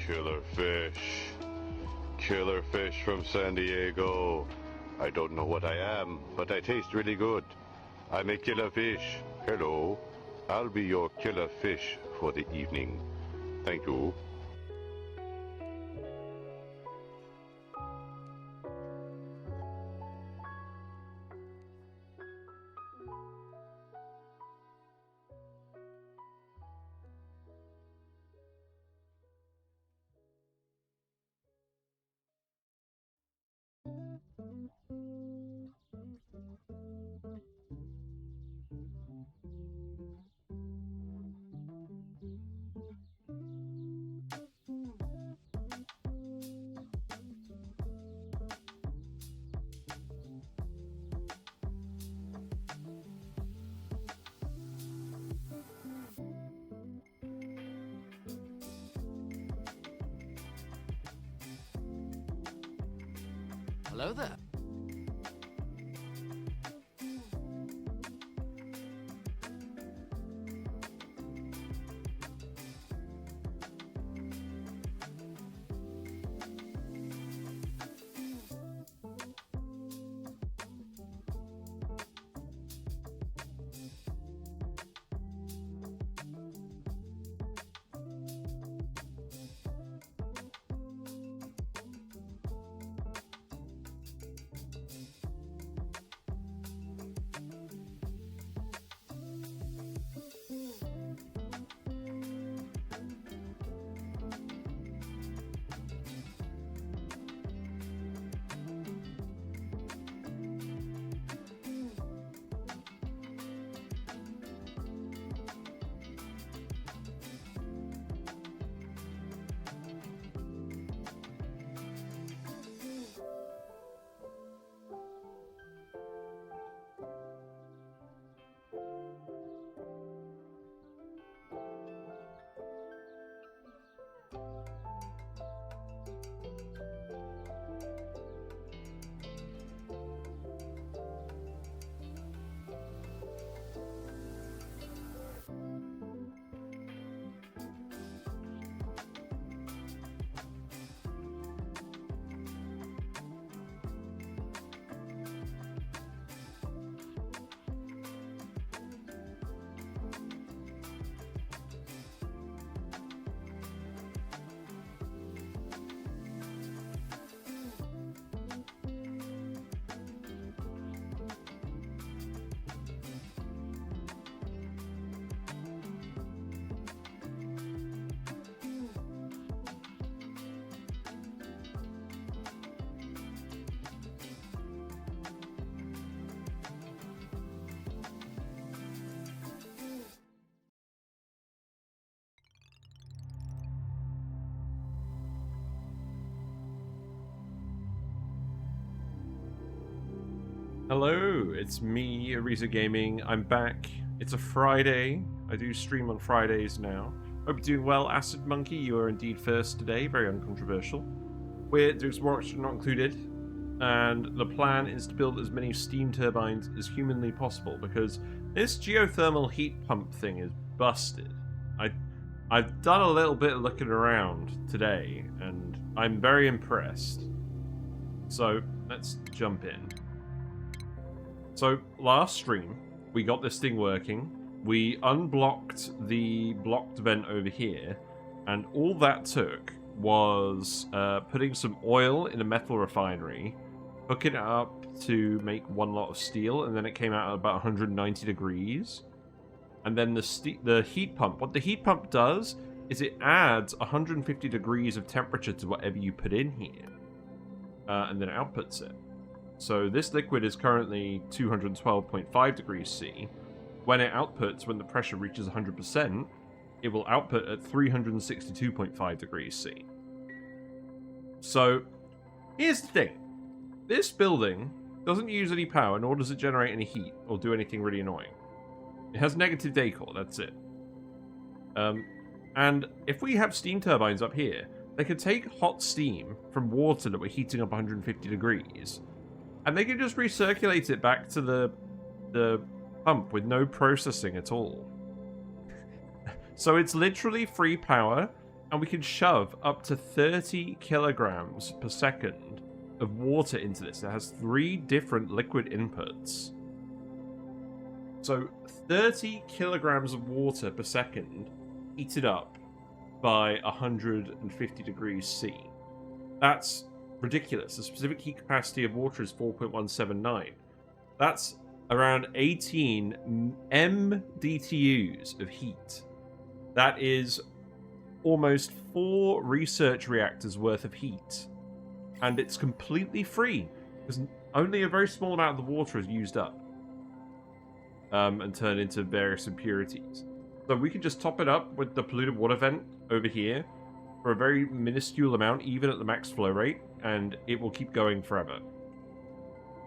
Killer fish. Killer fish from San Diego. I don't know what I am, but I taste really good. I'm a killer fish. Hello. I'll be your killer fish for the evening. Thank you. Hello there. Hello, it's me, Arisa Gaming. I'm back. It's a Friday. I do stream on Fridays now. Hope you're doing well, Acid Monkey. You are indeed first today, very uncontroversial. We're doing some work not included, and the plan is to build as many steam turbines as humanly possible because this geothermal heat pump thing is busted. I've done a little bit of looking around today, and I'm very impressed. So let's jump in. So, last stream, we got this thing working, we unblocked the blocked vent over here, and all that took was putting some oil in a metal refinery, hooking it up to make one lot of steel, and then it came out at about 190 degrees. And then the heat pump, what the heat pump does is it adds 150 degrees of temperature to whatever you put in here, and then it outputs it. So this liquid is currently 212.5 degrees C. When it outputs, when the pressure reaches 100%, it will output at 362.5 degrees C. So, here's the thing. This building doesn't use any power, nor does it generate any heat, or do anything really annoying. It has negative decor, that's it. And if we have steam turbines up here, they could take hot steam from water that we're heating up 150 degrees, and they can just recirculate it back to the pump with no processing at all. So it's literally free power, And we can shove up to 30 kilograms per second of water into this. It has 3 different liquid inputs. So 30 kilograms of water per second heated up by 150 degrees C. That's ridiculous. The specific heat capacity of water is 4.179. That's around 18 MDTUs of heat. That is almost 4 research reactors worth of heat. And it's completely free, because only a very small amount of the water is used up and turned into various impurities. So we can just top it up with the polluted water vent over here for a very minuscule amount, even at the max flow rate, and it will keep going forever.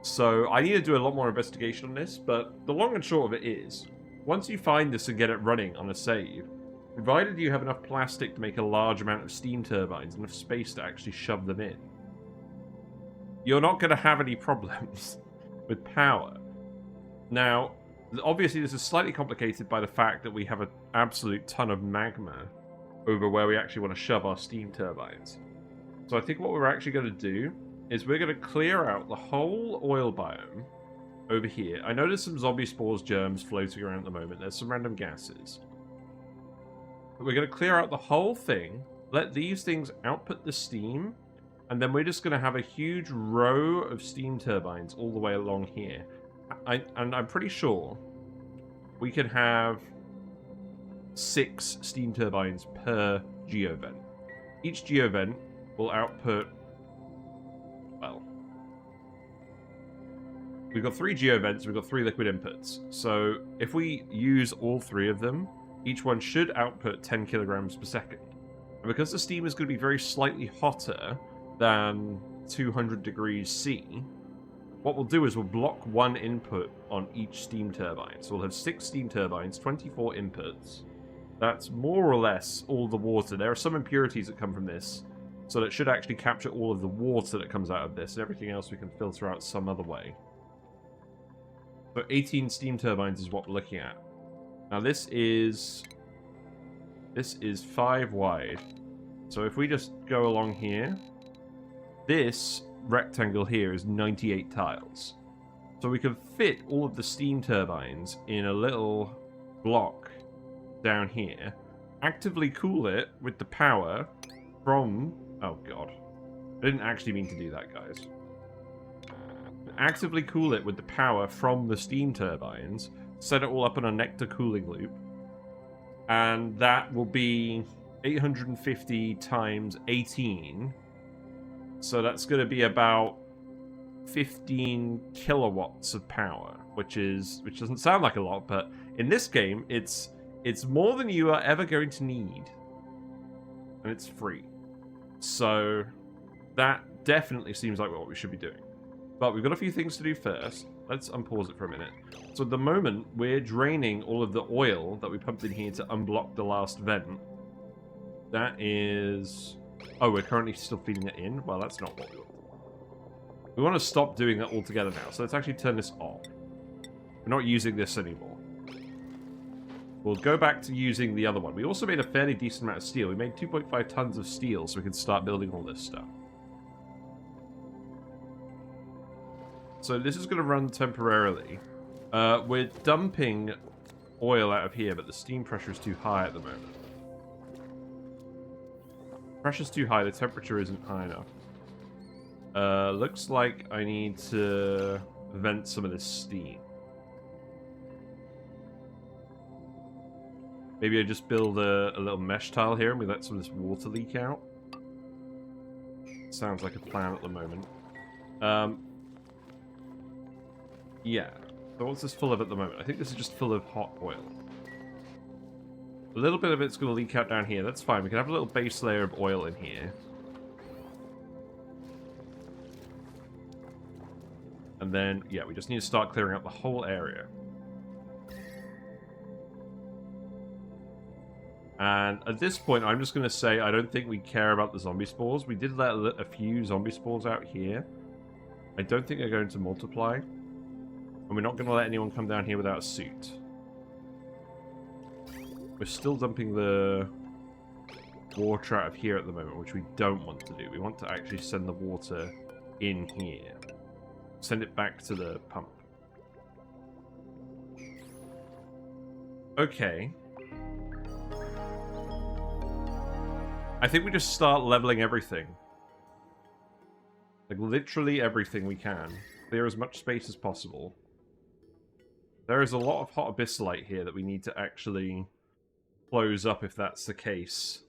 So I need to do a lot more investigation on this, but the long and short of it is, once you find this and get it running on a save, provided you have enough plastic to make a large amount of steam turbines, enough space to actually shove them in, you're not going to have any problems with power. Now, obviously this is slightly complicated by the fact that we have an absolute ton of magma over where we actually want to shove our steam turbines. So I think what we're actually going to do is we're going to clear out the whole oil biome over here. I know there's some zombie spores germs floating around at the moment. There's some random gases. But we're going to clear out the whole thing, let these things output the steam, and then we're just going to have a huge row of steam turbines all the way along here. And I'm pretty sure we can have 6 steam turbines per geovent. Each geovent will output, well, we've got 3 geovents, we've got 3 liquid inputs. So if we use all 3 of them, each one should output 10 kilograms per second. And because the steam is going to be very slightly hotter than 200 degrees C, what we'll do is we'll block 1 input on each steam turbine. So we'll have 6 steam turbines, 24 inputs. That's more or less all the water. There are some impurities that come from this, so that should actually capture all of the water that comes out of this, and everything else we can filter out some other way. So 18 steam turbines is what we're looking at. Now this is 5 wide. So if we just go along here, this rectangle here is 98 tiles. So we can fit all of the steam turbines in a little block down here, actively cool it with the power from... Oh god. I didn't actually mean to do that, guys. Actively cool it with the power from the steam turbines, set it all up in a nectar cooling loop, and that will be 850 times 18. So that's going to be about 15 kilowatts of power, which doesn't sound like a lot, but in this game, it's more than you are ever going to need, and it's free. So that definitely seems like what we should be doing. But we've got a few things to do first. Let's unpause it for a minute. So at the moment, we're draining all of the oil that we pumped in here to unblock the last vent. That is... Oh, we're currently still feeding it in? Well, that's not what we want. We want to stop doing that altogether now. So let's actually turn this off. We're not using this anymore. We'll go back to using the other one. We also made a fairly decent amount of steel. We made 2.5 tons of steel so we can start building all this stuff. So this is going to run temporarily. We're dumping oil out of here, but the steam pressure is too high at the moment. Pressure's too high, the temperature isn't high enough. Looks like I need to vent some of this steam. Maybe I just build a little mesh tile here and we let some of this water leak out. Sounds like a plan at the moment. Yeah. So what's this full of at the moment? I think this is just full of hot oil. A little bit of it's going to leak out down here. That's fine. We can have a little base layer of oil in here. And then, yeah, we just need to start clearing out the whole area. And at this point, I'm just going to say I don't think we care about the zombie spores. We did let a few zombie spores out here. I don't think they're going to multiply. And we're not going to let anyone come down here without a suit. We're still dumping the water out of here at the moment, which we don't want to do. We want to actually send the water in here. Send it back to the pump. Okay. I think we just start leveling everything. Like, literally everything we can. Clear as much space as possible. There is a lot of hot abyssalite here that we need to actually close up if that's the case.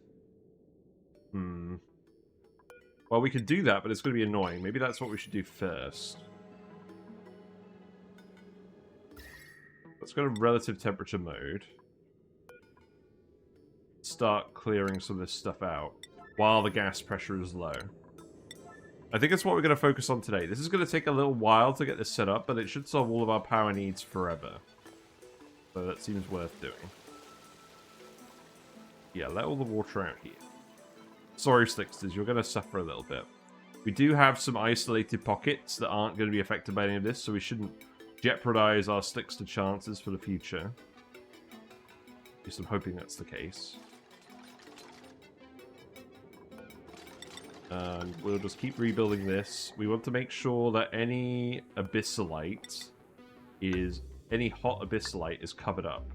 Well, we could do that, but it's going to be annoying. Maybe that's what we should do first. Let's go to relative temperature mode. Start clearing some of this stuff out while the gas pressure is low. I think it's what we're going to focus on today. This is going to take a little while to get this set up, but it should solve all of our power needs forever. So that seems worth doing. Yeah, let all the water out here. Sorry, Slicksters, you're going to suffer a little bit. We do have some isolated pockets that aren't going to be affected by any of this, so we shouldn't jeopardize our Slickster chances for the future. At least I'm hoping that's the case. And we'll just keep rebuilding this. We want to make sure that any abyssalite is... any hot abyssalite is covered up.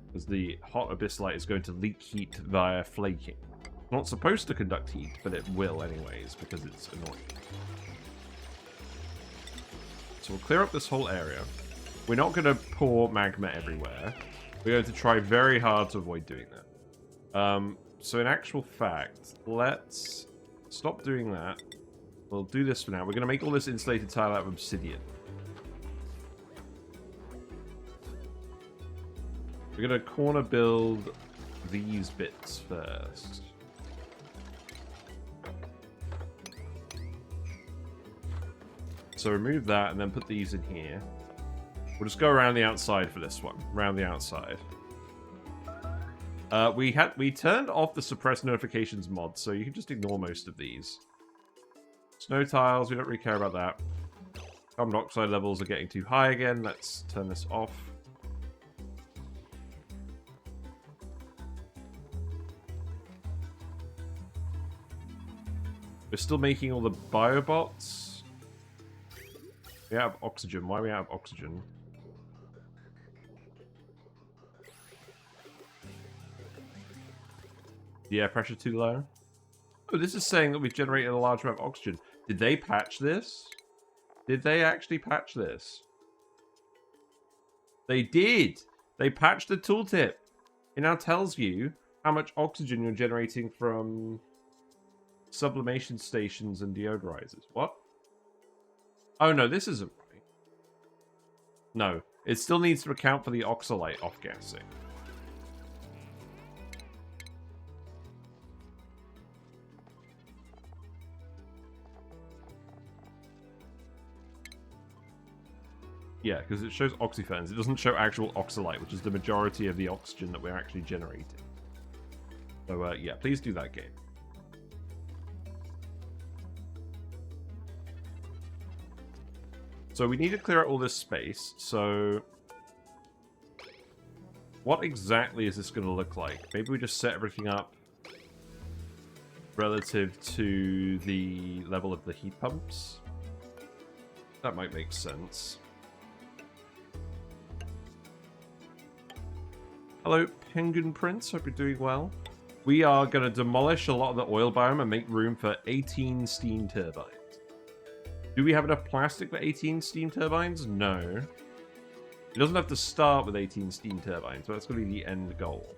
Because the hot abyssalite is going to leak heat via flaking. It's not supposed to conduct heat, but it will anyways, because it's annoying. So we'll clear up this whole area. We're not going to pour magma everywhere. We're going to try very hard to avoid doing that. So in actual fact, let's stop doing that. We'll do this for now. We're going to make all this insulated tile out of obsidian. We're going to corner build these bits first. So remove that and then put these in here. We'll just go around the outside for this one. Around the outside. We turned off the suppress notifications mod, so you can just ignore most of these. Snow tiles, we don't really care about that. Carbon dioxide levels are getting too high again. Let's turn this off. We're still making all the biobots. We have oxygen. Why are we out of oxygen? The air pressure too low? Oh, this is saying that we've generated a large amount of oxygen. Did they patch this? Did they actually patch this? They did! They patched the tooltip. It now tells you how much oxygen you're generating from sublimation stations and deodorizers. What? Oh no, this isn't right. No, it still needs to account for the oxalite off-gassing. Yeah, because it shows oxyferns. It doesn't show actual oxalite, which is the majority of the oxygen that we're actually generating. So, yeah, please do that game. So we need to clear out all this space. So what exactly is this going to look like? Maybe we just set everything up relative to the level of the heat pumps. That might make sense. Hello, Penguin Prince. Hope you're doing well. We are going to demolish a lot of the oil biome and make room for 18 steam turbines. Do we have enough plastic for 18 steam turbines? No. It doesn't have to start with 18 steam turbines, but that's going to be the end goal.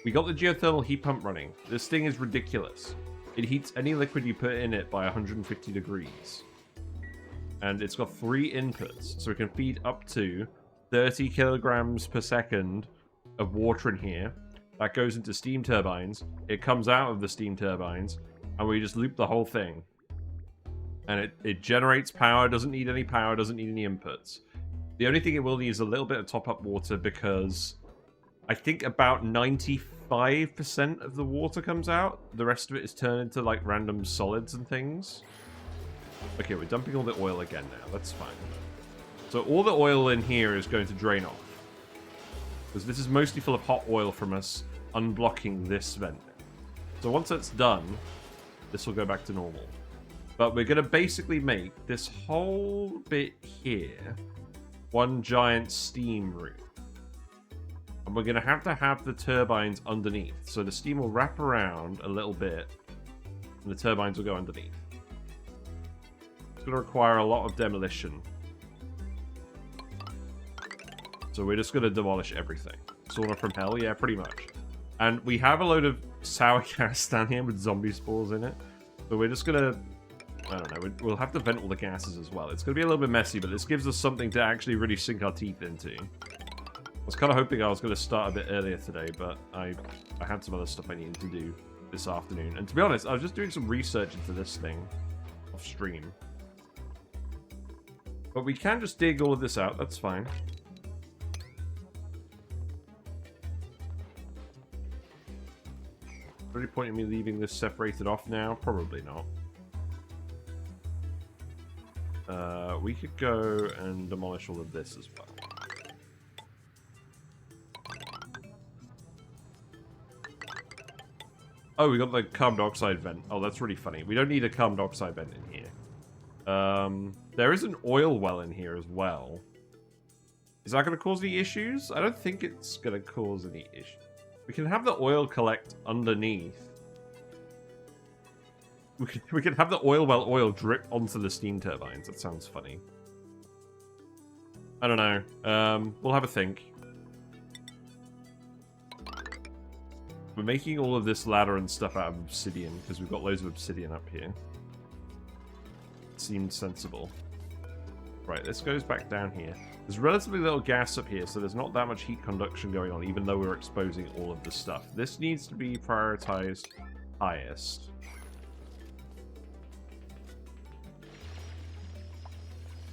We got the geothermal heat pump running. This thing is ridiculous. It heats any liquid you put in it by 150 degrees. And it's got 3 inputs, so it can feed up to 30 kilograms per second of water in here. That goes into steam turbines. It comes out of the steam turbines, and we just loop the whole thing. And it generates power, doesn't need any power, doesn't need any inputs. The only thing it will need is a little bit of top-up water, because I think about 95% of the water comes out. The rest of it is turned into, like, random solids and things. Okay, we're dumping all the oil again now. That's fine. So all the oil in here is going to drain off. Because this is mostly full of hot oil from us unblocking this vent. So once that's done, this will go back to normal. But we're going to basically make this whole bit here one giant steam room. And we're going to have the turbines underneath. So the steam will wrap around a little bit, and the turbines will go underneath. It's going to require a lot of demolition. So we're just going to demolish everything. Sauna from hell? Yeah, pretty much. And we have a load of sour gas down here with zombie spores in it. So we're just going to... I don't know. We'll have to vent all the gases as well. It's going to be a little bit messy, but this gives us something to actually really sink our teeth into. I was kind of hoping I was going to start a bit earlier today, but I had some other stuff I needed to do this afternoon. And to be honest, I was just doing some research into this thing off stream. But we can just dig all of this out. That's fine. Really point at me leaving this separated off now? Probably not. We could go and demolish all of this as well. Oh, we got the carbon dioxide vent. Oh, that's really funny. We don't need a carbon dioxide vent in here. There is an oil well in here as well. Is that going to cause any issues? I don't think it's going to cause any issues. We can have the oil collect underneath. We can have the oil well oil drip onto the steam turbines. That sounds funny. I don't know. We'll have a think. We're making all of this ladder and stuff out of obsidian because we've got loads of obsidian up here. It seemed sensible. Right, this goes back down here. There's relatively little gas up here, so there's not that much heat conduction going on, even though we're exposing all of this stuff. This needs to be prioritized highest.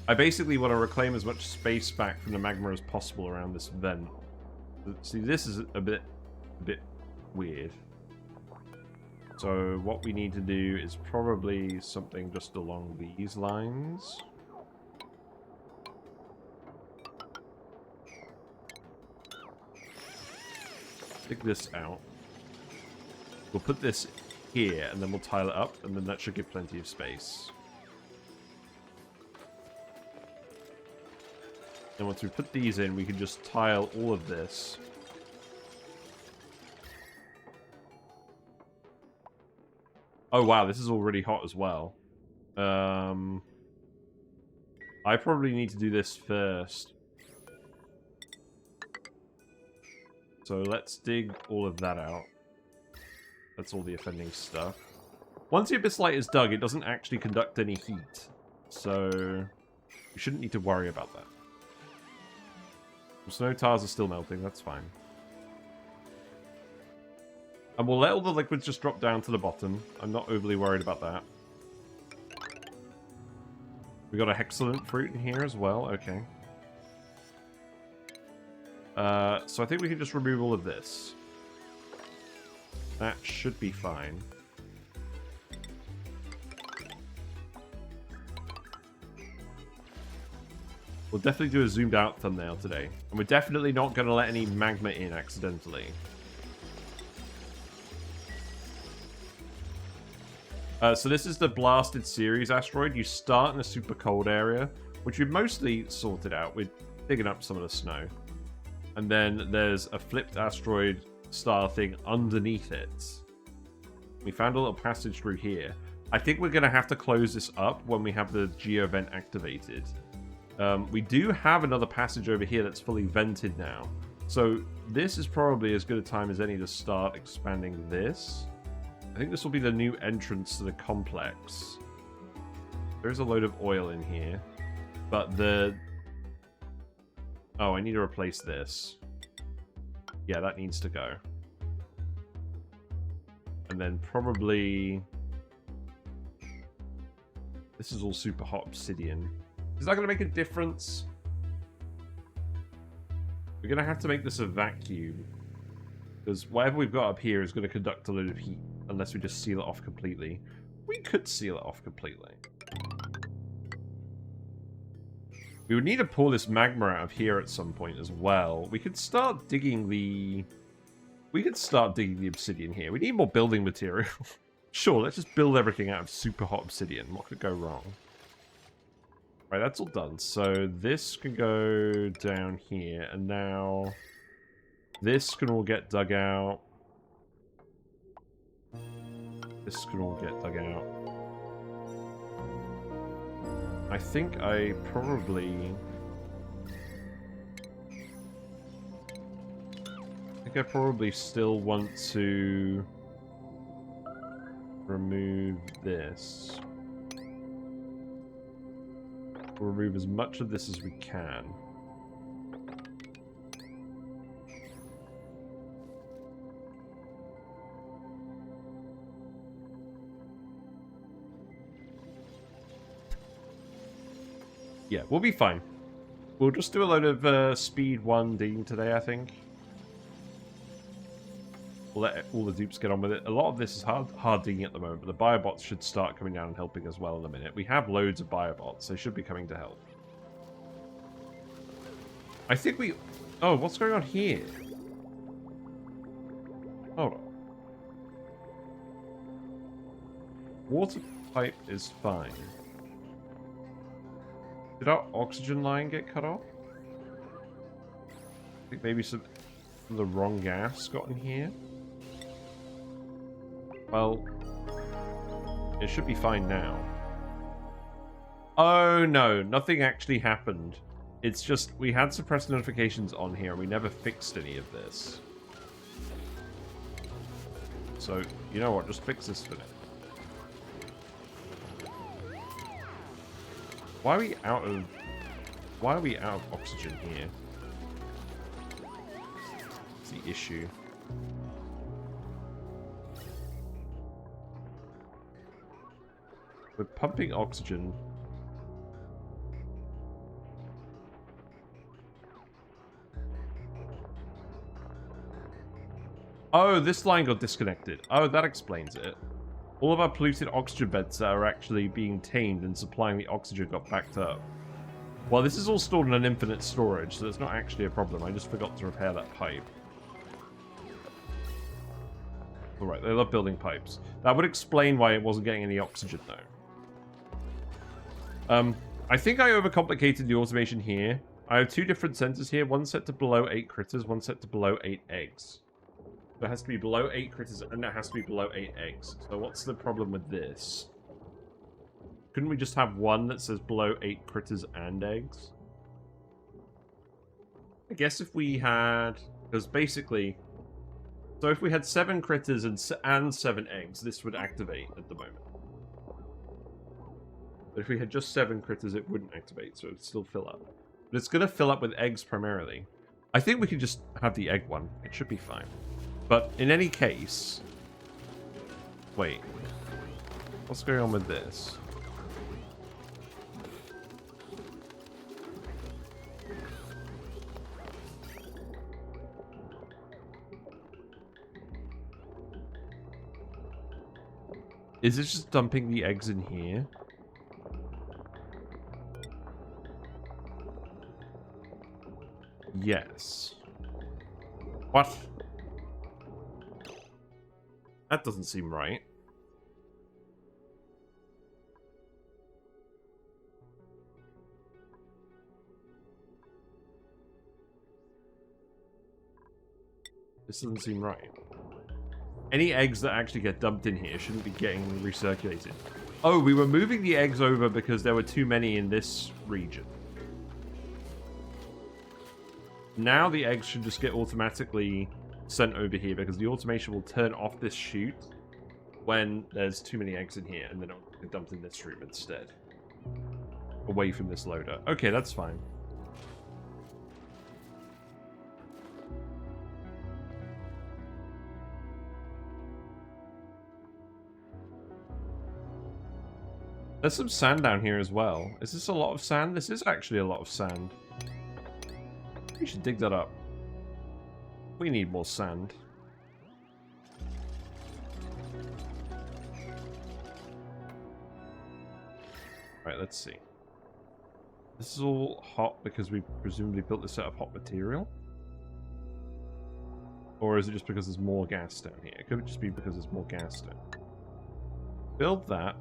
I basically want to reclaim as much space back from the magma as possible around this vent. See, this is a bit weird. So what we need to do is probably something just along these lines. Dig this out. We'll put this here, and then we'll tile it up, and then that should give plenty of space. And once we put these in, we can just tile all of this. Oh wow, this is already hot as well. I probably need to do this first. So let's dig all of that out. That's all the offending stuff. Once the abyss light is dug, it doesn't actually conduct any heat. So we shouldn't need to worry about that. The snow tars are still melting, that's fine. And we'll let all the liquids just drop down to the bottom. I'm not overly worried about that. We got a hexalent fruit in here as well, okay. So I think we can just remove all of this. That should be fine. We'll definitely do a zoomed out thumbnail today. And we're definitely not going to let any magma in accidentally. So this is the Blasted Ceres asteroid. You start in a super cold area, which we've mostly sorted out. We're digging up some of the snow. And then there's a flipped asteroid style thing underneath it. We found a little passage through here. I think we're going to have to close this up when we have the geo vent activated. We do have another passage over here that's fully vented now. So this is probably as good a time as any to start expanding this. I think this will be the new entrance to the complex. There's a load of oil in here. But the... Oh, I need to replace this. Yeah, that needs to go. And then probably... This is all super hot obsidian. Is that going to make a difference? We're going to have to make this a vacuum. Because whatever we've got up here is going to conduct a load of heat. Unless we just seal it off completely. We could seal it off completely. We would need to pull this magma out of here at some point as well. We could start digging the We could start digging the obsidian here. We need more building material. Sure, let's just build everything out of super hot obsidian. What could go wrong? Right, that's all done. So this can go down here, and now this can all get dug out. This can all get dug out. I think I probably... I probably still want to remove this. We'll remove as much of this as we can. Yeah, we'll be fine. We'll just do a load of speed 1 digging today, I think. We'll let all the dupes get on with it. A lot of this is hard digging at the moment, but the biobots should start coming down and helping as well in a minute. We have loads of biobots. They should be coming to help. I think we... Oh, what's going on here? Hold on. Water pipe is fine. Did our oxygen line get cut off? I think maybe some of the wrong gas got in here. Well, it should be fine now. Oh no, nothing actually happened. It's just, we had suppressed notifications on here and we never fixed any of this. So, you know what, just fix this for now. Why are we out of oxygen here? What's the issue? We're pumping oxygen. Oh, this line got disconnected. Oh, that explains it. All of our polluted oxygen beds that are actually being tamed and supplying the oxygen got backed up. Well, this is all stored in an infinite storage, so it's not actually a problem. I just forgot to repair that pipe. Alright, they love building pipes. That would explain why it wasn't getting any oxygen, though. I think I overcomplicated the automation here. I have 2 different sensors here. One set to below 8 critters, one set to below 8 eggs. So it has to be below 8 critters, and it has to be below 8 eggs. So what's the problem with this? Couldn't we just have one that says below 8 critters and eggs? I guess if we had... Because basically... So if we had 7 critters and 7 eggs, this would activate at the moment. But if we had just 7 critters, it wouldn't activate, so it would still fill up. But it's going to fill up with eggs primarily. I think we could just have the egg one. It should be fine. But in any case... Wait. What's going on with this? Is it just dumping the eggs in here? Yes. What? That doesn't seem right. This doesn't seem right. Any eggs that actually get dumped in here shouldn't be getting recirculated. Oh, we were moving the eggs over because there were too many in this region. Now the eggs should just get automatically sent over here because the automation will turn off this chute when there's too many eggs in here and then it'll get dumped in this room instead. Away from this loader. Okay, that's fine. There's some sand down here as well. Is this a lot of sand? This is actually a lot of sand. We should dig that up. We need more sand. Right, let's see. This is all hot because we presumably built this out of hot material. Or is it just because there's more gas down here? It could just be because there's more gas down. Build that,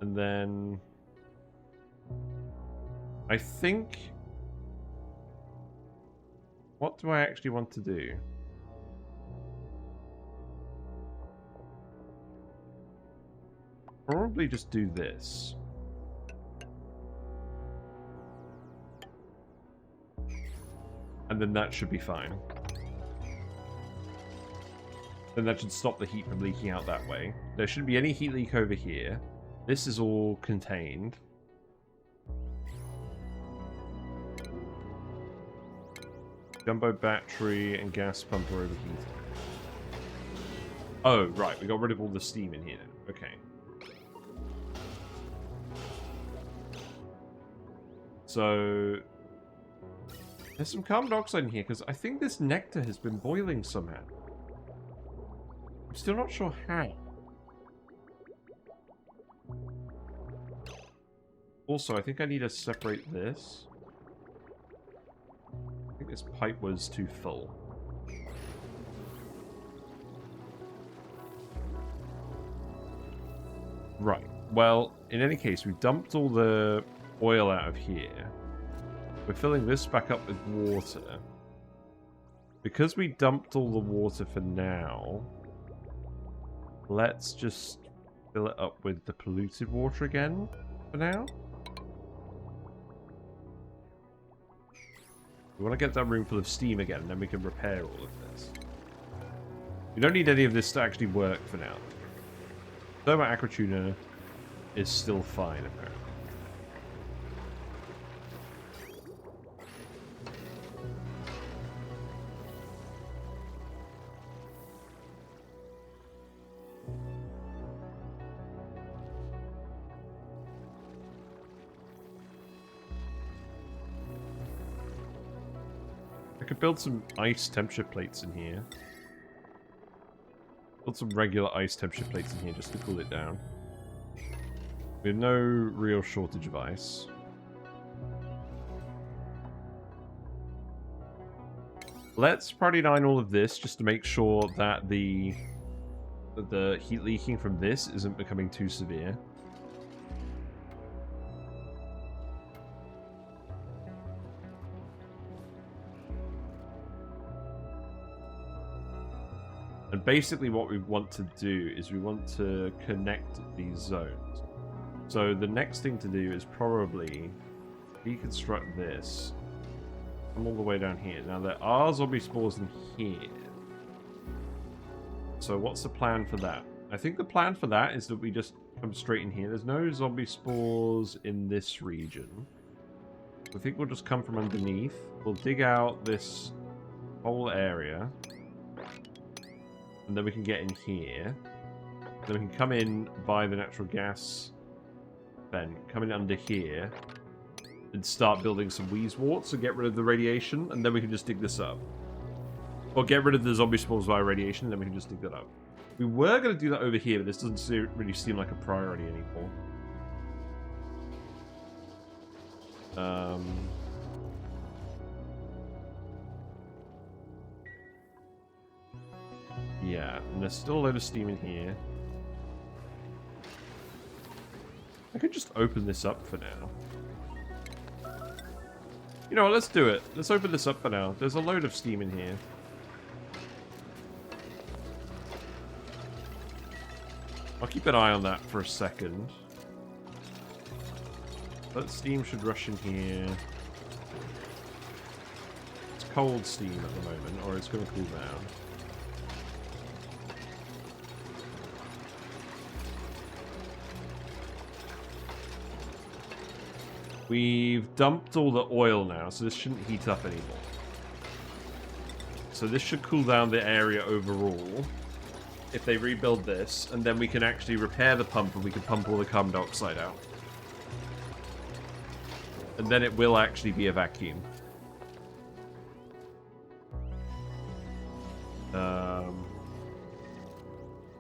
and then... I think... What do I actually want to do? Probably just do this. And then that should be fine. Then that should stop the heat from leaking out that way. There shouldn't be any heat leak over here. This is all contained. Jumbo battery and gas pump are overheating. Oh, right. We got rid of all the steam in here. Okay. So... There's some carbon dioxide in here, because I think this nectar has been boiling somehow. I'm still not sure how. Also, I think I need to separate this. I think this pipe was too full. Right. Well, in any case, we've dumped all the oil out of here. We're filling this back up with water. Because we dumped all the water for now, let's just fill it up with the polluted water again for now. We want to get that room full of steam again, and then we can repair all of this. We don't need any of this to actually work for now. Thermo aqua tuner is still fine, apparently. I could build some ice temperature plates in here. Build some regular ice temperature plates in here just to cool it down. We have no real shortage of ice. Let's priority 9 all of this just to make sure that the heat leaking from this isn't becoming too severe. And basically what we want to do is we want to connect these zones. So the next thing to do is probably deconstruct this. Come all the way down here. Now there are zombie spores in here. So what's the plan for that? I think the plan for that is that we just come straight in here. There's no zombie spores in this region. I think we'll just come from underneath. We'll dig out this whole area. And then we can get in here. Then we can come in by the natural gas vent, come in under here, and start building some wheezeworts to get rid of the radiation, and then we can just dig this up. Or get rid of the zombie spores via radiation, and then we can just dig that up. We were going to do that over here, but this doesn't really seem like a priority anymore. Yeah, and there's still a load of steam in here. I could just open this up for now. You know what, let's do it. Let's open this up for now. There's a load of steam in here. I'll keep an eye on that for a second. That steam should rush in here. It's cold steam at the moment, or it's going to cool down. We've dumped all the oil now, so this shouldn't heat up anymore. So this should cool down the area overall if they rebuild this, and then we can actually repair the pump and we can pump all the carbon dioxide out. And then it will actually be a vacuum.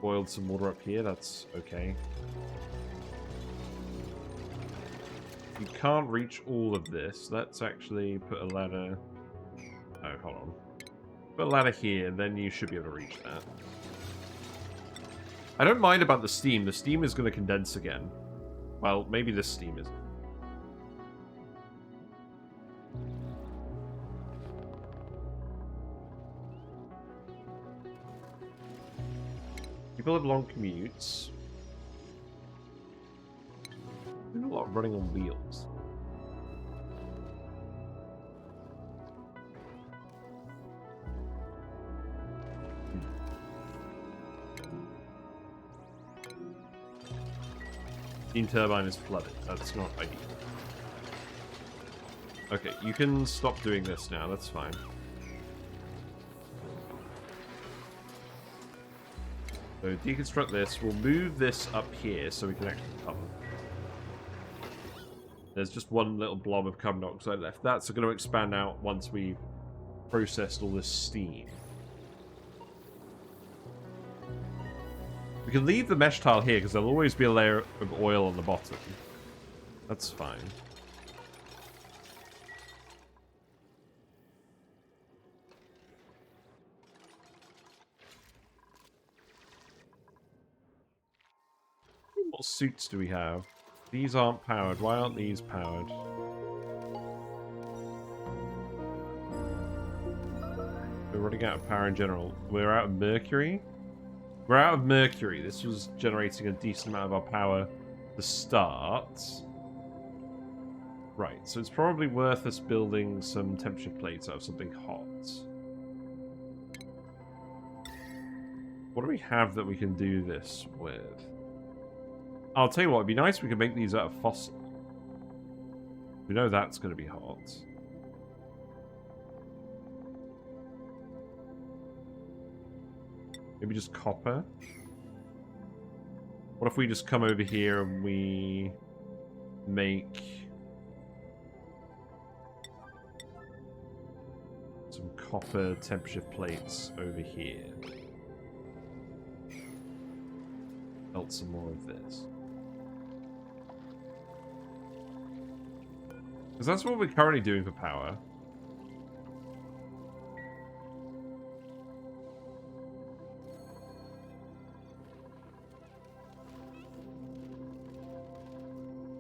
Boiled some water up here, that's okay. You can't reach all of this. Let's actually put a ladder... Oh, hold on. Put a ladder here, and then you should be able to reach that. I don't mind about the steam. The steam is going to condense again. Well, maybe this steam isn't. People have long commutes. There's a lot of running on wheels. Steam turbine is flooded. That's not ideal. Okay, you can stop doing this now. That's fine. So deconstruct this. We'll move this up here so we can actually cover. There's just one little blob of carbon dioxide left. That's going to expand out once we've processed all this steam. We can leave the mesh tile here because there'll always be a layer of oil on the bottom. That's fine. What suits do we have? These aren't powered. Why aren't these powered? We're running out of power in general. We're out of mercury. We're out of mercury. This was generating a decent amount of our power to start. Right, so it's probably worth us building some temperature plates out of something hot. What do we have that we can do this with? I'll tell you what, it'd be nice if we could make these out of fossil. We know that's going to be hot. Maybe just copper? What if we just come over here and we make some copper temperature plates over here? Melt some more of this. Because that's what we're currently doing for power.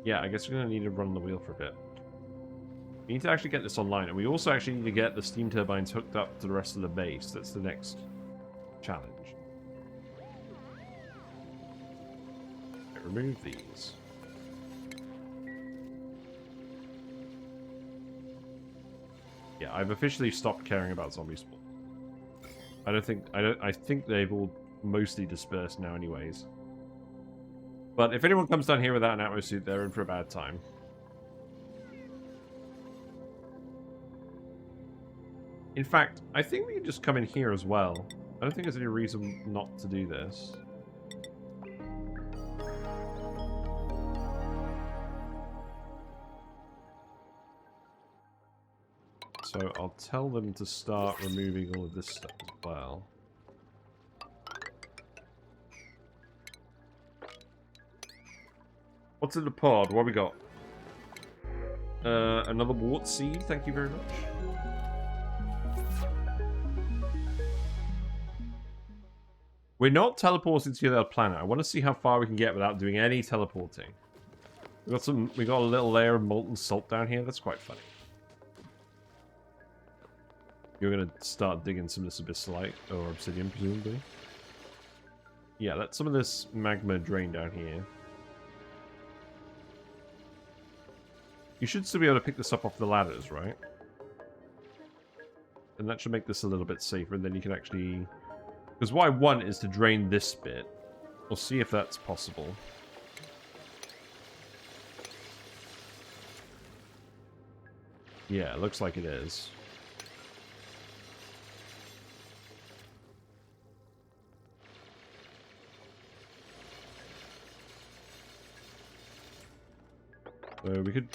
Yeah, I guess we're going to need to run the wheel for a bit. We need to actually get this online, and we also actually need to get the steam turbines hooked up to the rest of the base. That's the next challenge. Okay, remove these. Yeah, I've officially stopped caring about zombie spawn. I think they've all mostly dispersed now anyways. But if anyone comes down here without an atmo suit, they're in for a bad time. In fact, I think we can just come in here as well. I don't think there's any reason not to do this. So I'll tell them to start removing all of this stuff as well. What's in the pod? What have we got? Another wart seed, thank you very much. We're not teleporting to the other planet. I want to see how far we can get without doing any teleporting. We got a little layer of molten salt down here. That's quite funny. You're gonna start digging some of this abyssite or obsidian, presumably. Yeah, let some of this magma drain down here. You should still be able to pick this up off the ladders, right? And that should make this a little bit safer, and then you can actually... Because what I want is to drain this bit. We'll see if that's possible. Yeah, it looks like it is. So we could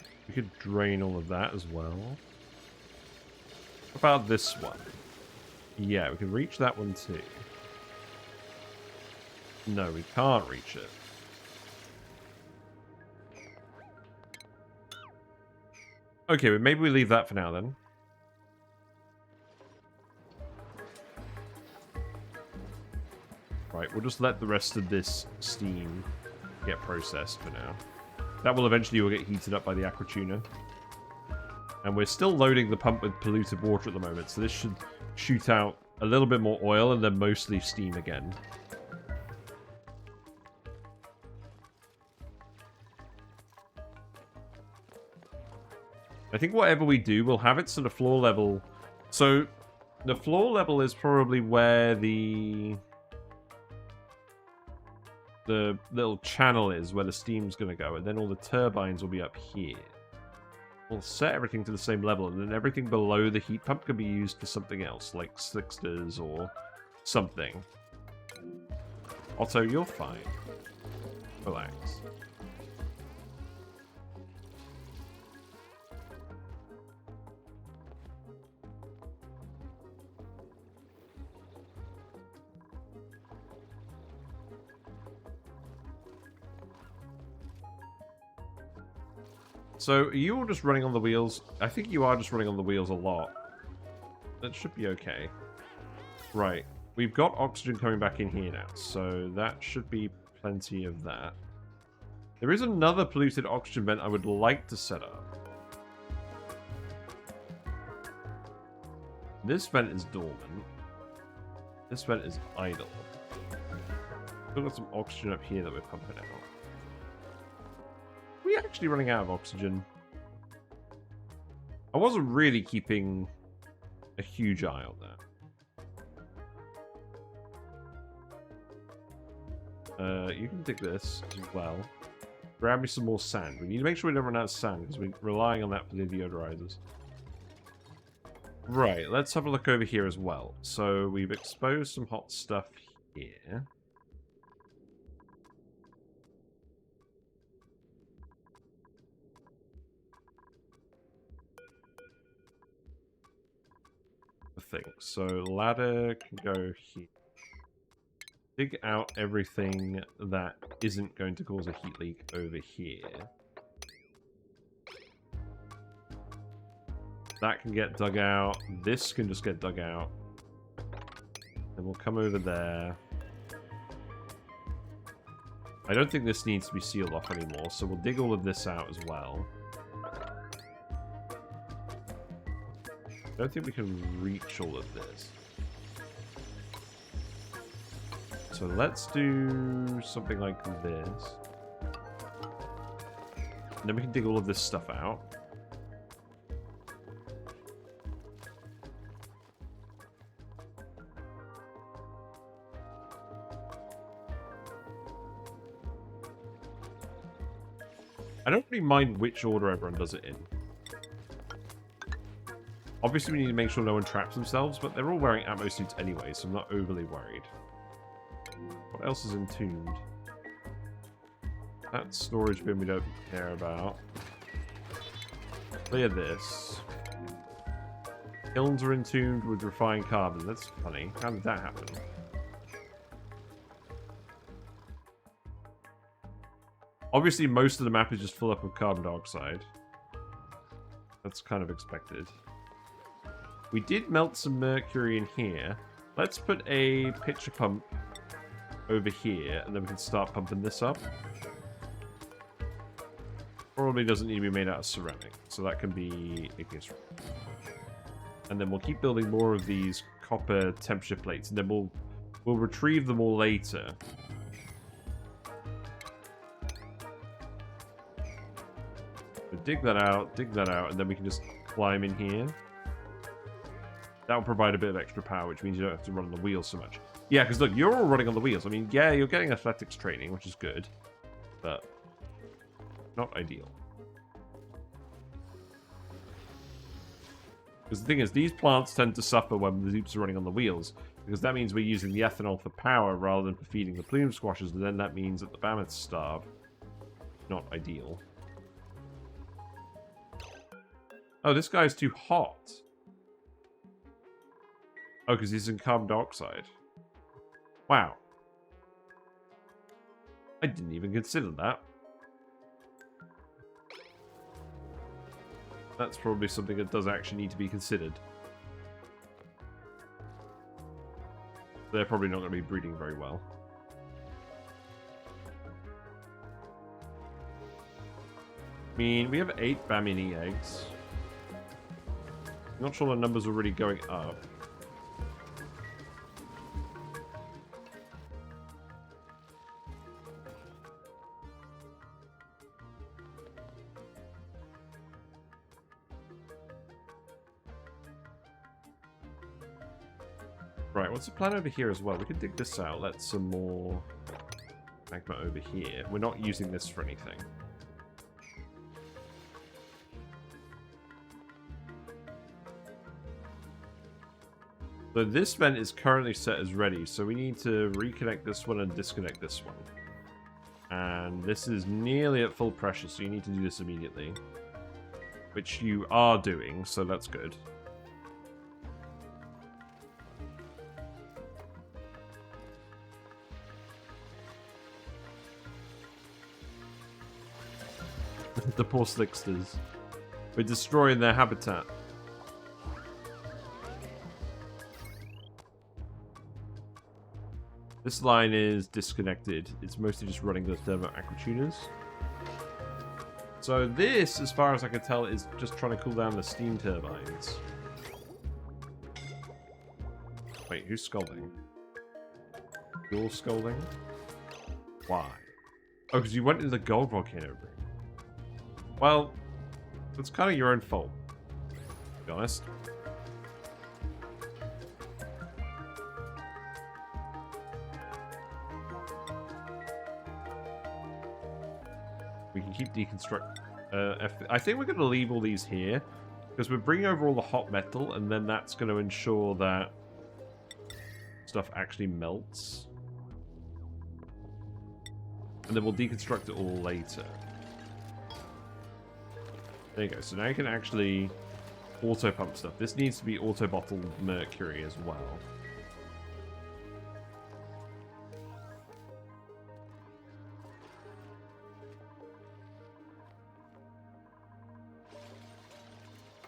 drain all of that as well. What about this one? Yeah, we can reach that one too. No, we can't reach it. Okay, but maybe we leave that for now then. We'll just let the rest of this steam get processed for now. That will eventually all get heated up by the aqua tuna. And we're still loading the pump with polluted water at the moment, so this should shoot out a little bit more oil and then mostly steam again. I think whatever we do, we'll have it to the floor level. So, the floor level is probably where the little channel is, where the steam's going to go, and then all the turbines will be up here. We'll set everything to the same level, and then everything below the heat pump can be used for something else, like slicksters or something. Otto, you're fine. Relax. So, are you all just running on the wheels? I think you are just running on the wheels a lot. That should be okay. Right. We've got oxygen coming back in here now, so that should be plenty of that. There is another polluted oxygen vent I would like to set up. This vent is dormant. This vent is idle. We've got some oxygen up here that we're pumping out. Are we actually running out of oxygen? I wasn't really keeping a huge eye on that. You can dig this as well. Grab me some more sand. We need to make sure we don't run out of sand because we're relying on that for the deodorizers. Right, let's have a look over here as well. So we've exposed some hot stuff here. Thing. So ladder can go here. Dig out everything that isn't going to cause a heat leak over here. That can get dug out. This can just get dug out. Then we'll come over there. I don't think this needs to be sealed off anymore, so we'll dig all of this out as well. I don't think we can reach all of this. So let's do something like this. And then we can dig all of this stuff out. I don't really mind which order everyone does it in. Obviously, we need to make sure no one traps themselves, but they're all wearing atmo suits anyway, so I'm not overly worried. What else is entombed? That storage bin we don't care about. Clear this. Kilns are entombed with refined carbon. That's funny. How did that happen? Obviously, most of the map is just full up with carbon dioxide. That's kind of expected. We did melt some mercury in here. Let's put a pitcher pump over here, and then we can start pumping this up. Probably doesn't need to be made out of ceramic, so that can be igneous. And then we'll keep building more of these copper temperature plates, and then we'll retrieve them all later. So dig that out, and then we can just climb in here. That will provide a bit of extra power, which means you don't have to run on the wheels so much. Yeah, because look, you're all running on the wheels. I mean, yeah, you're getting athletics training, which is good, but not ideal. Because the thing is, these plants tend to suffer when the zoops are running on the wheels, because that means we're using the ethanol for power rather than for feeding the plume squashers, and then that means that the mammoths starve. Not ideal. Oh, this guy's too hot. Oh, because he's in carbon dioxide. Wow. I didn't even consider that. That's probably something that does actually need to be considered. They're probably not going to be breeding very well. mean, we have 8 Bamini eggs. Not sure the numbers are really going up. Right, what's the plan over here as well? We can dig this out, let some more magma over here. We're not using this for anything. So this vent is currently set as ready, so we need to reconnect this one and disconnect this one. And this is nearly at full pressure, so you need to do this immediately. Which you are doing, so that's good. The poor slicksters. We're destroying their habitat. This line is disconnected. It's mostly just running the thermo aquatuners. So this, as far as I can tell, is just trying to cool down the steam turbines. Wait, who's scolding? You're scolding? Why? Oh, because you went into the gold volcano room. Well, it's kind of your own fault, to be honest. We can keep deconstruct. I think we're going to leave all these here because we're bringing over all the hot metal, and then that's going to ensure that stuff actually melts. And then we'll deconstruct it all later. There you go. So now you can actually auto-pump stuff. This needs to be auto-bottled mercury as well.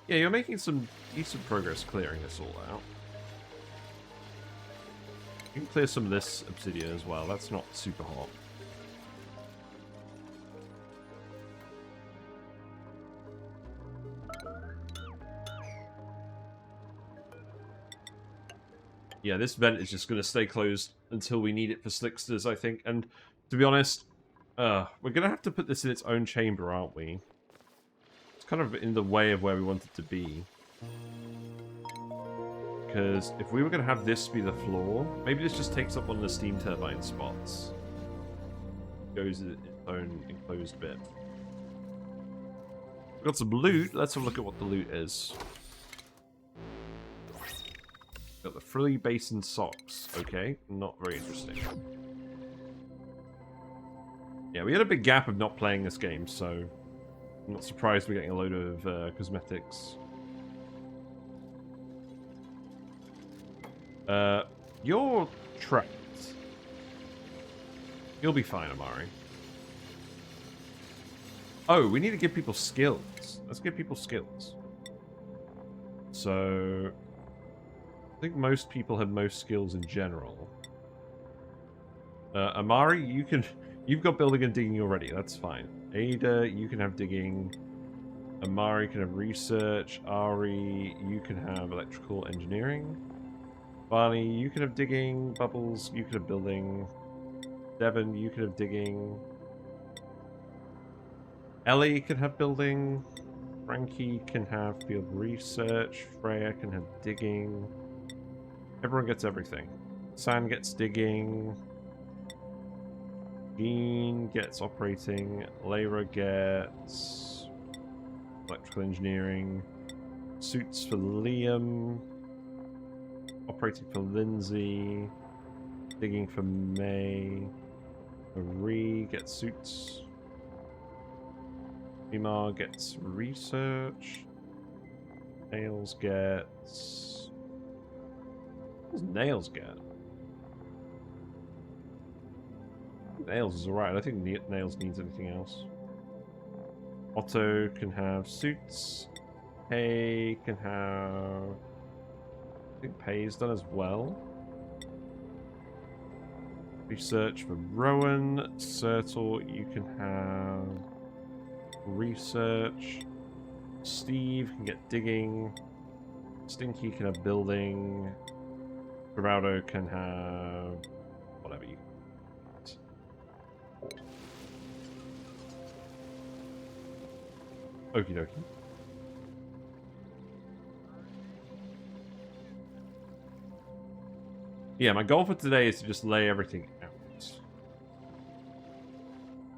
Yeah, you're making some decent progress clearing this all out. You can clear some of this obsidian as well. That's not super hot. Yeah, this vent is just going to stay closed until we need it for slicksters, I think. And to be honest, we're going to have to put this in its own chamber, aren't we? It's kind of in the way of where we want it to be. Because if we were going to have this be the floor, maybe this just takes up one of the steam turbine spots. Goes in its own enclosed bit. We've got some loot. Let's have a look at what the loot is. Got the frilly basin socks. Okay, not very interesting. Yeah, we had a big gap of not playing this game, so I'm not surprised we're getting a load of cosmetics. You're trapped. You'll be fine, Amari. Oh, we need to give people skills. Let's give people skills. So I think most people have most skills in general. Amari, you've got building and digging already. That's fine. Ada, you can have digging. Amari can have research. Ari, you can have electrical engineering. Barney, you can have digging. Bubbles, you can have building. Devon, you can have digging. Ellie can have building. Frankie can have field research. Freya can have digging. Everyone gets everything. San gets digging. Jean gets operating. Layra gets electrical engineering. Suits for Liam. Operating for Lindsay. Digging for May. Marie gets suits. Imar gets research. Nails gets... What does Nails get? Nails is alright. I don't think Nails needs anything else. Otto can have suits. Pay can have... I think Pay is done as well. Research for Rowan. Sertal, you can have... research. Steve can get digging. Stinky can have building. Geraldo can have whatever you want. Okie dokie. Yeah, my goal for today is to just lay everything out.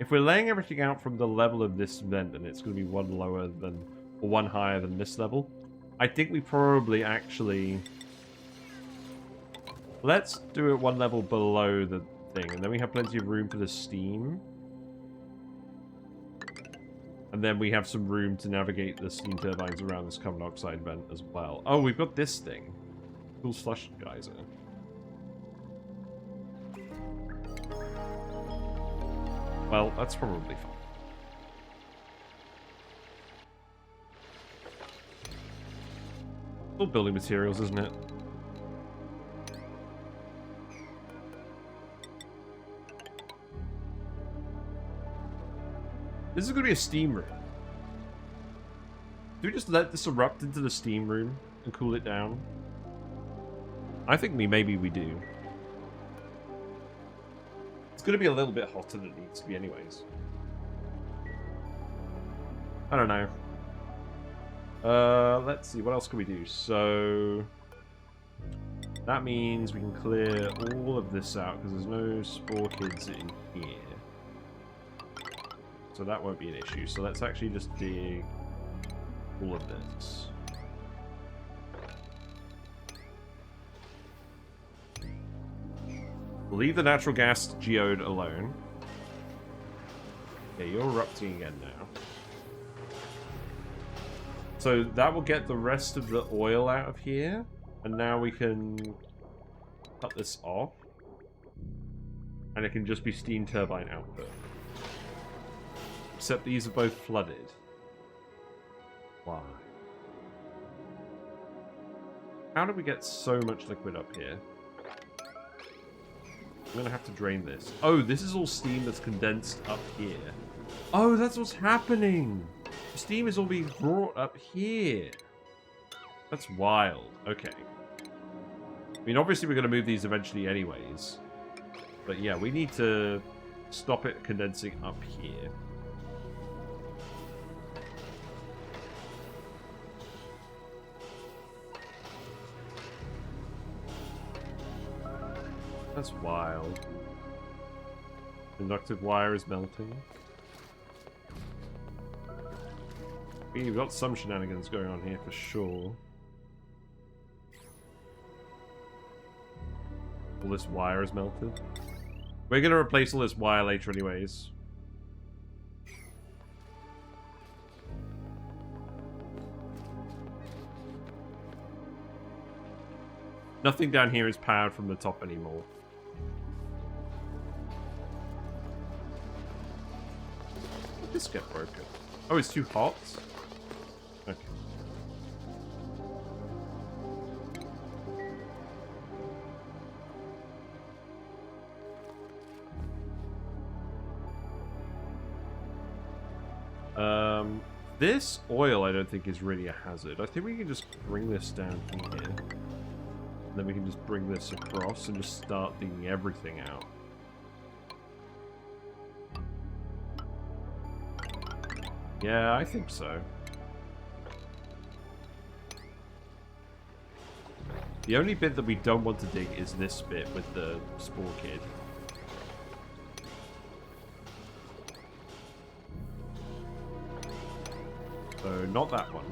If we're laying everything out from the level of this vent, then it's going to be one lower than, or one higher than this level. I think we probably actually... Let's do it one level below the thing, and then we have plenty of room for the steam. And then we have some room to navigate the steam turbines around this carbon dioxide vent as well. Oh, we've got this thing. Cool slush geyser. Well, that's probably fine. All building materials, isn't it? This is going to be a steam room. Do we just let this erupt into the steam room and cool it down? I think maybe we do. It's going to be a little bit hotter than it needs to be anyways. I don't know. Let's see, what else can we do? So... that means we can clear all of this out, because there's no spore kids in here. So that won't be an issue. So let's actually just dig all of this. We'll leave the natural gas geode alone. Okay, you're erupting again now. So that will get the rest of the oil out of here. And now we can cut this off. And it can just be steam turbine output. Except these are both flooded. Why? How did we get so much liquid up here? I'm going to have to drain this. Oh, this is all steam that's condensed up here. Oh, that's what's happening. The steam is all being brought up here. That's wild. Okay. I mean, obviously we're going to move these eventually anyways. But yeah, we need to stop it condensing up here. That's wild. Conductive wire is melting. We've got some shenanigans going on here for sure. All this wire is melted. We're going to replace all this wire later anyways. Nothing down here is powered from the top anymore. Did this get broken? Oh, it's too hot? Okay. This oil I don't think is really a hazard. I think we can just bring this down here. And then we can just bring this across and just start digging everything out. Yeah, I think so. The only bit that we don't want to dig is this bit with the spore kid. So, not that one.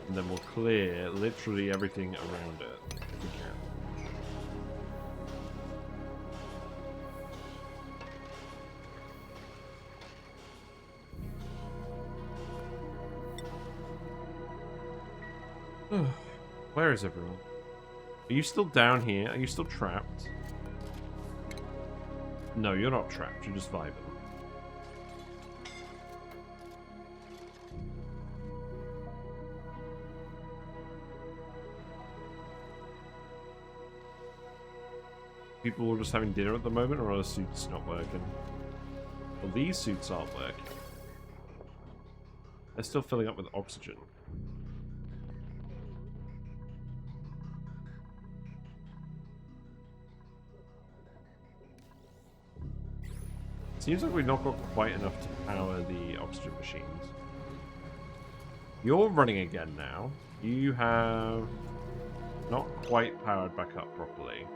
And then we'll clear literally everything around it if we can. Where is everyone? Are you still down here? Are you still trapped? No, you're not trapped. You're just vibing. People are just having dinner at the moment, or are the suits not working? Well, these suits aren't working. They're still filling up with oxygen. Seems like we've not got quite enough to power the oxygen machines. You're running again now. You have not quite powered back up properly.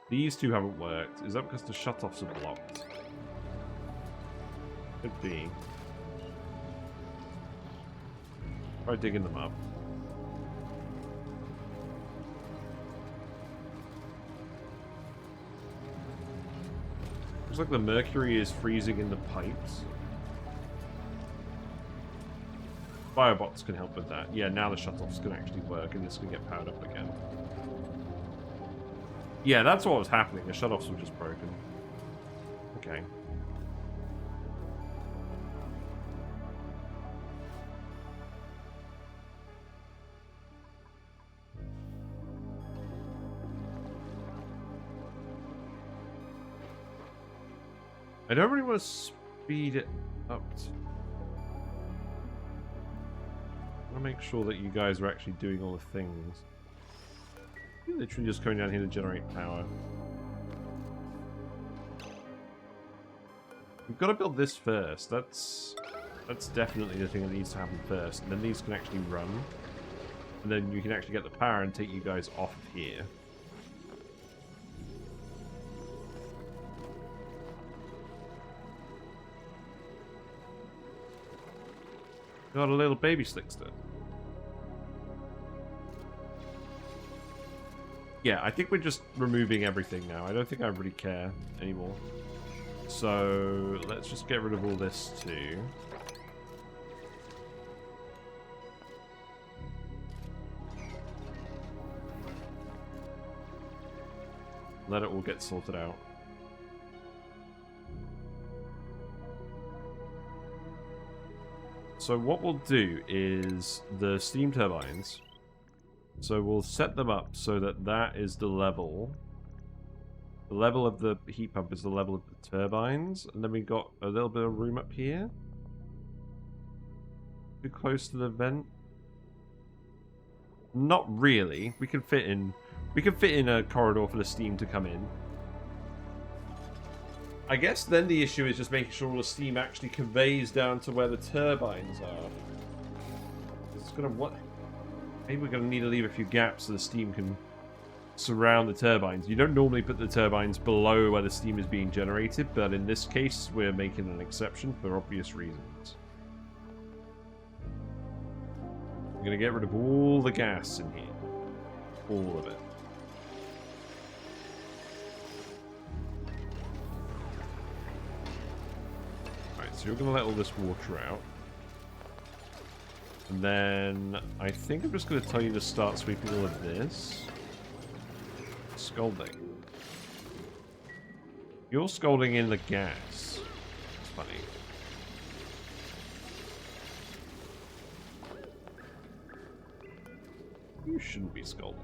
These two haven't worked. Is that because the shutoffs are blocked? Could be. Try digging them up. Looks like the mercury is freezing in the pipes. Biobots can help with that. Yeah, now the shutoffs can actually work and this can get powered up again. Yeah, that's what was happening. The shutoffs were just broken. Okay. I don't really want to speed it up. I want to make sure that you guys are actually doing all the things. You're literally just coming down here to generate power. We've got to build this first. That's definitely the thing that needs to happen first. And then these can actually run. And then you can actually get the power and take you guys off of here. Got a little baby slickster. Yeah, I think we're just removing everything now. I don't think I really care anymore. So let's just get rid of all this too. Let it all get sorted out. So what we'll do is the steam turbines. So we'll set them up so that that is the level. The level of the heat pump is the level of the turbines. And then we've got a little bit of room up here. Too close to the vent. Not really. We can fit in a corridor for the steam to come in. I guess then the issue is just making sure all the steam actually conveys down to where the turbines are. It's gonna what? Maybe we're gonna need to leave a few gaps so the steam can surround the turbines. You don't normally put the turbines below where the steam is being generated, but in this case we're making an exception for obvious reasons. We're gonna get rid of all the gas in here. All of it. So you're going to let all this water out. And then I think I'm just going to tell you to start sweeping all of this. Scalding. You're scalding in the gas. It's funny. You shouldn't be scalding.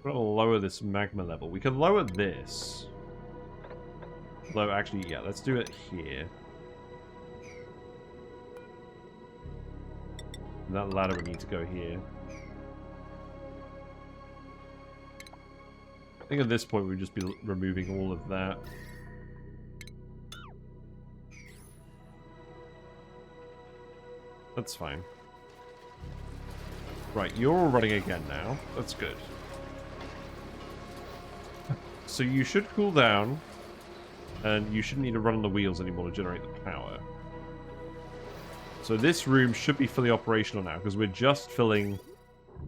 We're going to lower this magma level. We can lower this. Although, actually, yeah, let's do it here. And that ladder would need to go here. I think at this point we'd just be removing all of that. That's fine. Right, you're all running again now. That's good. So you should cool down, and you shouldn't need to run on the wheels anymore to generate the power. So this room should be fully operational now, because we're just filling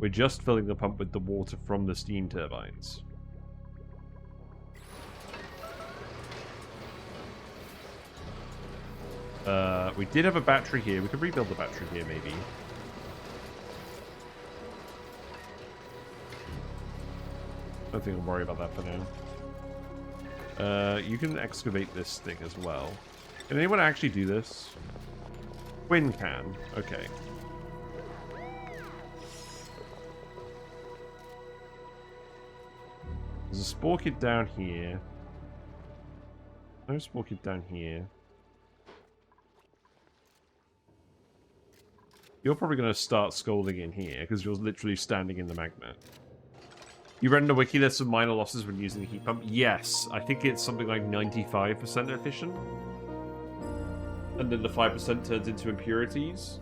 the pump with the water from the steam turbines. We did have a battery here. We could rebuild the battery here, maybe. I don't think I'll worry about that for now. You can excavate this thing as well. Can anyone actually do this? Quinn can. Okay. There's a spore kit down here. No spore kit down here. You're probably going to start scolding in here because you're literally standing in the magma. You read in the wiki there's some minor losses when using the heat pump. Yes, I think it's something like 95% efficient. And then the 5% turns into impurities.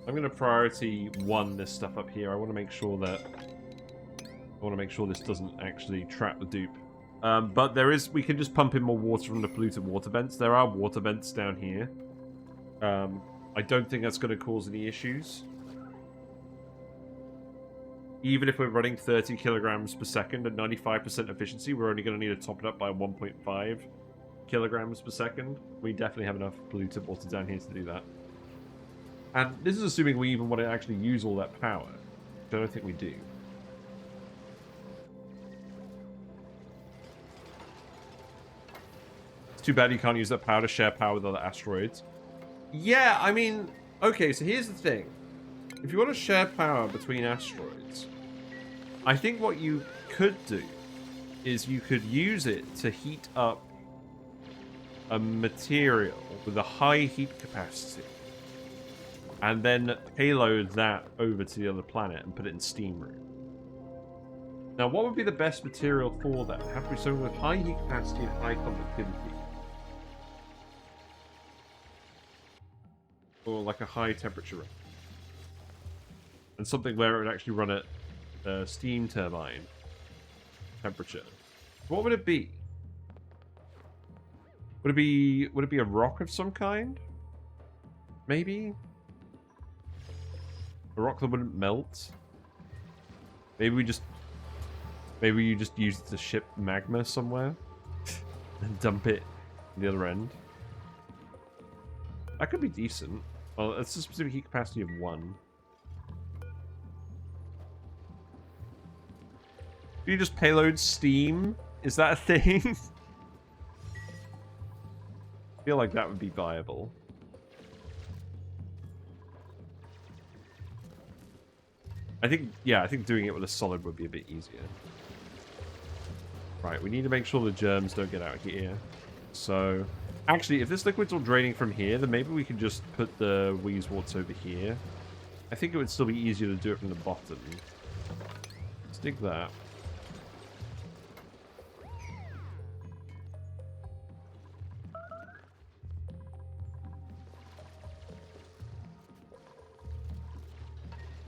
I'm going to priority 1 this stuff up here. I want to make sure that... this doesn't actually trap the dupe. But there is... We can just pump in more water from the polluted water vents. There are water vents down here. I don't think that's going to cause any issues. Even if we're running 30 kilograms per second at 95% efficiency, we're only going to need to top it up by 1.5 kilograms per second. We definitely have enough polluted water down here to do that. And this is assuming we even want to actually use all that power. Which I don't think we do. It's too bad you can't use that power to share power with other asteroids. Yeah, I mean, okay, so here's the thing. If you want to share power between asteroids, I think what you could do is you could use it to heat up a material with a high heat capacity and then payload that over to the other planet and put it in steam room. Now, what would be the best material for that? It would have to be something with high heat capacity and high conductivity. Or like a high temperature run. And something where it would actually run at steam turbine temperature. What would it be? Would it be a rock of some kind? Maybe? A rock that wouldn't melt? Maybe you just use it to ship magma somewhere and dump it at the other end. That could be decent. Well, it's a specific heat capacity of 1. Do you just payload steam? Is that a thing? I feel like that would be viable. I think doing it with a solid would be a bit easier. Right, we need to make sure the germs don't get out here. So... Actually, if this liquid's all draining from here, then maybe we can just put the Wheezeworts over here. I think it would still be easier to do it from the bottom. Let's dig that.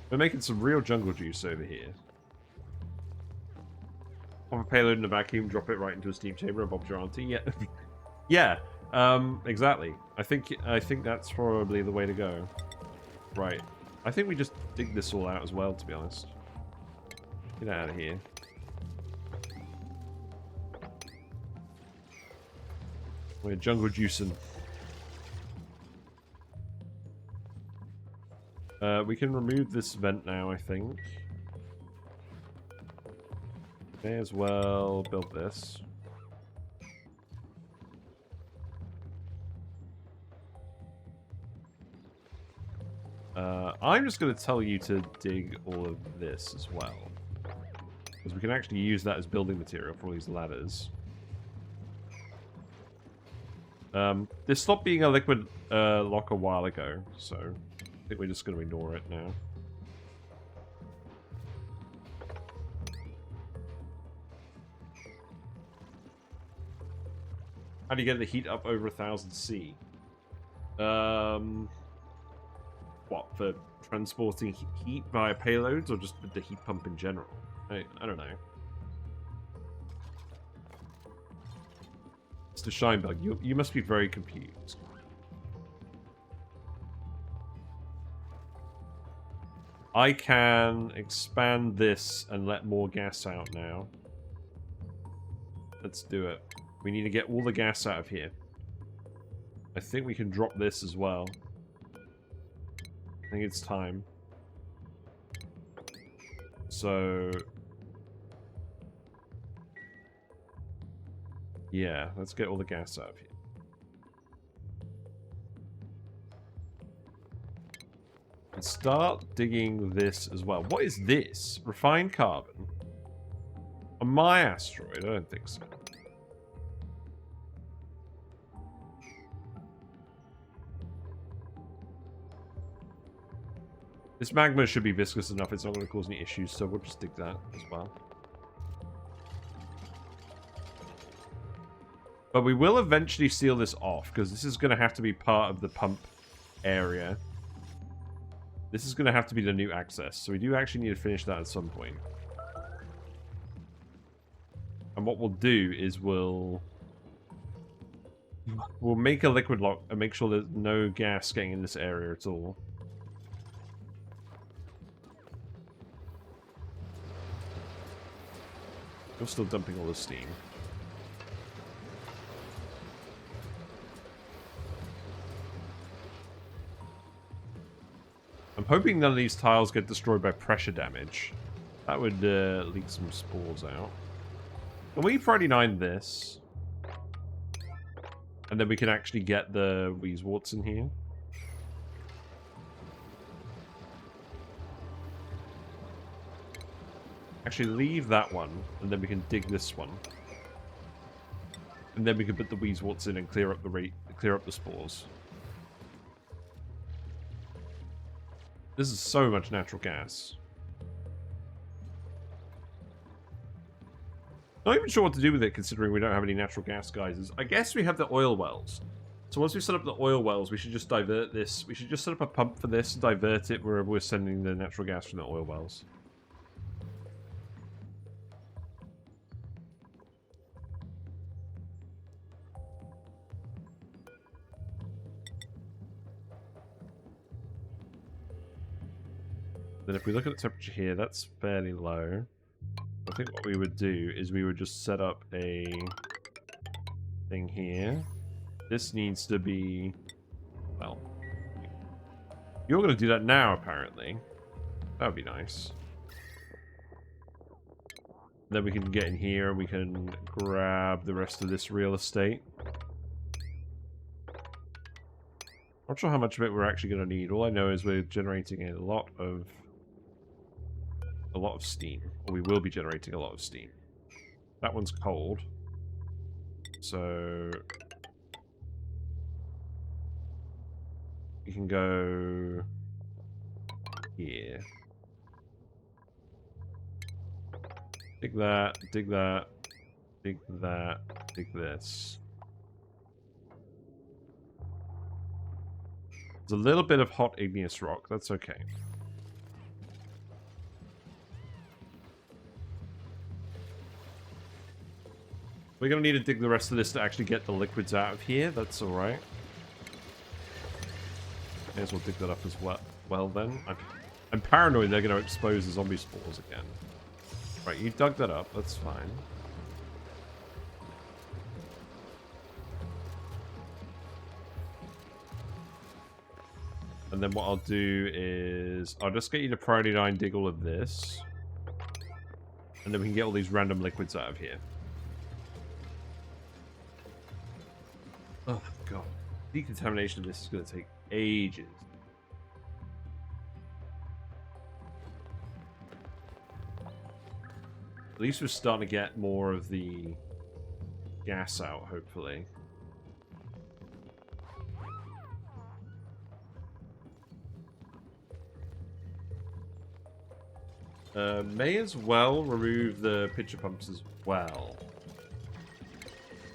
We're making some real jungle juice over here. Pop a payload in a vacuum, drop it right into a steam chamber, and Bob's your auntie. Yeah. Yeah. Exactly. I think that's probably the way to go. Right. I think we just dig this all out as well, to be honest. Get out of here. We're jungle juicing. We can remove this vent now, I think. May as well build this. I'm just going to tell you to dig all of this as well. Because we can actually use that as building material for all these ladders. This stopped being a liquid lock a while ago, so I think we're just going to ignore it now. How do you get the heat up over 1000 C? What, for transporting heat via payloads, or just with the heat pump in general? I don't know. Mr. Shinebug, you must be very confused. I can expand this and let more gas out now. Let's do it. We need to get all the gas out of here. I think we can drop this as well. I think it's time. So... yeah, let's get all the gas out of here. Let's start digging this as well. What is this? Refined carbon. On my asteroid? I don't think so. This magma should be viscous enough, it's not going to cause any issues, so we'll just dig that as well. But we will eventually seal this off, because this is going to have to be part of the pump area. This is going to have to be the new access, so we do actually need to finish that at some point. And what we'll do is we'll make a liquid lock and make sure there's no gas getting in this area at all. We're still dumping all the steam. I'm hoping none of these tiles get destroyed by pressure damage. That would leak some spores out. Can we Friday night this? And then we can actually get the Weezeworts in here. Actually, leave that one, and then we can dig this one. And then we can put the Weezeworts in and clear up the spores. This is so much natural gas. Not even sure what to do with it, considering we don't have any natural gas geysers. I guess we have the oil wells. So once we set up the oil wells, we should just divert this. We should just set up a pump for this and divert it wherever we're sending the natural gas from the oil wells. Then if we look at the temperature here, that's fairly low. I think what we would do is we would just set up a thing here. This needs to be... well... you're going to do that now, apparently. That would be nice. Then we can get in here and we can grab the rest of this real estate. Not sure how much of it we're actually going to need. All I know is we're generating a lot of steam, or we will be generating a lot of steam. That one's cold, so we can go here. Dig that, dig that, dig that, dig this. There's a little bit of hot igneous rock, that's okay. We're going to need to dig the rest of this to actually get the liquids out of here. That's alright. May as well dig that up as well then. I'm paranoid they're going to expose the zombie spores again. Right, you dug that up. That's fine. And then what I'll do is... I'll just get you to priority 9, dig all of this. And then we can get all these random liquids out of here. Oh, God. Decontamination of this is going to take ages. At least we're starting to get more of the gas out, hopefully. May as well remove the pitcher pumps as well.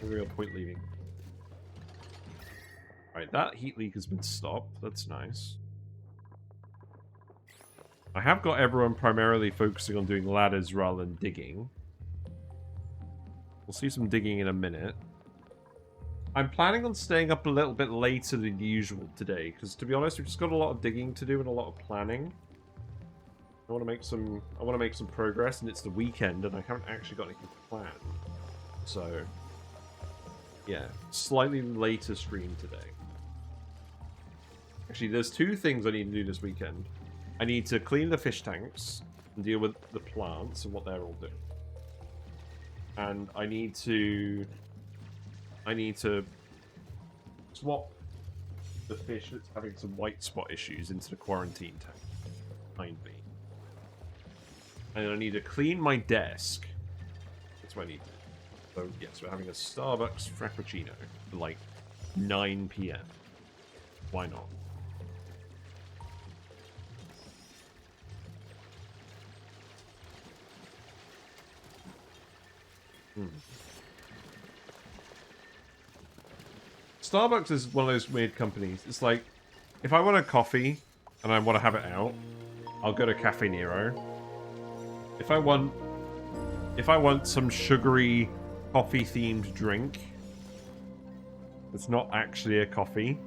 No real point leaving. Right, that heat leak has been stopped. That's nice. I have got everyone primarily focusing on doing ladders rather than digging. We'll see some digging in a minute. I'm planning on staying up a little bit later than usual today, because to be honest, we've just got a lot of digging to do and a lot of planning. I want to make some progress, and it's the weekend, and I haven't actually got anything planned. So, yeah, slightly later stream today. Actually, there's two things I need to do this weekend. I need to clean the fish tanks and deal with the plants and what they're all doing. And I need to swap the fish that's having some white spot issues into the quarantine tank behind me. And I need to clean my desk That's what I need. So, yes, we're having a Starbucks Frappuccino for like 9 p.m. Why not? Starbucks is one of those weird companies. It's like, if I want a coffee and I want to have it out, I'll go to Cafe Nero. If I want some sugary coffee-themed drink that's not actually a coffee,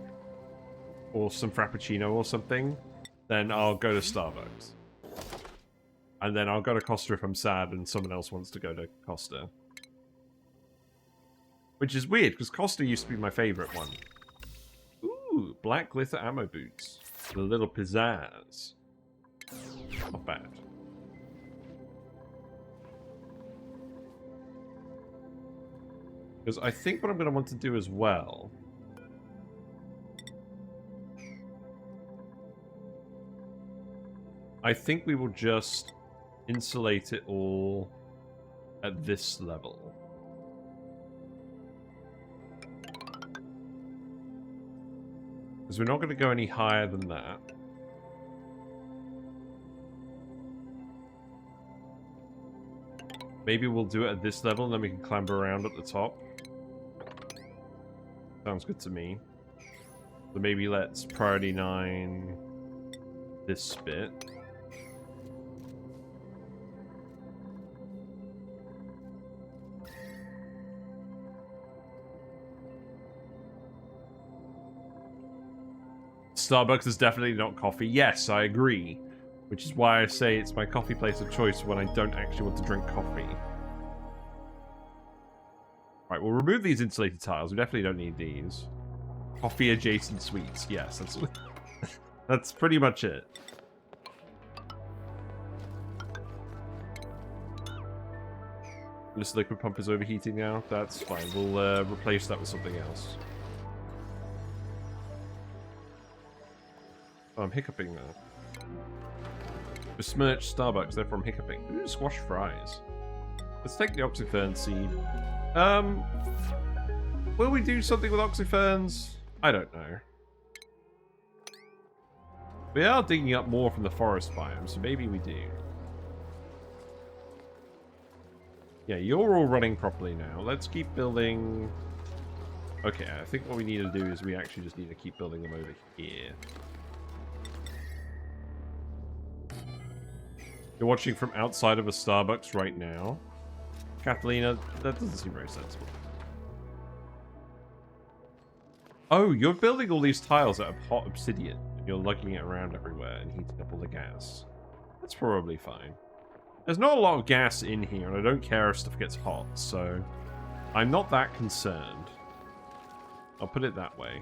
or some Frappuccino or something, then I'll go to Starbucks. And then I'll go to Costa if I'm sad and someone else wants to go to Costa. Which is weird, because Costa used to be my favourite one. Ooh, black glitter ammo boots. The little pizzazz. Not bad. Because I think what I'm going to want to do as well... I think we will just insulate it all at this level. Because we're not going to go any higher than that. Maybe we'll do it at this level and then we can clamber around at the top. Sounds good to me. So maybe let's priority 9 this bit. Starbucks is definitely not coffee. Yes, I agree. Which is why I say it's my coffee place of choice when I don't actually want to drink coffee. Right, we'll remove these insulated tiles. We definitely don't need these. Coffee adjacent suites. Yes, that's that's pretty much it. This liquid pump is overheating now. That's fine. We'll replace that with something else. Oh, I'm hiccuping now. Besmirched Starbucks, therefore I'm hiccuping. Ooh, squash fries. Let's take the oxyfern seed. Will we do something with oxyferns? I don't know. We are digging up more from the forest biome, so maybe we do. Yeah, you're all running properly now. Let's keep building... Okay, I think what we need to do is we actually just need to keep building them over here. You're watching from outside of a Starbucks right now. Catalina, that doesn't seem very sensible. Oh, you're building all these tiles out of hot obsidian. And you're lugging it around everywhere and heating up all the gas. That's probably fine. There's not a lot of gas in here, and I don't care if stuff gets hot, so... I'm not that concerned. I'll put it that way.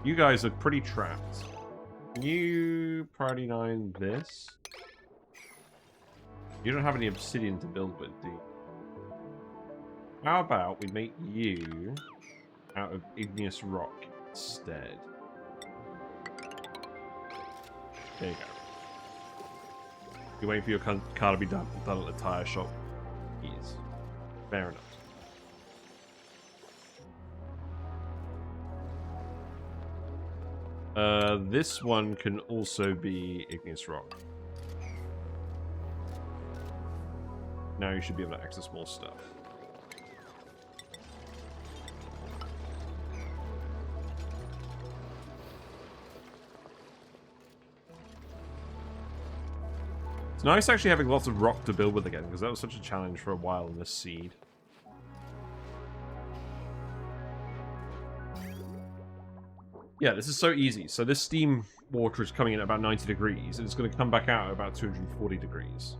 You guys are pretty trapped. Can you priority 9 this? You don't have any obsidian to build with, do you? How about we make you out of igneous rock instead? There you go. You're waiting for your car to be done at the tyre shop. Yes. Fair enough. This one can also be igneous rock. Now you should be able to access more stuff. It's nice actually having lots of rock to build with again, because that was such a challenge for a while in this seed. Yeah, this is so easy. So this steam water is coming in at about 90 degrees, and it's going to come back out at about 240 degrees.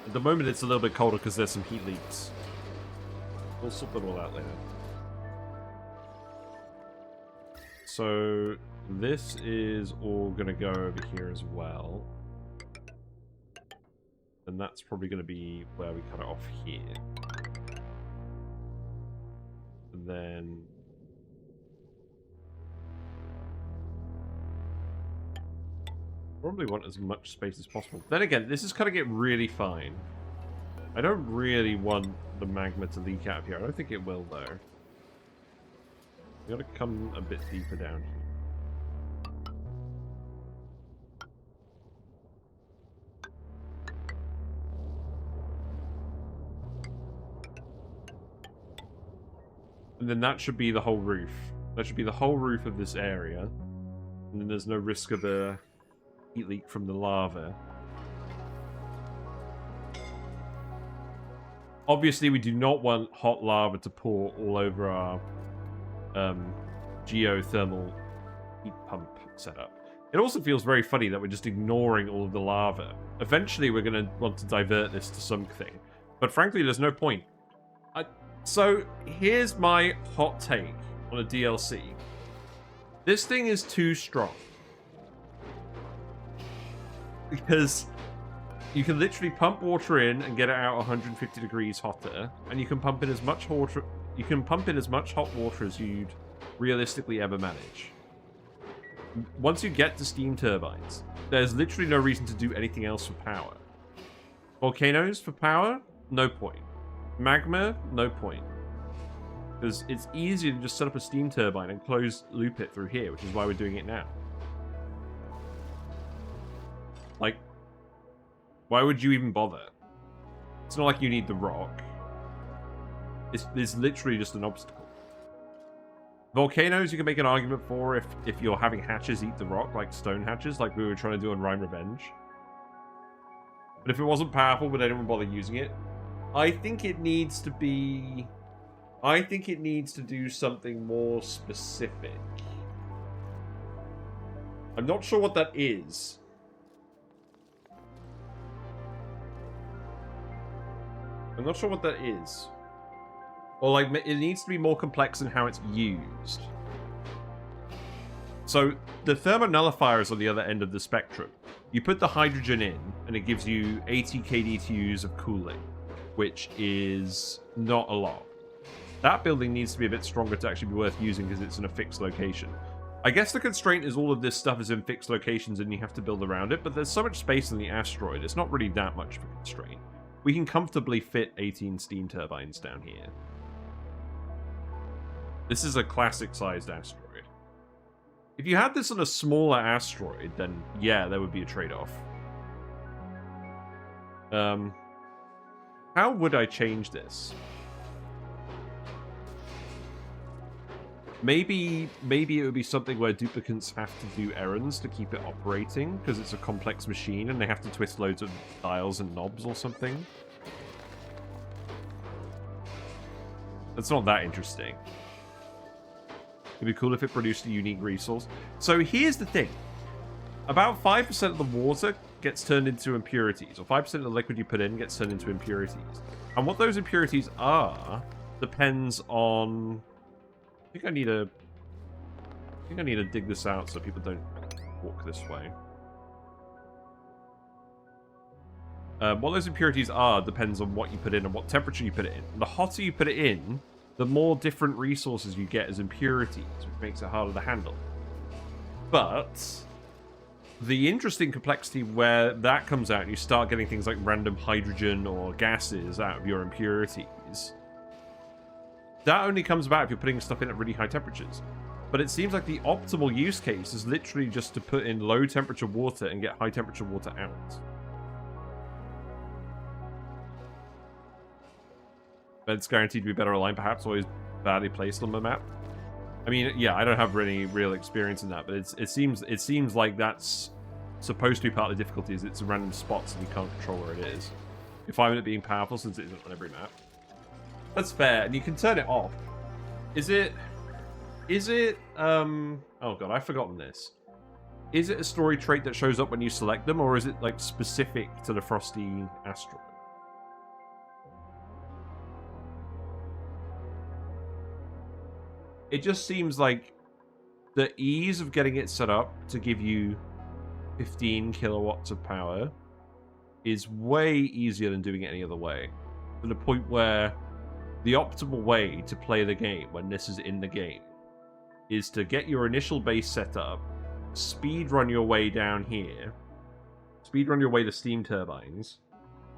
At the moment, it's a little bit colder because there's some heat leaks. We'll sort them all out later. So, this is all going to go over here as well. And that's probably going to be where we cut it off here. And then... Probably want as much space as possible. Then again, this is gonna get really fine. I don't really want the magma to leak out of here. I don't think it will, though. We gotta come a bit deeper down here. And then that should be the whole roof. That should be the whole roof of this area. And then there's no risk of a heat leak from the lava. Obviously, we do not want hot lava to pour all over our geothermal heat pump setup. It also feels very funny that we're just ignoring all of the lava. Eventually, we're going to want to divert this to something. But frankly, there's no point. So, here's my hot take on a DLC. This thing is too strong. Because you can literally pump water in and get it out 150 degrees hotter, and you can pump in as much water. You can pump in as much hot water as you'd realistically ever manage. Once you get to steam turbines, there's literally no reason to do anything else for power. Volcanoes for power? No point. Magma? No point. Because it's easier to just set up a steam turbine and close loop it through here, which is why we're doing it now. Like, why would you even bother? It's not like you need the rock. It's literally just an obstacle. Volcanoes you can make an argument for if you're having hatches eat the rock, like stone hatches, like we were trying to do on Rime Revenge. But if it wasn't powerful, would anyone bother using it? I think it needs to be... I think it needs to do something more specific. I'm not sure what that is. I'm not sure what that is. Or, like, it needs to be more complex in how it's used. So, the thermonullifier is on the other end of the spectrum. You put the hydrogen in, and it gives you 80 kDTUs of cooling, which is not a lot. That building needs to be a bit stronger to actually be worth using because it's in a fixed location. I guess the constraint is all of this stuff is in fixed locations and you have to build around it, but there's so much space in the asteroid, it's not really that much of a constraint. We can comfortably fit 18 steam turbines down here. This is a classic-sized asteroid. If you had this on a smaller asteroid, then yeah, there would be a trade-off. How would I change this? Maybe it would be something where duplicants have to do errands to keep it operating, because it's a complex machine and they have to twist loads of dials and knobs or something. That's not that interesting. It'd be cool if it produced a unique resource. So here's the thing. About 5% of the water gets turned into impurities, or 5% of the liquid you put in gets turned into impurities. And what those impurities are depends on... I think I need to dig this out so people don't walk this way. What those impurities are depends on what you put in and what temperature you put it in. The hotter you put it in, the more different resources you get as impurities, which makes it harder to handle. But the interesting complexity where that comes out and you start getting things like random hydrogen or gases out of your impurities, that only comes about if you're putting stuff in at really high temperatures. But it seems like the optimal use case is literally just to put in low temperature water and get high temperature water out. But it's guaranteed to be better aligned, perhaps always badly placed on the map. I mean, yeah, I don't have any real experience in that, but it seems like that's supposed to be part of the difficulty, is it's random spots and you can't control where it is. You're fine with it being powerful since it isn't on every map. That's fair, and you can turn it off. Is it, oh god, I've forgotten this. Is it a story trait that shows up when you select them, or is it, like, specific to the Frosty asteroid? It just seems like the ease of getting it set up to give you 15 kilowatts of power is way easier than doing it any other way. To the point where the optimal way to play the game when this is in the game is to get your initial base set up, speed run your way down here, speedrun your way to Steam Turbines,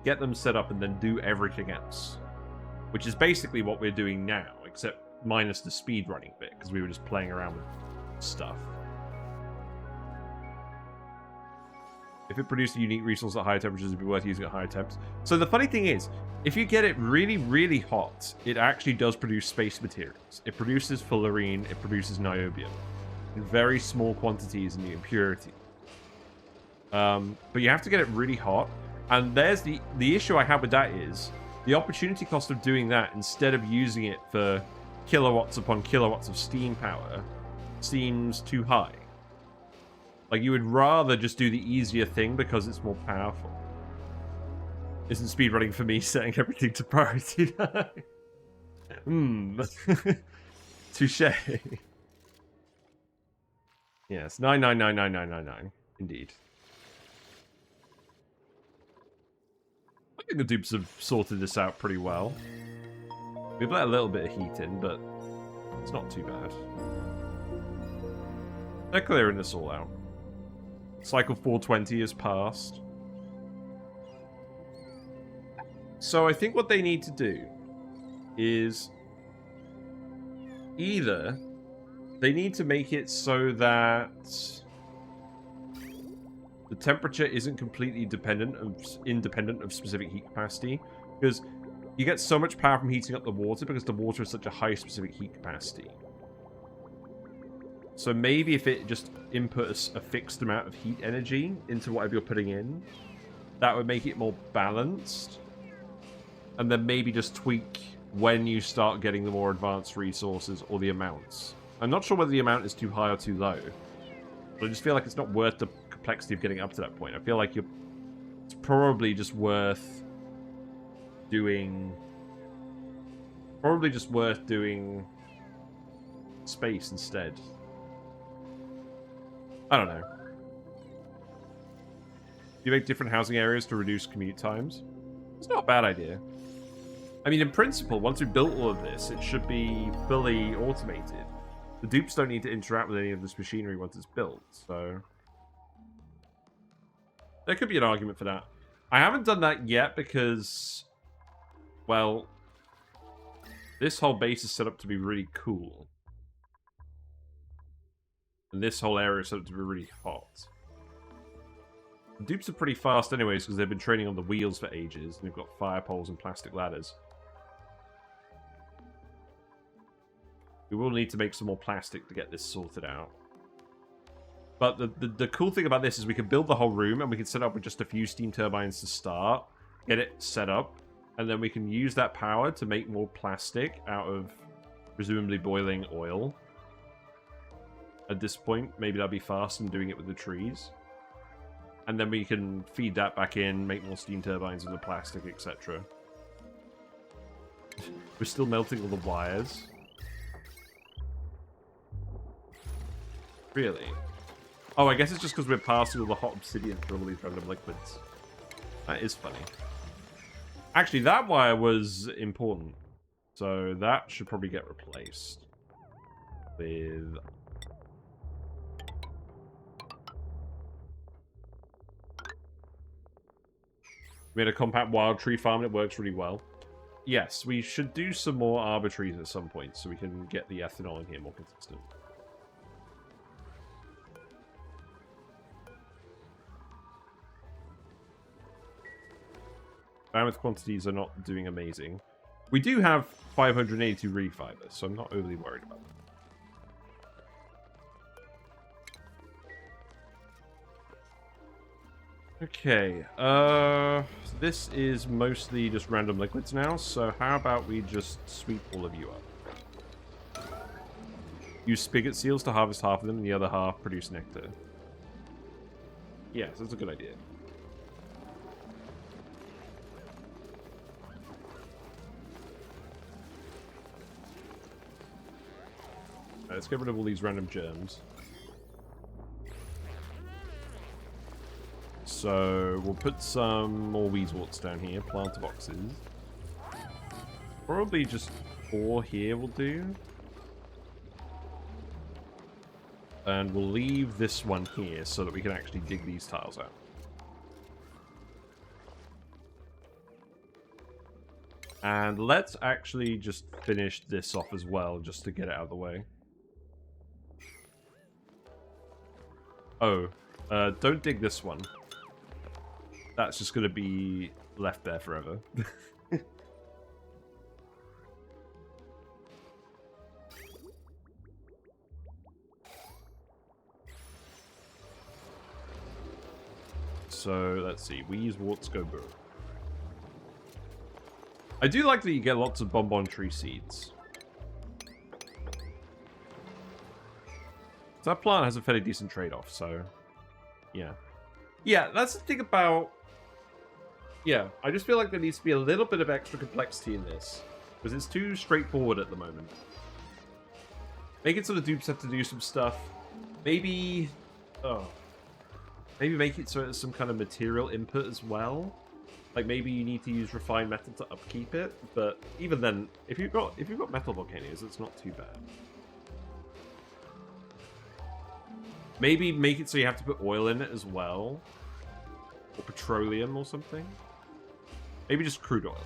get them set up, and then do everything else. Which is basically what we're doing now, except minus the speedrunning bit, because we were just playing around with stuff. If it produced a unique resource at higher temperatures, it'd be worth using at higher temps. So the funny thing is, if you get it really, really hot, it actually does produce space materials. It produces fullerene, it produces niobium. In very small quantities in the impurity. But you have to get it really hot. And there's the issue I have with that is, the opportunity cost of doing that instead of using it for kilowatts upon kilowatts of steam power seems too high. Like, you would rather just do the easier thing because it's more powerful. Isn't speedrunning for me setting everything to priority? Touche. Yes, 9999999. Indeed. I think the dupes have sorted this out pretty well. We've let a little bit of heat in, but it's not too bad. They're clearing this all out. Cycle 420 has passed. So I think what they need to do is either they need to make it so that the temperature isn't completely independent of specific heat capacity, because you get so much power from heating up the water because the water is such a high specific heat capacity. So maybe if it just inputs a fixed amount of heat energy into whatever you're putting in, that would make it more balanced. And then maybe just tweak when you start getting the more advanced resources or the amounts. I'm not sure whether the amount is too high or too low. But I just feel like it's not worth the complexity of getting up to that point. I feel like it's probably just worth doing... space instead. I don't know. You make different housing areas to reduce commute times. It's not a bad idea. I mean, in principle, once we've built all of this, it should be fully automated. The dupes don't need to interact with any of this machinery once it's built, so... there could be an argument for that. I haven't done that yet because... well... this whole base is set up to be really cool. And this whole area is set up to be really hot. The dupes are pretty fast anyways because they've been training on the wheels for ages. And they've got fire poles and plastic ladders. We will need to make some more plastic to get this sorted out. But the cool thing about this is we can build the whole room and we can set up with just a few steam turbines to start. Get it set up. And then we can use that power to make more plastic out of presumably boiling oil. At this point, maybe that'll be fast in doing it with the trees. And then we can feed that back in, make more steam turbines with the plastic, etc. We're still melting all the wires. Really? Oh, I guess it's just because we're passing all the hot obsidian through all these random liquids. That is funny. Actually, that wire was important. So that should probably get replaced. With... we had a compact wild tree farm and it works really well. Yes, we should do some more arbor trees at some point so we can get the ethanol in here more consistent. Mammoth quantities are not doing amazing. We do have 582 reed fiber, so I'm not overly worried about that. Okay, this is mostly just random liquids now, so how about we just sweep all of you up? Use spigot seals to harvest half of them, and the other half produce nectar. Yes, that's a good idea. Let's get rid of all these random germs. So, we'll put some more weezeworts down here, planter boxes. Probably just 4 here will do. And we'll leave this one here so that we can actually dig these tiles out. And let's actually just finish this off as well, just to get it out of the way. Oh, don't dig this one. That's just going to be left there forever. So, let's see. We use Wartsgober. I do like that you get lots of bonbon tree seeds. So that plant has a fairly decent trade-off, so... Yeah. Yeah, that's the thing about... Yeah, I just feel like there needs to be a little bit of extra complexity in this. Because it's too straightforward at the moment. Make it so the dupes have to do some stuff. Maybe... Oh... Maybe make it so it's some kind of material input as well. Like maybe you need to use refined metal to upkeep it, but even then, if you've got metal volcanoes, it's not too bad. Maybe make it so you have to put oil in it as well, or petroleum or something. Maybe just crude oil.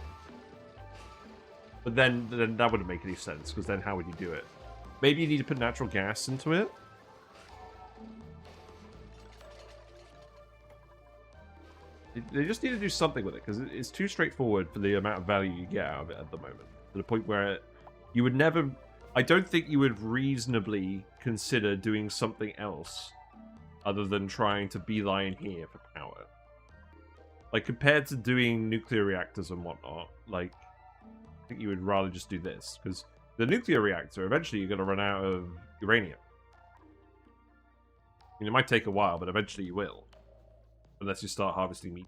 But then that wouldn't make any sense because then how would you do it? Maybe you need to put natural gas into it. They just need to do something with it, because it's too straightforward for the amount of value you get out of it at the moment. To the point where you would never... I don't think you would reasonably consider doing something else other than trying to beeline here for power. Like, compared to doing nuclear reactors and whatnot, like, I think you would rather just do this. Because the nuclear reactor, eventually you're going to run out of uranium. I mean, it might take a while, but eventually you will. Unless you start harvesting meat.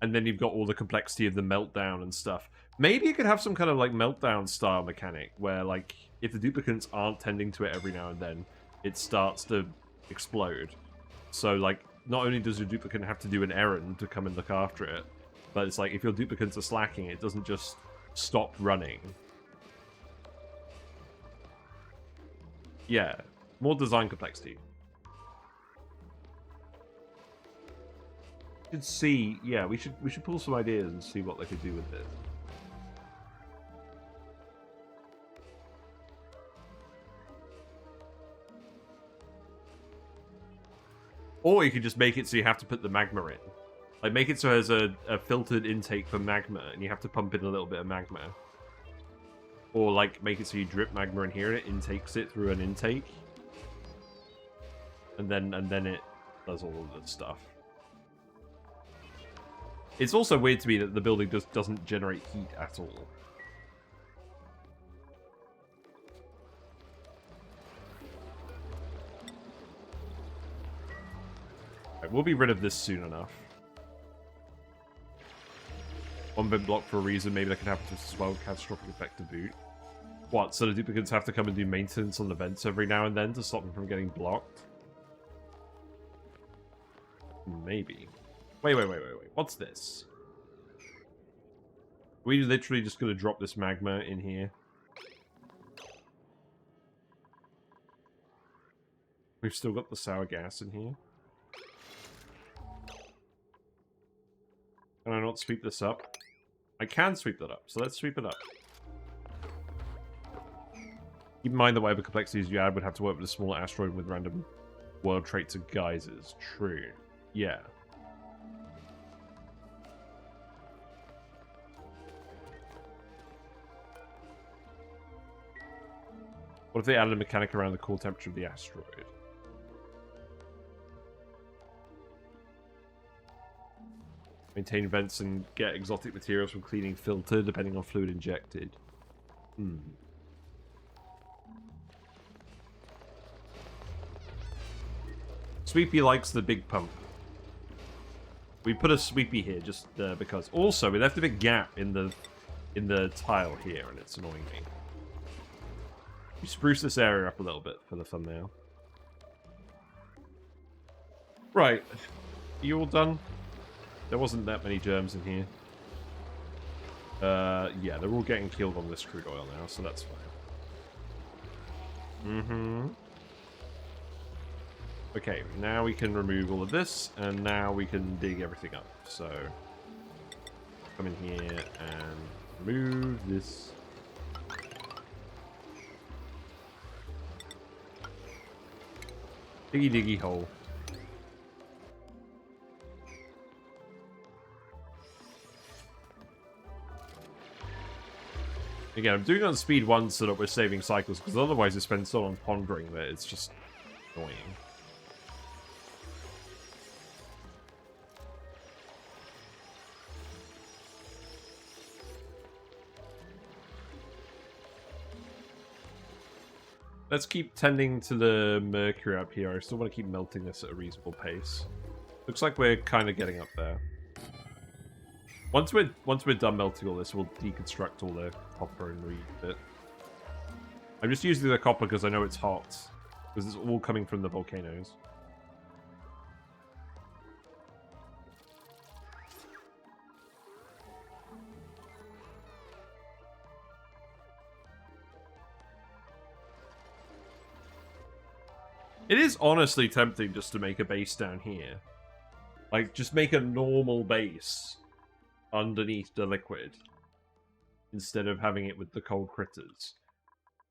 And then you've got all the complexity of the meltdown and stuff. Maybe you could have some kind of, like, meltdown style mechanic, where, like, if the duplicates aren't tending to it every now and then, it starts to explode. So, like, not only does your duplicate have to do an errand to come and look after it, but it's like, if your duplicates are slacking, it doesn't just stop running. Yeah, more design complexity. Should see, yeah, we should pull some ideas and see what they could do with it. Or you could just make it so you have to put the magma in. Like, make it so there's a filtered intake for magma, and you have to pump in a little bit of magma. Or, like, make it so you drip magma in here, and it intakes it through an intake. And then it does all of the stuff. It's also weird to me that the building just doesn't generate heat at all. Right, we'll be rid of this soon enough. One bit blocked for a reason, maybe that can happen to us as well. Catastrophic effect to boot. What, so the duplicates have to come and do maintenance on the vents every now and then to stop them from getting blocked? Maybe. Wait. What's this? We literally just gonna drop this magma in here. We've still got the sour gas in here. Can I not sweep this up? I can sweep that up, so let's sweep it up. Keep in mind that whatever complexities you add would have to work with a small asteroid with random world traits and guises. True. Yeah. What if they added a mechanic around the core temperature of the asteroid? Maintain vents and get exotic materials from cleaning filter depending on fluid injected. Sweepy likes the big pump. We put a Sweepy here just because. Also, we left a big gap in the tile here, and it's annoying me. We spruce this area up a little bit for the thumbnail. Right. Are you all done? There wasn't that many germs in here. Yeah, they're all getting killed on this crude oil now, so that's fine. Okay, now we can remove all of this, and now we can dig everything up. So, come in here and Move this. Diggy diggy hole. Again, I'm doing it on speed 1 so that we're saving cycles, because otherwise I spend so long pondering that it's just annoying. Let's keep tending to the mercury up here. I still want to keep melting this at a reasonable pace. Looks like we're kind of getting up there. Once we're done melting all this, we'll deconstruct all the copper and reuse it. I'm just using the copper because I know it's hot, because it's all coming from the volcanoes. It is honestly tempting just to make a base down here. Like, just make a normal base underneath the liquid instead of having it with the cold critters.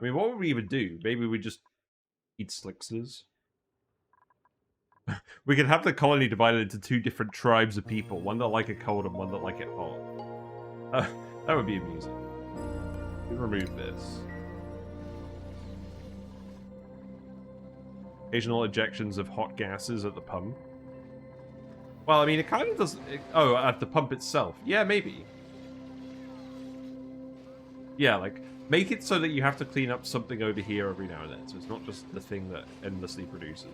I mean, what would we even do? Maybe we just eat slicksters? We could have the colony divided into 2 different tribes of people. One that like it cold and one that like it hot. That would be amusing. We remove this. Occasional ejections of hot gases at the pump. Well, I mean, it kind of does... Oh, at the pump itself. Yeah, maybe. Yeah, like, make it so that you have to clean up something over here every now and then, so it's not just the thing that endlessly produces.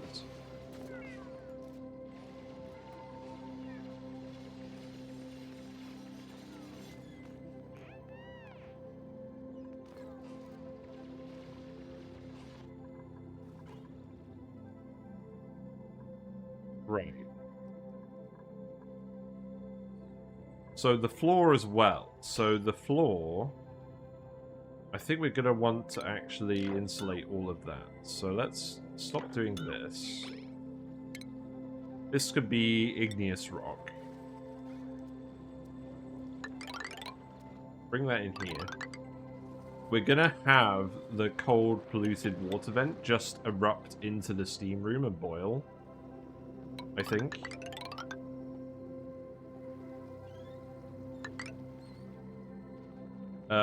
Right. So the floor as well. So the floor, I think we're going to want to actually insulate all of that. So let's stop doing this. This could be igneous rock. Bring that in here. We're going to have the cold polluted water vent just erupt into the steam room and boil, I think.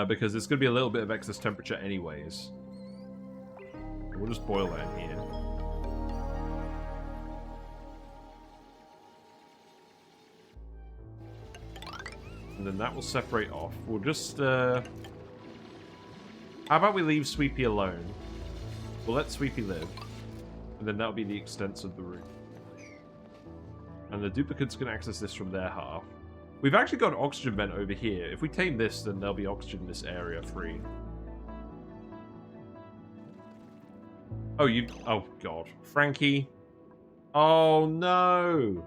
Because there's going to be a little bit of excess temperature anyways. We'll just boil that in here. And then that will separate off. We'll just... How about we leave Sweepy alone? We'll let Sweepy live. And then that'll be the extent of the room. And the duplicates can access this from their half. We've actually got an oxygen vent over here. If we tame this, then there'll be oxygen in this area free. Oh, you... Oh, God. Frankie. Oh, no.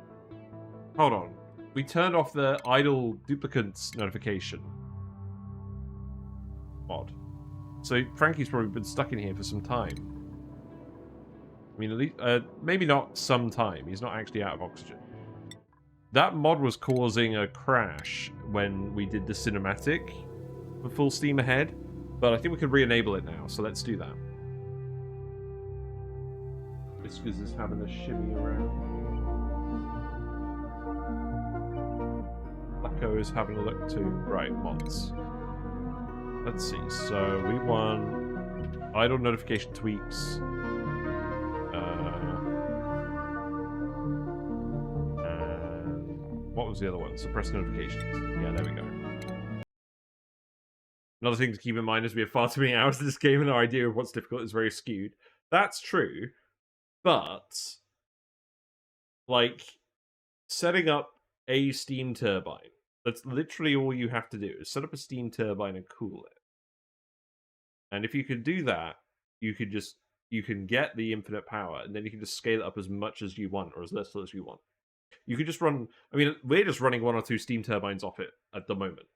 Hold on. We turned off the idle duplicates notification. Odd. So Frankie's probably been stuck in here for some time. I mean, at least, maybe not some time. He's not actually out of oxygen. That mod was causing a crash when we did the cinematic for full steam ahead, but I think we can re-enable it now, so let's do that. Whiskers is having a shimmy around. Blacko is having a look too. Right, mods. Let's see, so we want idle notification tweaks. What was the other one? Suppress notifications. Yeah, there we go. Another thing to keep in mind is we have far too many hours in this game and our idea of what's difficult is very skewed. That's true, but like setting up a steam turbine, that's literally all you have to do is set up a steam turbine and cool it. And if you can do that, you can get the infinite power, and then you can just scale it up as much as you want or as little as you want. You could just run... I mean, we're just running 1 or 2 steam turbines off it at the moment.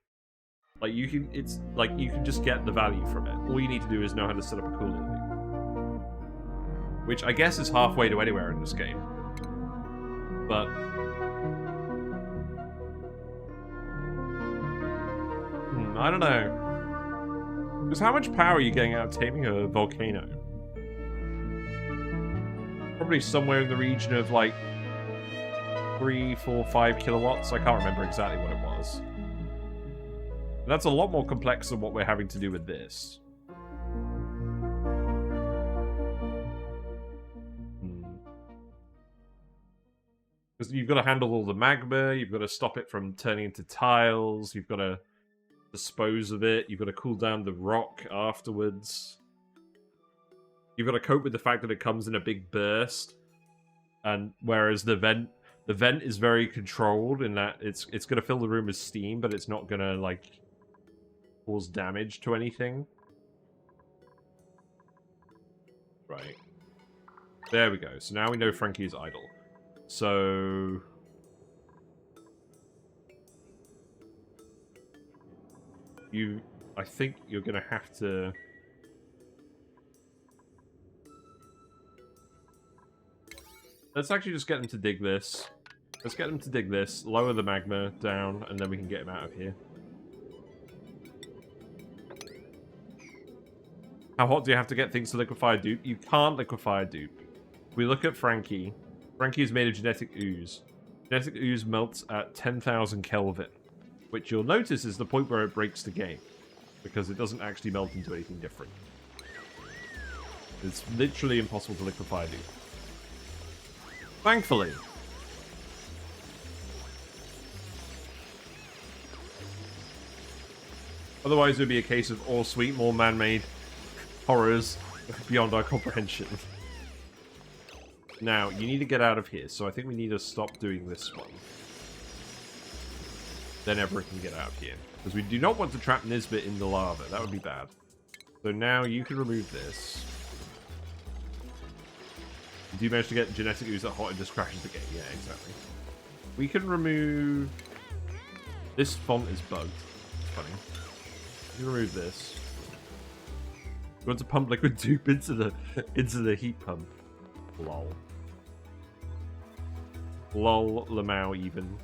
Like, you can... It's like, you can just get the value from it. All you need to do is know how to set up a cooling loop. Which I guess is halfway to anywhere in this game. But... I don't know. Because how much power are you getting out of taming a volcano? Probably somewhere in the region of like 3, 4, 5 kilowatts. I can't remember exactly what it was. But that's a lot more complex than what we're having to do with this. Because you've got to handle all the magma, you've got to stop it from turning into tiles, you've got to dispose of it, you've got to cool down the rock afterwards. You've got to cope with the fact that it comes in a big burst. And whereas the vent is very controlled in that it's going to fill the room with steam, but it's not going to, like, cause damage to anything. Right. There we go. So now we know Frankie is idle. So... I think you're going to have to... Let's actually just get them to dig this. Let's get them to dig this, lower the magma down, and then we can get him out of here. How hot do you have to get things to liquefy a dupe? You can't liquefy a dupe. We look at Frankie. Frankie is made of genetic ooze. Genetic ooze melts at 10,000 Kelvin, which you'll notice is the point where it breaks the game, because it doesn't actually melt into anything different. It's literally impossible to liquefy a dupe. Thankfully. Otherwise, it would be a case of, oh sweet, more man-made horrors beyond our comprehension. Now, you need to get out of here, so I think we need to stop doing this one. Then everyone can get out of here. Because we do not want to trap Nisbet in the lava. That would be bad. So now you can remove this. Do you manage to get genetic ooze that hot and just crashes the game? Yeah, exactly. We can remove... This font is bugged. It's funny. You remove this. You want to pump liquid dupe into the heat pump. Lol. Lol, Lamau even.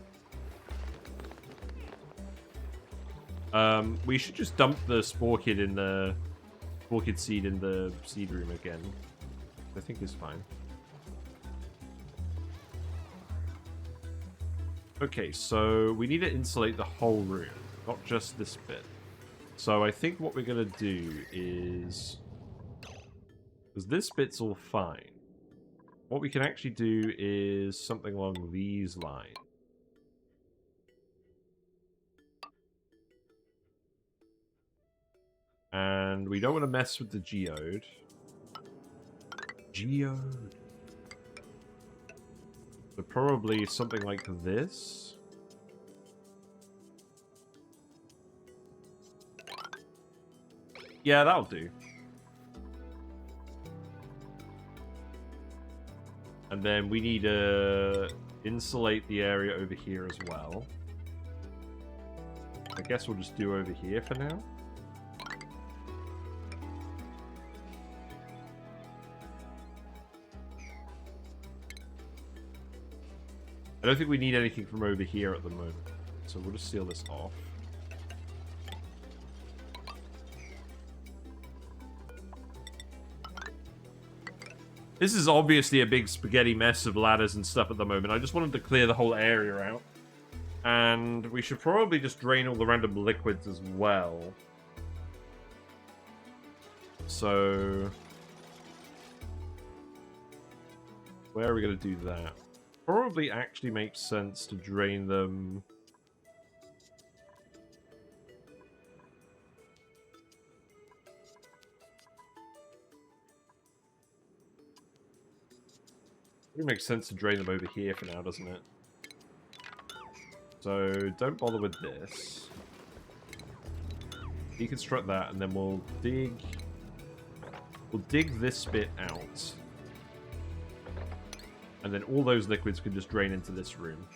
We should just dump the spore kid in the... Spore kid seed in the seed room again. I think it's fine. Okay, so we need to insulate the whole room, not just this bit. So I think what we're going to do is... Because this bit's all fine. What we can actually do is something along these lines. And we don't want to mess with the geode. Geode. So probably something like this. Yeah, that'll do. And then we need to insulate the area over here as well. I guess we'll just do over here for now. I don't think we need anything from over here at the moment, so we'll just seal this off. This is obviously a big spaghetti mess of ladders and stuff at the moment. I just wanted to clear the whole area out. And we should probably just drain all the random liquids as well. So... where are we going to do that? Probably actually makes sense to drain them. It makes sense to drain them over here for now, doesn't it? So don't bother with this. Deconstruct that, and then we'll dig this bit out. And then all those liquids can just drain into this room.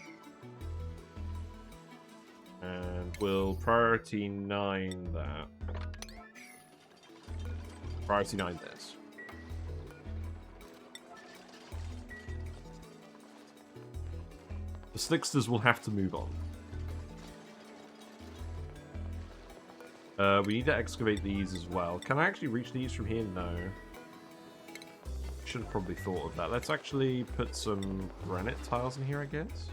And we'll priority 9 that. Priority 9 this. The Slicksters will have to move on. We need to excavate these as well. Can I actually reach these from here? No. Should have probably thought of that. Let's actually put some granite tiles in here, I guess.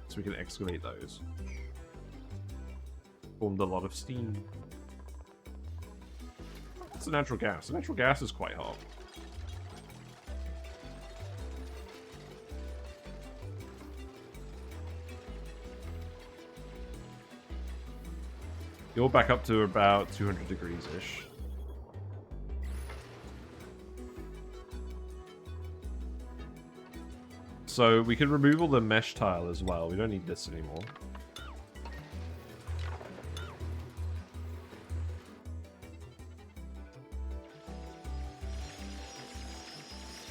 So we can excavate those. Formed a lot of steam. It's a natural gas. The natural gas is quite hot. You're back up to about 200 degrees-ish. So we can remove all the mesh tile as well. We don't need this anymore.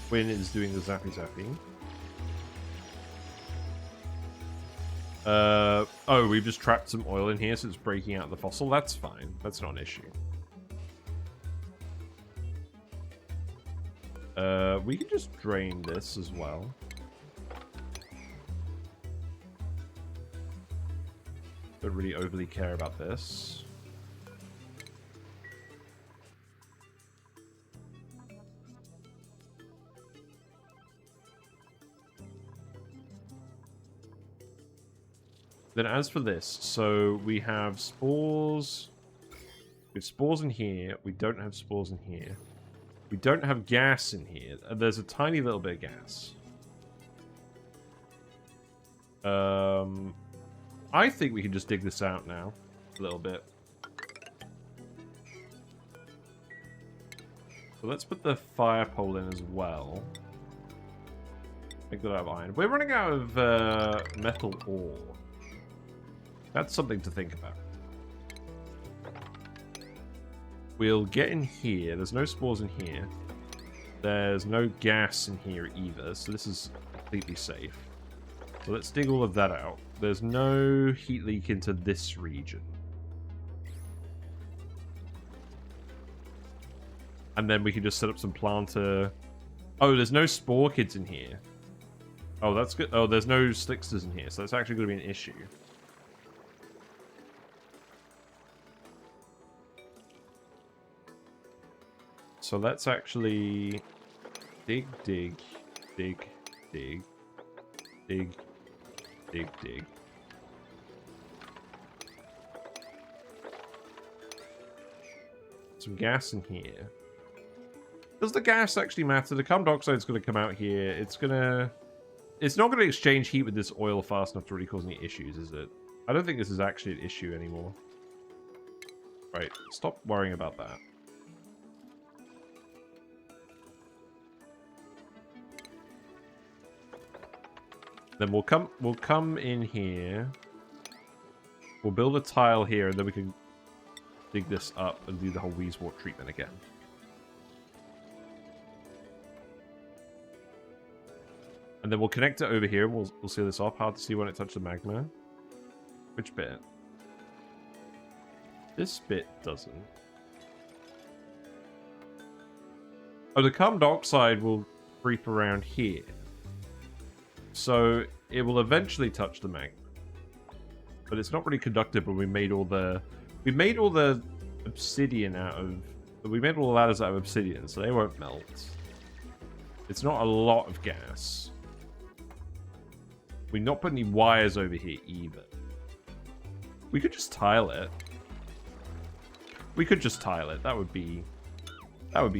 Quinn is doing the zappy zappy. Oh, we've just trapped some oil in here, so it's breaking out the fossil. That's fine. That's not an issue. We can just drain this as well. Don't really overly care about this. Then as for this, so we have spores. We have spores in here. We don't have spores in here. We don't have gas in here. There's a tiny little bit of gas. I think we can just dig this out now. A little bit. So let's put the fire pole in as well. Make that out of iron. We're running out of metal ore. That's something to think about. We'll get in here. There's no spores in here. There's no gas in here either, so this is completely safe. So let's dig all of that out. There's no heat leak into this region. And then we can just set up some planter. Oh, there's no spore kids in here. Oh, that's good. Oh, there's no slicksters in here, so that's actually going to be an issue. So let's actually dig, dig, dig, dig, dig, dig, dig. Some gas in here. Does the gas actually matter? The carbon dioxide's going to come out here. It's not going to exchange heat with this oil fast enough to really cause any issues, is it? I don't think this is actually an issue anymore. Right, stop worrying about that. Then we'll come in here. We'll build a tile here, and then we can dig this up and do the whole Weezewort treatment again. And then we'll connect it over here. We'll seal this off. Hard to see when it touched the magma. Which bit? This bit doesn't. Oh, the carbon dioxide will creep around here. So it will eventually touch the magma. But it's not really conductive when we made all the obsidian out of... We made all the ladders out of obsidian, so they won't melt. It's not a lot of gas. We've not put any wires over here either. We could just tile it. We could just tile it. That would be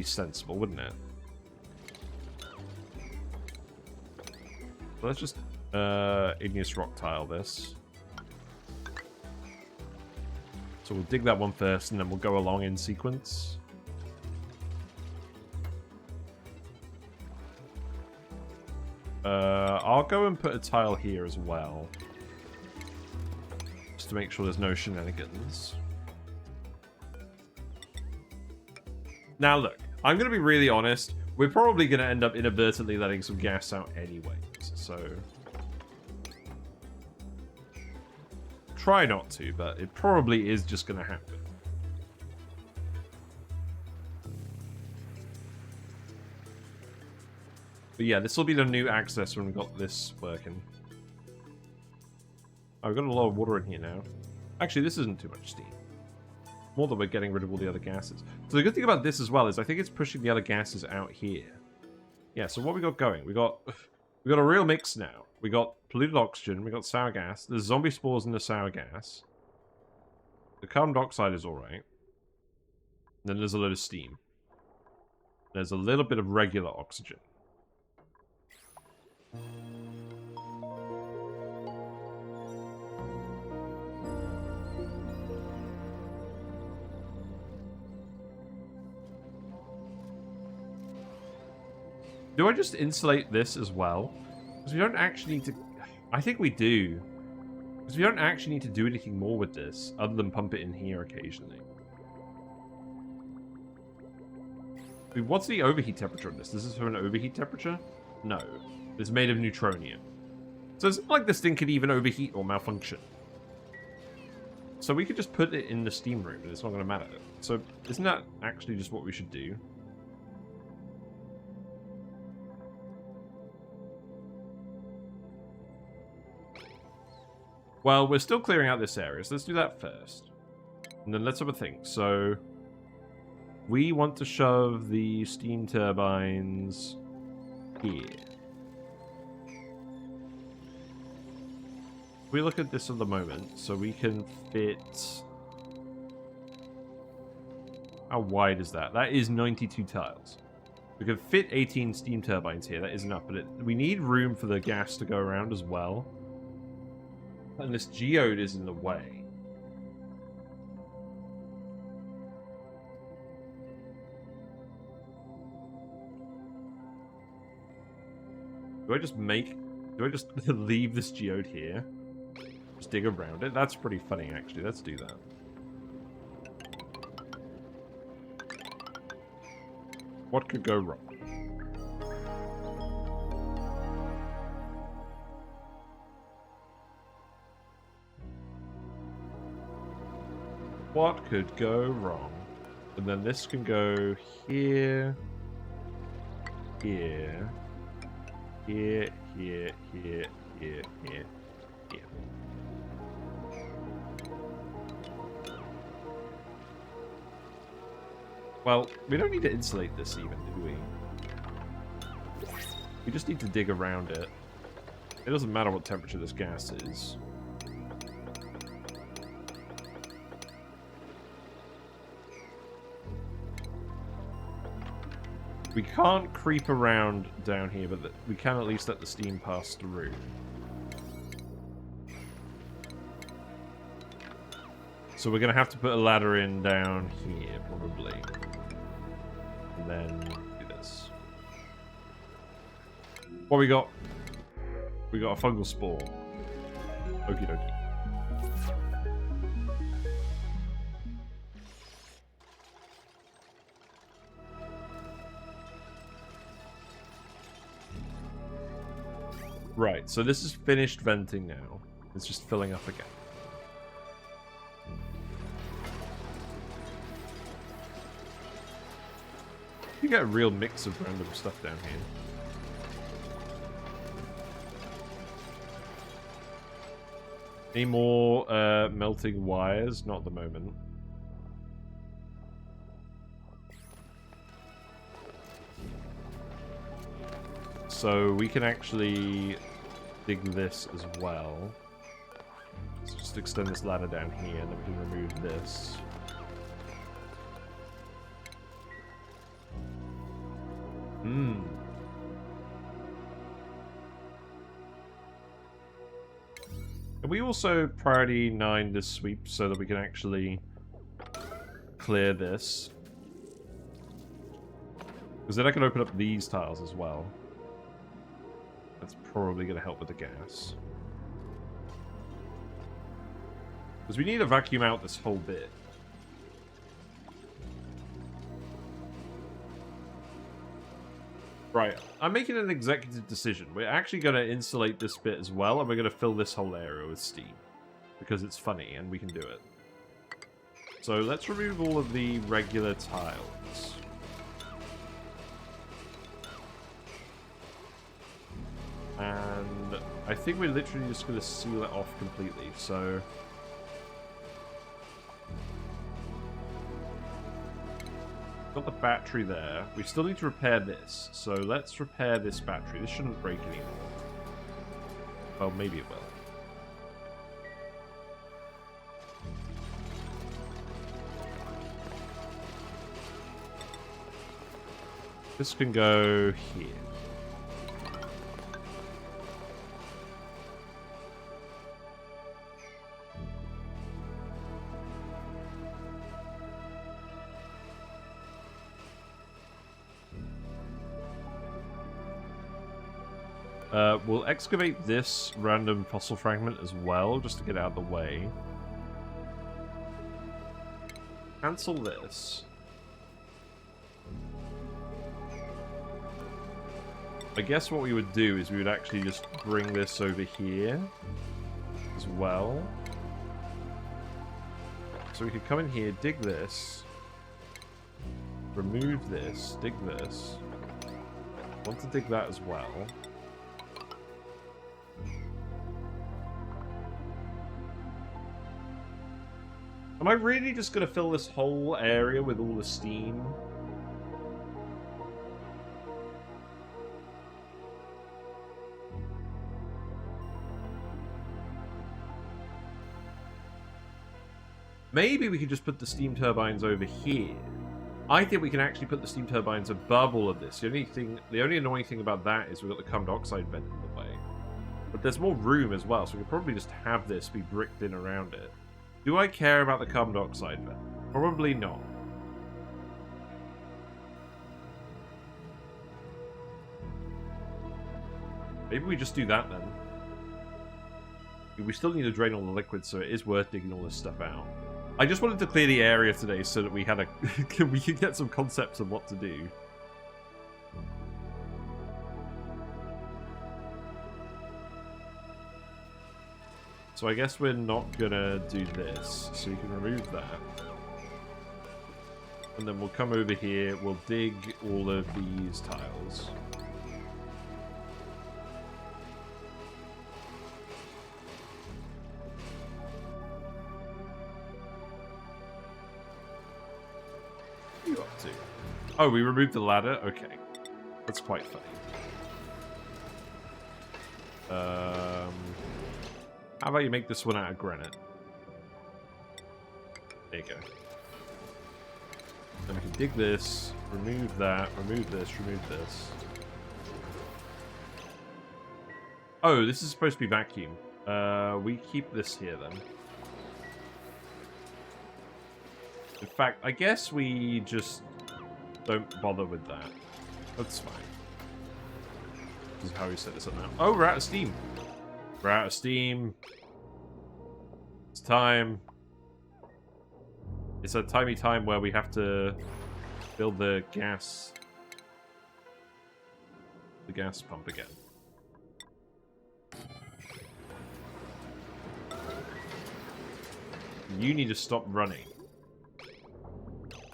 sensible, wouldn't it? So let's just igneous rock tile this. So we'll dig that one first, and then we'll go along in sequence. I'll go and put a tile here as well. Just to make sure there's no shenanigans. Now look, I'm going to be really honest. We're probably going to end up inadvertently letting some gas out anyways, so... Try not to, but it probably is just going to happen. But yeah, this will be the new access when we got this working. Oh, I've got a lot of water in here now. Actually, this isn't too much steam. More that we're getting rid of all the other gases. So the good thing about this as well is I think it's pushing the other gases out here. Yeah, so what we got going? We got a real mix now. We got polluted oxygen, we got sour gas, there's zombie spores in the sour gas. The carbon dioxide is alright. Then there's a load of steam. There's a little bit of regular oxygen. Do I just insulate this as well? Because we don't actually need to... I think we do. Because we don't actually need to do anything more with this, other than pump it in here occasionally. I mean, what's the overheat temperature on this? This is for an overheat temperature? No. It's made of neutronium. So it's not like this thing could even overheat or malfunction. So we could just put it in the steam room and it's not going to matter. So isn't that actually just what we should do? Well, we're still clearing out this area, so let's do that first. And then let's have a think. So, we want to shove the steam turbines here. We look at this at the moment, so we can fit... How wide is that? That is 92 tiles. We can fit 18 steam turbines here, that is enough, but we need room for the gas to go around as well. And this geode is in the way. Do I just leave this geode here? Just dig around it? That's pretty funny, actually. Let's do that. What could go wrong? What could go wrong? And then this can go here, here, here, here, here, here, here, here. Well, we don't need to insulate this even, do we? We just need to dig around it. It doesn't matter what temperature this gas is. We can't creep around down here, but we can at least let the steam pass through. So we're going to have to put a ladder in down here, probably. And then do this. What we got? We got a fungal spore. Okie dokie. Right, so this is finished venting now. It's just filling up again. You get a real mix of random stuff down here. Any more melting wires? Not at the moment. So we can actually dig this as well. Let's just extend this ladder down here, and then we can remove this. Can we also priority 9 this sweep so that we can actually clear this? Because then I can open up these tiles as well. That's probably going to help with the gas. Because we need to vacuum out this whole bit. Right, I'm making an executive decision. We're actually going to insulate this bit as well, and we're going to fill this whole area with steam. Because it's funny, and we can do it. So let's remove all of the regular tiles. And I think we're literally just going to seal it off completely, so... battery there. We still need to repair this. So let's repair this battery. This shouldn't break anymore. Well, maybe it will. This can go here. We'll excavate this random fossil fragment as well, just to get out of the way. Cancel this. I guess what we would do is we would actually just bring this over here as well. So we could come in here, dig this, remove this, dig this. Want to dig that as well. Am I really just going to fill this whole area with all the steam? Maybe we could just put the steam turbines over here. I think we can actually put the steam turbines above all of this. The only annoying thing about that is we've got the carbon dioxide vent in the way. But there's more room as well, so we could probably just have this be bricked in around it. Do I care about the carbon dioxide vent? Probably not. Maybe we just do that then. We still need to drain all the liquids, so it is worth digging all this stuff out. I just wanted to clear the area today so that we had we could get some concepts of what to do. So I guess we're not gonna do this, so we can remove that. And then we'll come over here, we'll dig all of these tiles. What are you up to? Oh, we removed the ladder? Okay. That's quite funny. How about you make this one out of granite? There you go. Then we can dig this, remove that, remove this, remove this. Oh, this is supposed to be vacuum. We keep this here then. In fact, I guess we just don't bother with that. That's fine. This is how we set this up now. Oh, we're out of steam. We're out of steam. It's time. It's a timey time where we have to build the gas pump again. You need to stop running.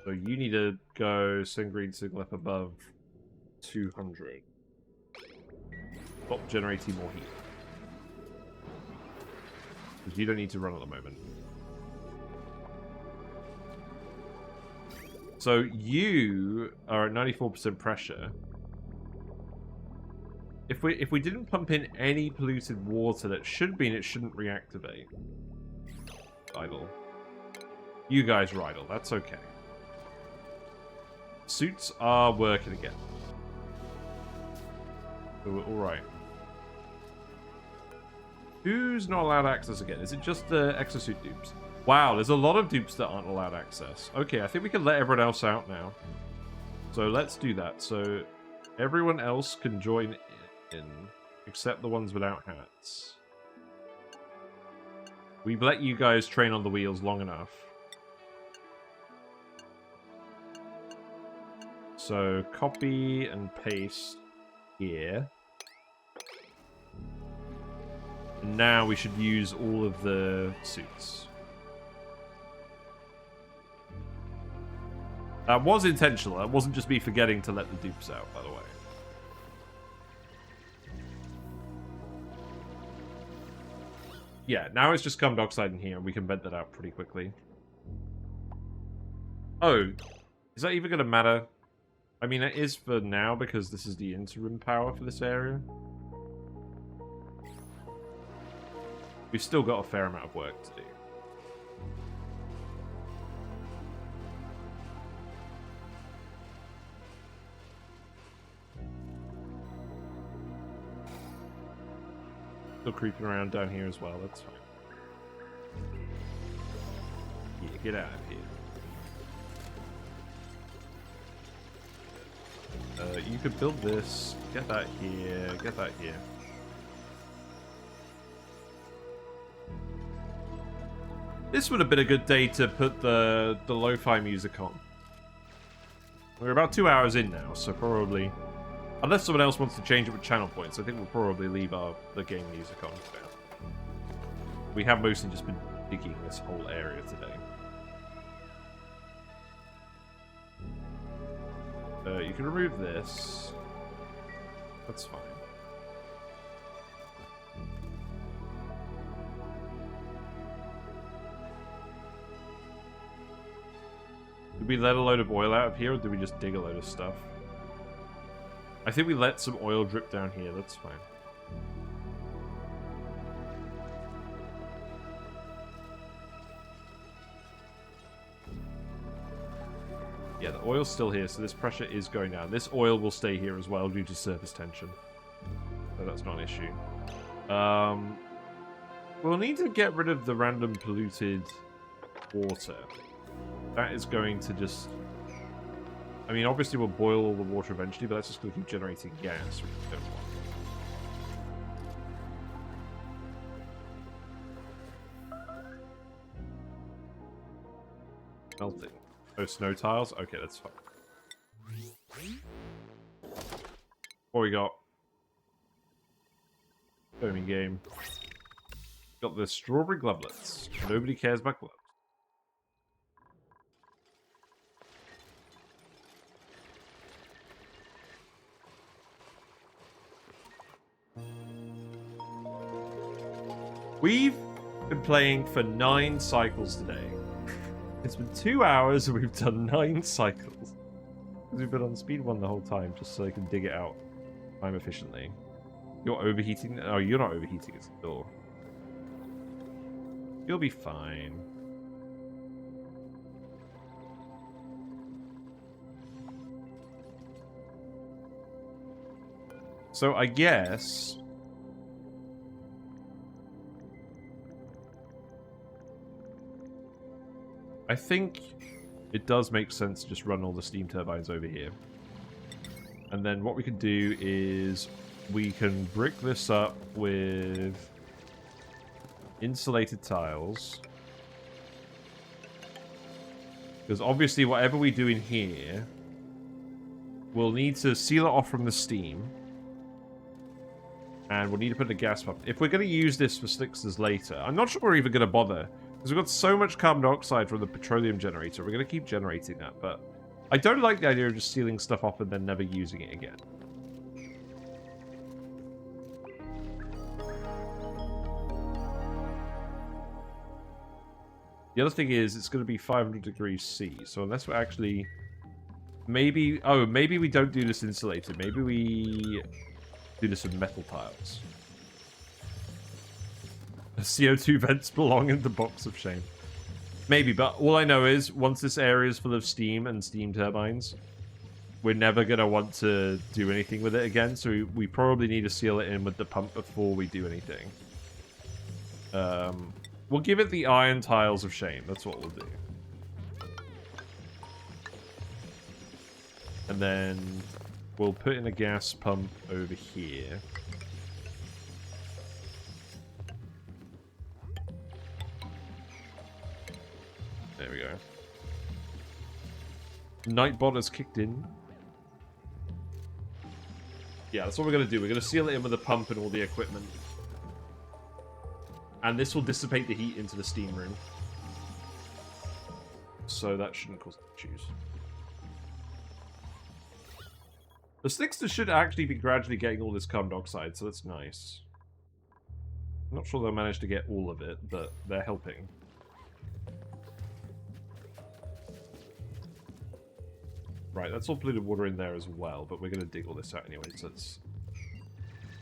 So you need to go send green signal up above 200. Stop generating more heat. Because you don't need to run at the moment. So you are at 94% pressure. If we didn't pump in any polluted water, that should mean it shouldn't reactivate. Idle. You guys are idle. That's okay. Suits are working again. So we're alright. Who's not allowed access again? Is it just the exosuit dupes? Wow, there's a lot of dupes that aren't allowed access. Okay, I think we can let everyone else out now. So let's do that. So everyone else can join in, except the ones without hats. We've let you guys train on the wheels long enough. So copy and paste here. And now we should use all of the suits. That was intentional. That wasn't just me forgetting to let the dupes out, by the way. Yeah, now it's just carbon dioxide in here, and we can vent that out pretty quickly. Oh, is that even going to matter? I mean, it is for now because this is the interim power for this area. We've still got a fair amount of work to do. Still creeping around down here as well, that's fine. Yeah, get out of here. You could build this, get that here, get that here. This would have been a good day to put the lo-fi music on. We're about 2 hours in now, so probably... Unless someone else wants to change it with channel points, I think we'll probably leave the game music on for now. We have mostly just been digging this whole area today. You can remove this. That's fine. Did we let a load of oil out of here, or did we just dig a load of stuff? I think we let some oil drip down here, that's fine. Yeah, the oil's still here, so this pressure is going down. This oil will stay here as well due to surface tension. So that's not an issue. We'll need to get rid of the random polluted water. That is going to just... I mean, obviously we'll boil all the water eventually, but that's just going to keep generating gas, which we don't want. Melting. Oh, snow tiles? Okay, that's fine. What we got? Foamy game. Got the strawberry glovelets. Nobody cares about gloves. We've been playing for 9 cycles today. It's been 2 hours and we've done 9 cycles. Because we've been on speed 1 the whole time, just so I can dig it out time efficiently. You're overheating? Oh, you're not overheating, it's the door. You'll be fine. So I guess... I think it does make sense to just run all the steam turbines over here. And then what we can do is we can brick this up with insulated tiles. Because obviously whatever we do in here, we'll need to seal it off from the steam. And we'll need to put in a gas pump. If we're going to use this for slicksters later, I'm not sure we're even going to bother. Because we've got so much carbon dioxide from the petroleum generator, we're going to keep generating that, but I don't like the idea of just sealing stuff off and then never using it again. The other thing is, it's going to be 500 degrees C, so unless we're actually... Maybe... Oh, maybe we don't do this insulated. Maybe we do this with metal tiles. CO2 vents belong in the box of shame. Maybe, but all I know is, once this area is full of steam and steam turbines, we're never going to want to do anything with it again, so we probably need to seal it in with the pump before we do anything. We'll give it the iron tiles of shame, that's what we'll do. And then we'll put in a gas pump over here. There we go. Nightbot has kicked in. Yeah, that's what we're going to do. We're going to seal it in with a pump and all the equipment. And this will dissipate the heat into the steam room. So that shouldn't cause issues. The slicksters should actually be gradually getting all this carbon dioxide, so that's nice. I'm not sure they'll manage to get all of it, but they're helping. Right, that's all polluted water in there as well, but we're going to dig all this out anyway, so it's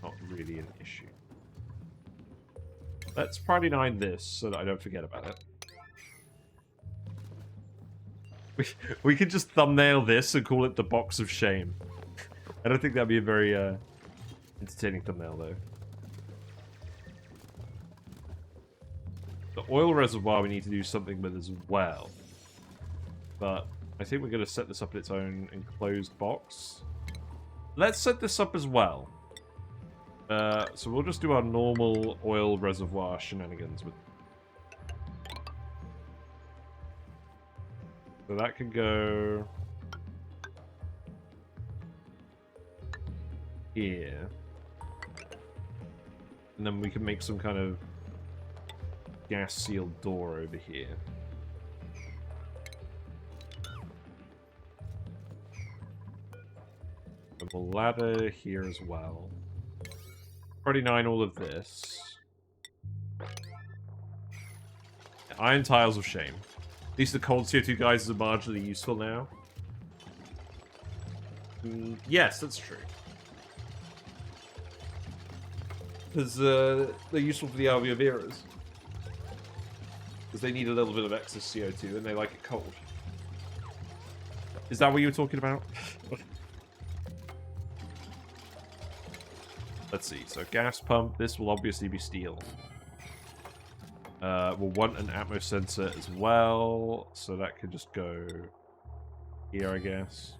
not really an issue. Let's priority 9 this so that I don't forget about it. We could just thumbnail this and call it the Box of Shame. I don't think that'd be a very entertaining thumbnail, though. The oil reservoir we need to do something with as well. But I think we're going to set this up in its own enclosed box. Let's set this up as well. So we'll just do our normal oil reservoir shenanigans with. So that can go here. And then we can make some kind of gas sealed door over here. And a ladder here as well. 39 all of this. Iron tiles of shame. At least the cold CO2 guys are marginally useful now. Yes, that's true. Because they're useful for the Alveoveras. Because they need a little bit of excess CO2 and they like it cold. Is that what you were talking about? Let's see. So gas pump. This will obviously be steel. We'll want an atmo sensor as well. So that could just go here, I guess.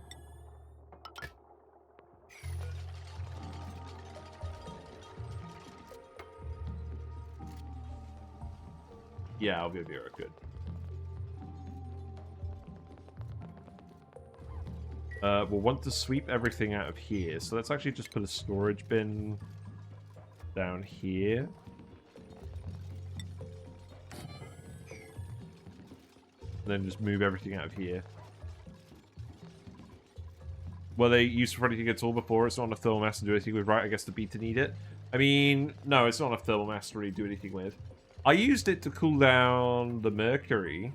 Yeah, I'll be good. We'll want to sweep everything out of here. So let's actually just put a storage bin down here. And then just move everything out of here. Were they used for anything at all before? It's not enough thermal mass to do anything with, right? I guess the beta need it. I mean, no, it's not enough thermal mass to really do anything with. I used it to cool down the mercury,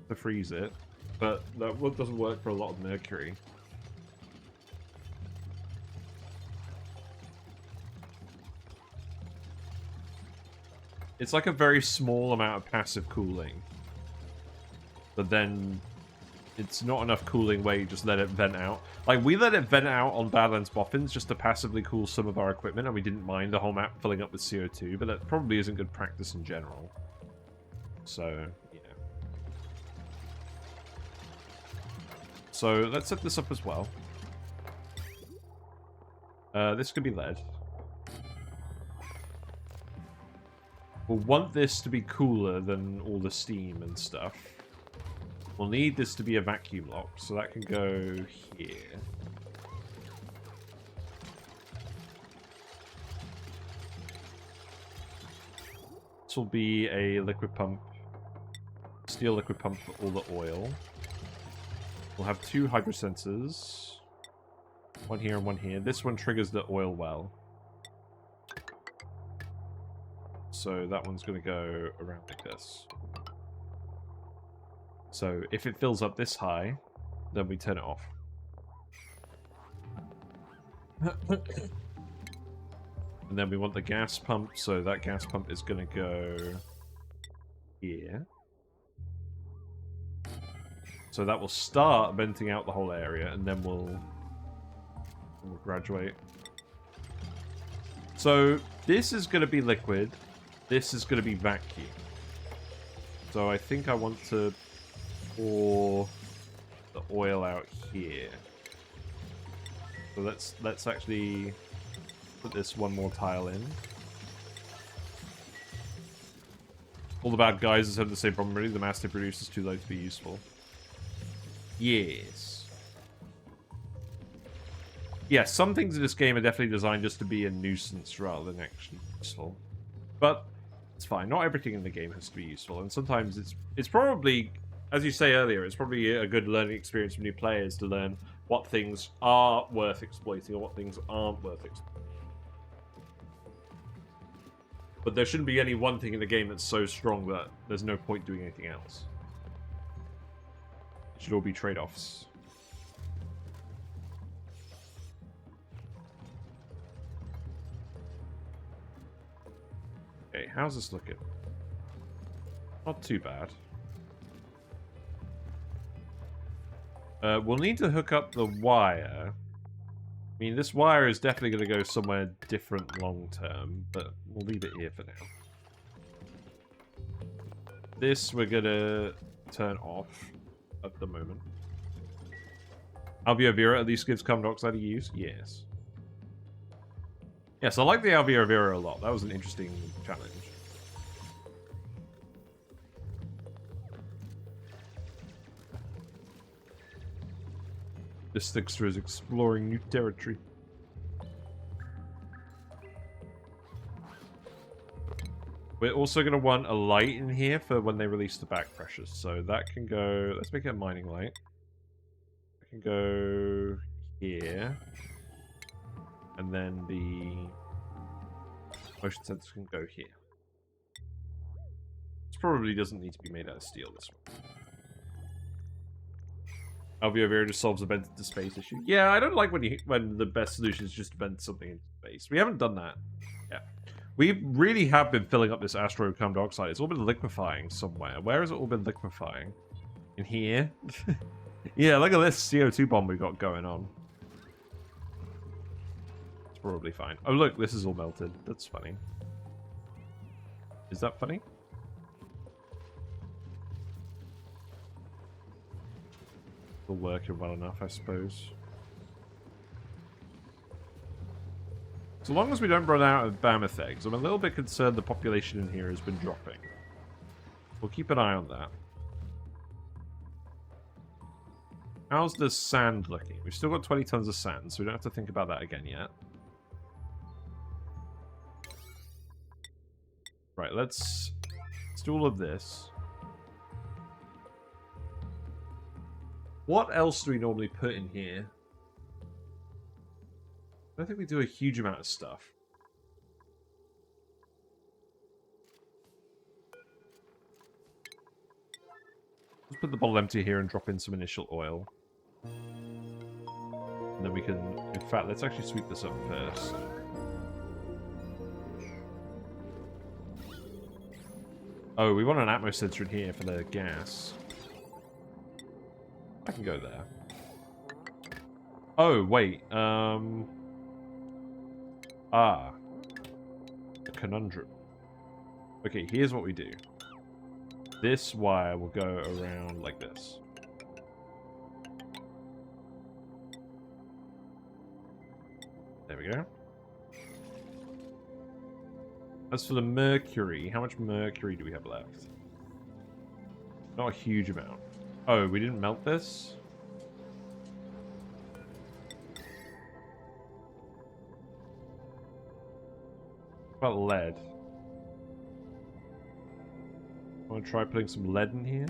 to freeze it, but that doesn't work for a lot of mercury. It's like a very small amount of passive cooling. But then it's not enough cooling where you just let it vent out. Like, we let it vent out on Badlands Boffins just to passively cool some of our equipment, and we didn't mind the whole map filling up with CO2, but that probably isn't good practice in general. So, yeah. So, let's set this up as well. This could be lead. We'll want this to be cooler than all the steam and stuff. We'll need this to be a vacuum lock, so that can go here. This will be a liquid pump. Steel liquid pump for all the oil. We'll have 2 hydrosensors. One here and one here. This one triggers the oil well. So that one's going to go around like this. So if it fills up this high, then we turn it off. And then we want the gas pump, so that gas pump is going to go here. So that will start venting out the whole area, and then we'll graduate. So this is going to be liquid. This is going to be vacuum. So I think I want to pour the oil out here. So let's actually put this one more tile in. All the bad guys have the same problem, really. The mass they produce is too low to be useful. Yes. Yeah, some things in this game are definitely designed just to be a nuisance rather than actually useful. But it's fine. Not everything in the game has to be useful, and sometimes it's probably, as you say earlier, it's probably a good learning experience for new players to learn what things are worth exploiting and what things aren't worth exploiting. But there shouldn't be any one thing in the game that's so strong that there's no point doing anything else. It should all be trade-offs. Okay, how's this looking? Not too bad. We'll need to hook up the wire. I mean, this wire is definitely going to go somewhere different long term, but we'll leave it here for now. This we're going to turn off at the moment. Alveo Vera at least gives carbon dioxide a use? Yes. Yes, I like the Alveo Vera a lot. That was an interesting challenge. This Thixter is exploring new territory. We're also going to want a light in here for when they release the back pressures. So that can go... Let's make it a mining light. It can go here. And then the motion sensor can go here. This probably doesn't need to be made out of steel, this one. Alveo Vera just solves the bent into space issue. Yeah, I don't like when the best solution is just to bend something into space. We haven't done that. Yeah. We really have been filling up this asteroid with carbon dioxide. It's all been liquefying somewhere. Where has it all been liquefying? In here? Yeah, look at this CO2 bomb we got going on. It's probably fine. Oh, look, this is all melted. That's funny. Is that funny? Still working well enough, I suppose. So long as we don't run out of mammoth eggs, I'm a little bit concerned the population in here has been dropping. We'll keep an eye on that. How's the sand looking? We've still got 20 tons of sand, so we don't have to think about that again yet. Right, let's do all of this. What else do we normally put in here? I don't think we do a huge amount of stuff. Let's put the bottle empty here and drop in some initial oil. And then we can... In fact, let's actually sweep this up first. Oh, we want an atmo sensor in here for the gas. I can go there. Oh, wait. A conundrum. Okay, here's what we do. This wire will go around like this. There we go. As for the mercury, how much mercury do we have left? Not a huge amount. Oh, we didn't melt this? What about lead? I want to try putting some lead in here.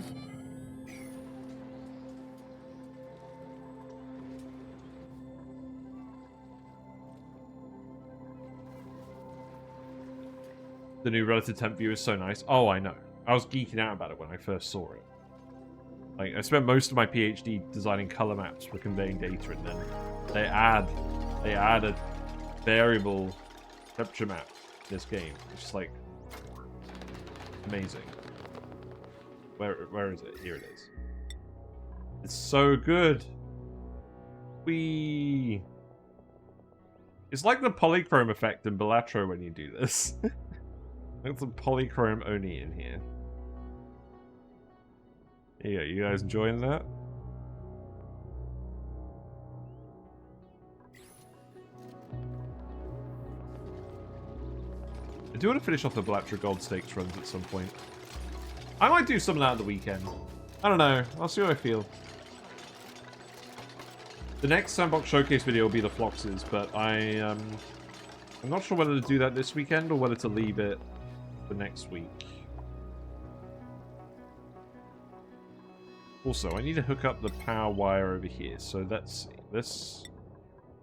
The new relative temp view is so nice. Oh, I know. I was geeking out about it when I first saw it. Like, I spent most of my PhD designing color maps for conveying data, and then they add a variable temperature map to this game. It's just like amazing. Where is it? Here it is. It's so good. It's like the polychrome effect in Balatro when you do this. There's some polychrome ONI in here. Yeah, you guys enjoying that? I do want to finish off the Balatro Gold Stakes runs at some point. I might do some of that at the weekend. I don't know. I'll see how I feel. The next Sandbox Showcase video will be the Floxes, but I'm not sure whether to do that this weekend or whether to leave it for next week. Also, I need to hook up the power wire over here. So let's see.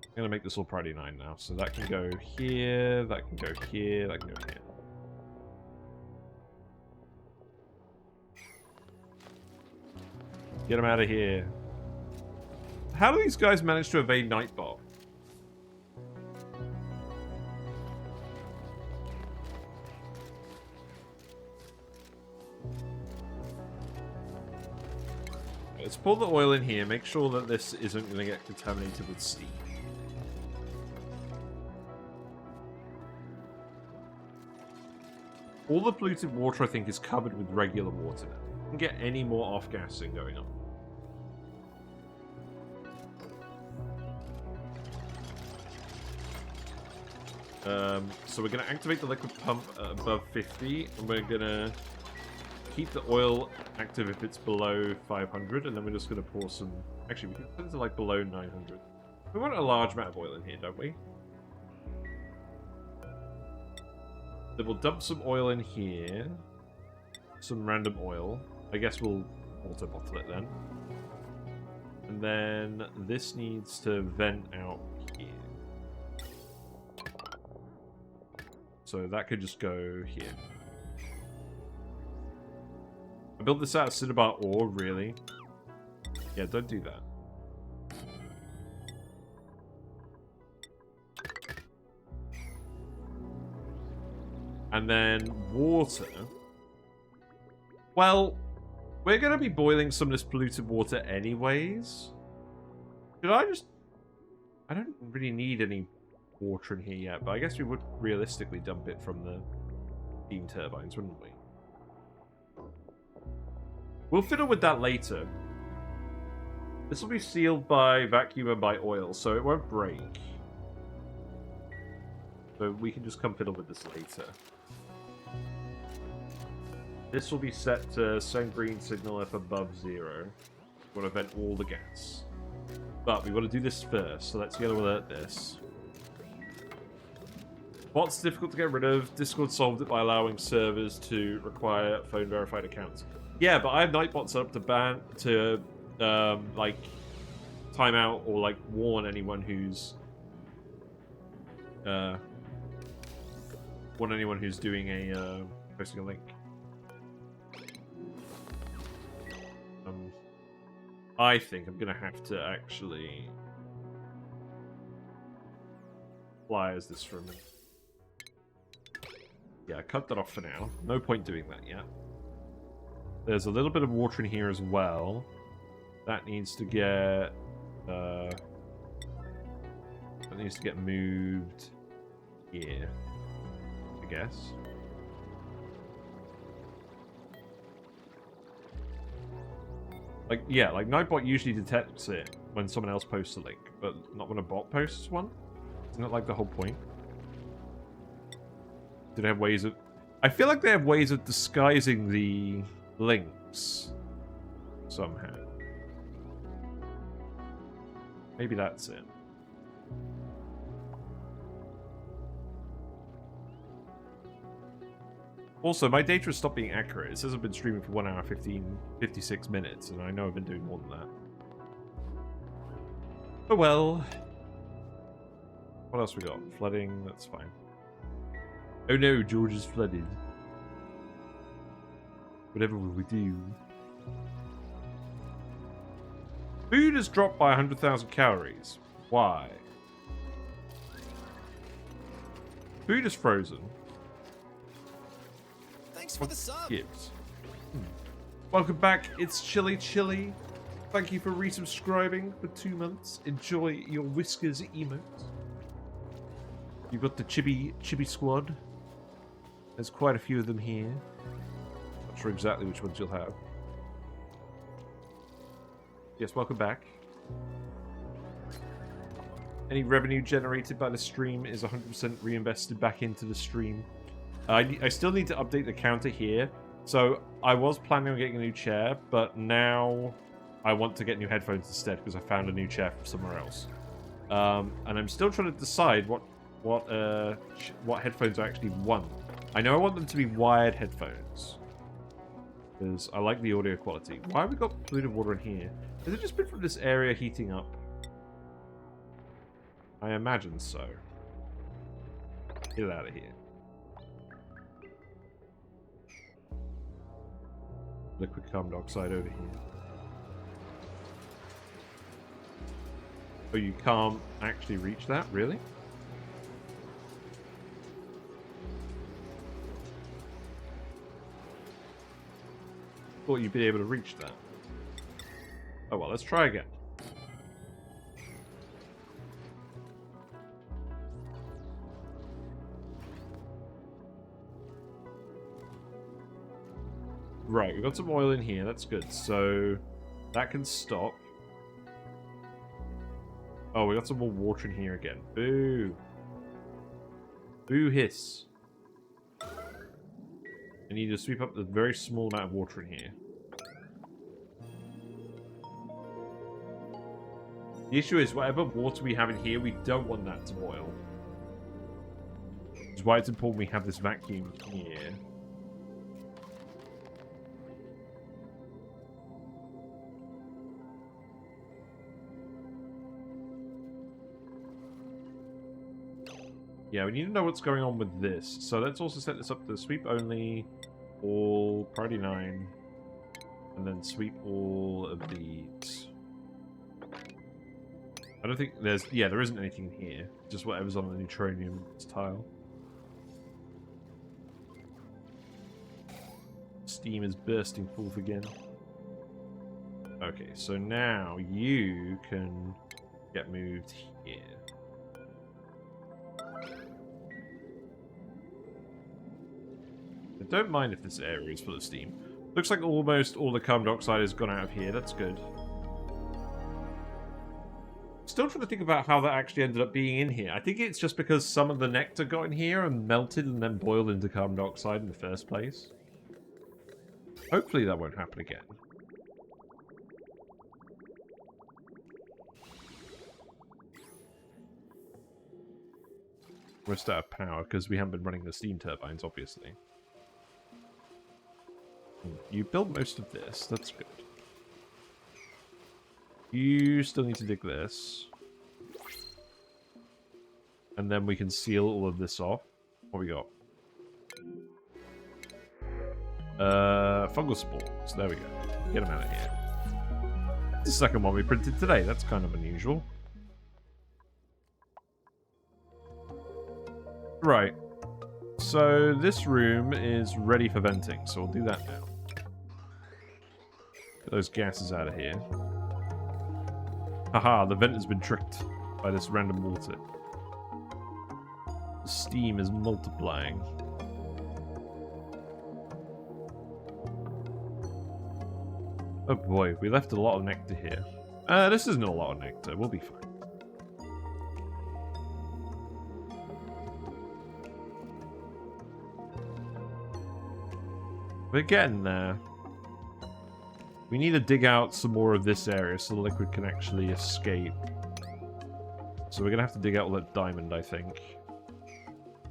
I'm going to make this all priority 9 now. So that can go here, that can go here, that can go here. Get them out of here. How do these guys manage to evade Nightbot? let's pour the oil in here. Make sure that this isn't going to get contaminated with steam. All the polluted water, I think, is covered with regular water now. We can get any more off-gassing going on. So we're going to activate the liquid pump at above 50, and we're going to keep the oil active if it's below 500, and then we're just going to pour some... Actually, we can put it to like below 900. We want a large amount of oil in here, don't we? Then we'll dump some oil in here. Some random oil. I guess we'll auto-bottle it then. And then this needs to vent out here. So that could just go here. I built this out of cinnabar ore, really? Yeah, don't do that. And then water. Well, we're going to be boiling some of this polluted water anyways. Should I just... I don't really need any water in here yet, but I guess we would realistically dump it from the steam turbines, wouldn't we? We'll fiddle with that later. This will be sealed by vacuum and by oil, so it won't break. So we can just come fiddle with this later. This will be set to send green signal if above 0. We want to vent all the gas. But we want to do this first, so let's yellow alert this. Bots difficult to get rid of. Discord solved it by allowing servers to require phone verified accounts. Yeah, but I have Nightbot set up to ban like time out or like warn anyone who's doing a posting a link. I think I'm gonna have to actually fly as this for a minute. Yeah, cut that off for now. No point doing that yet. There's a little bit of water in here as well. That needs to get moved here, I guess. Like, yeah, like Nightbot usually detects it when someone else posts a link, but not when a bot posts one. Isn't that like the whole point? Do they have ways of... I feel like they have ways of disguising the links somehow. Maybe that's it. Also, my data has stopped being accurate. It says I've been streaming for 1 hour 56 minutes, and I know I've been doing more than that. Oh well. What else we got? Flooding, that's fine. Oh no, George is flooded. Whatever will we do? Food has dropped by 100,000 calories. Why? Food is frozen. Thanks for the sub. Gives. Welcome back. It's Chili Chili. Thank you for resubscribing for 2 months. Enjoy your Whiskers emotes. You've got the Chibi Squad. There's quite a few of them here. Not sure exactly which ones you'll have. Yes, welcome back. Any revenue generated by the stream is 100% reinvested back into the stream. I still need to update the counter here. So I was planning on getting a new chair, but now I want to get new headphones instead because I found a new chair from somewhere else. And I'm still trying to decide what headphones I actually want. I know I want them to be wired headphones because I like the audio quality. Why have we got polluted water in here? Has it just been from this area heating up? I imagine so. Get it out of here. Liquid carbon dioxide over here. Oh, you can't actually reach that? Really? Thought you'd be able to reach that. Oh well, let's try again. Right, we've got some oil in here, that's good. So, that can stop. Oh, we got some more water in here again. Boo! Boo hiss. I need to sweep up the very small amount of water in here. The issue is, whatever water we have in here, we don't want that to boil. Which is why it's important we have this vacuum here. Yeah, we need to know what's going on with this. So let's also set this up to sweep only, all, priority 9, and then sweep all of these. I don't think there's... Yeah, there isn't anything in here. Just whatever's on the neutronium tile. Steam is bursting forth again. Okay, so now you can get moved here. I don't mind if this area is full of steam. Looks like almost all the carbon dioxide has gone out of here. That's good. Still trying to think about how that actually ended up being in here. I think it's just because some of the nectar got in here and melted and then boiled into carbon dioxide in the first place. Hopefully that won't happen again. We're still out of power because we haven't been running the steam turbines, obviously. You build most of this, that's good. You still need to dig this. And then we can seal all of this off. What we got? Fungal spores. There we go. Get them out of here. The second one we printed today. That's kind of unusual. Right. So this room is ready for venting, so we'll do that now. Get those gases out of here. Haha, the vent has been tricked by this random water. The steam is multiplying. Oh boy, we left a lot of nectar here. This isn't a lot of nectar, we'll be fine. We're getting there. We need to dig out some more of this area so the liquid can actually escape. So we're going to have to dig out all that diamond, I think.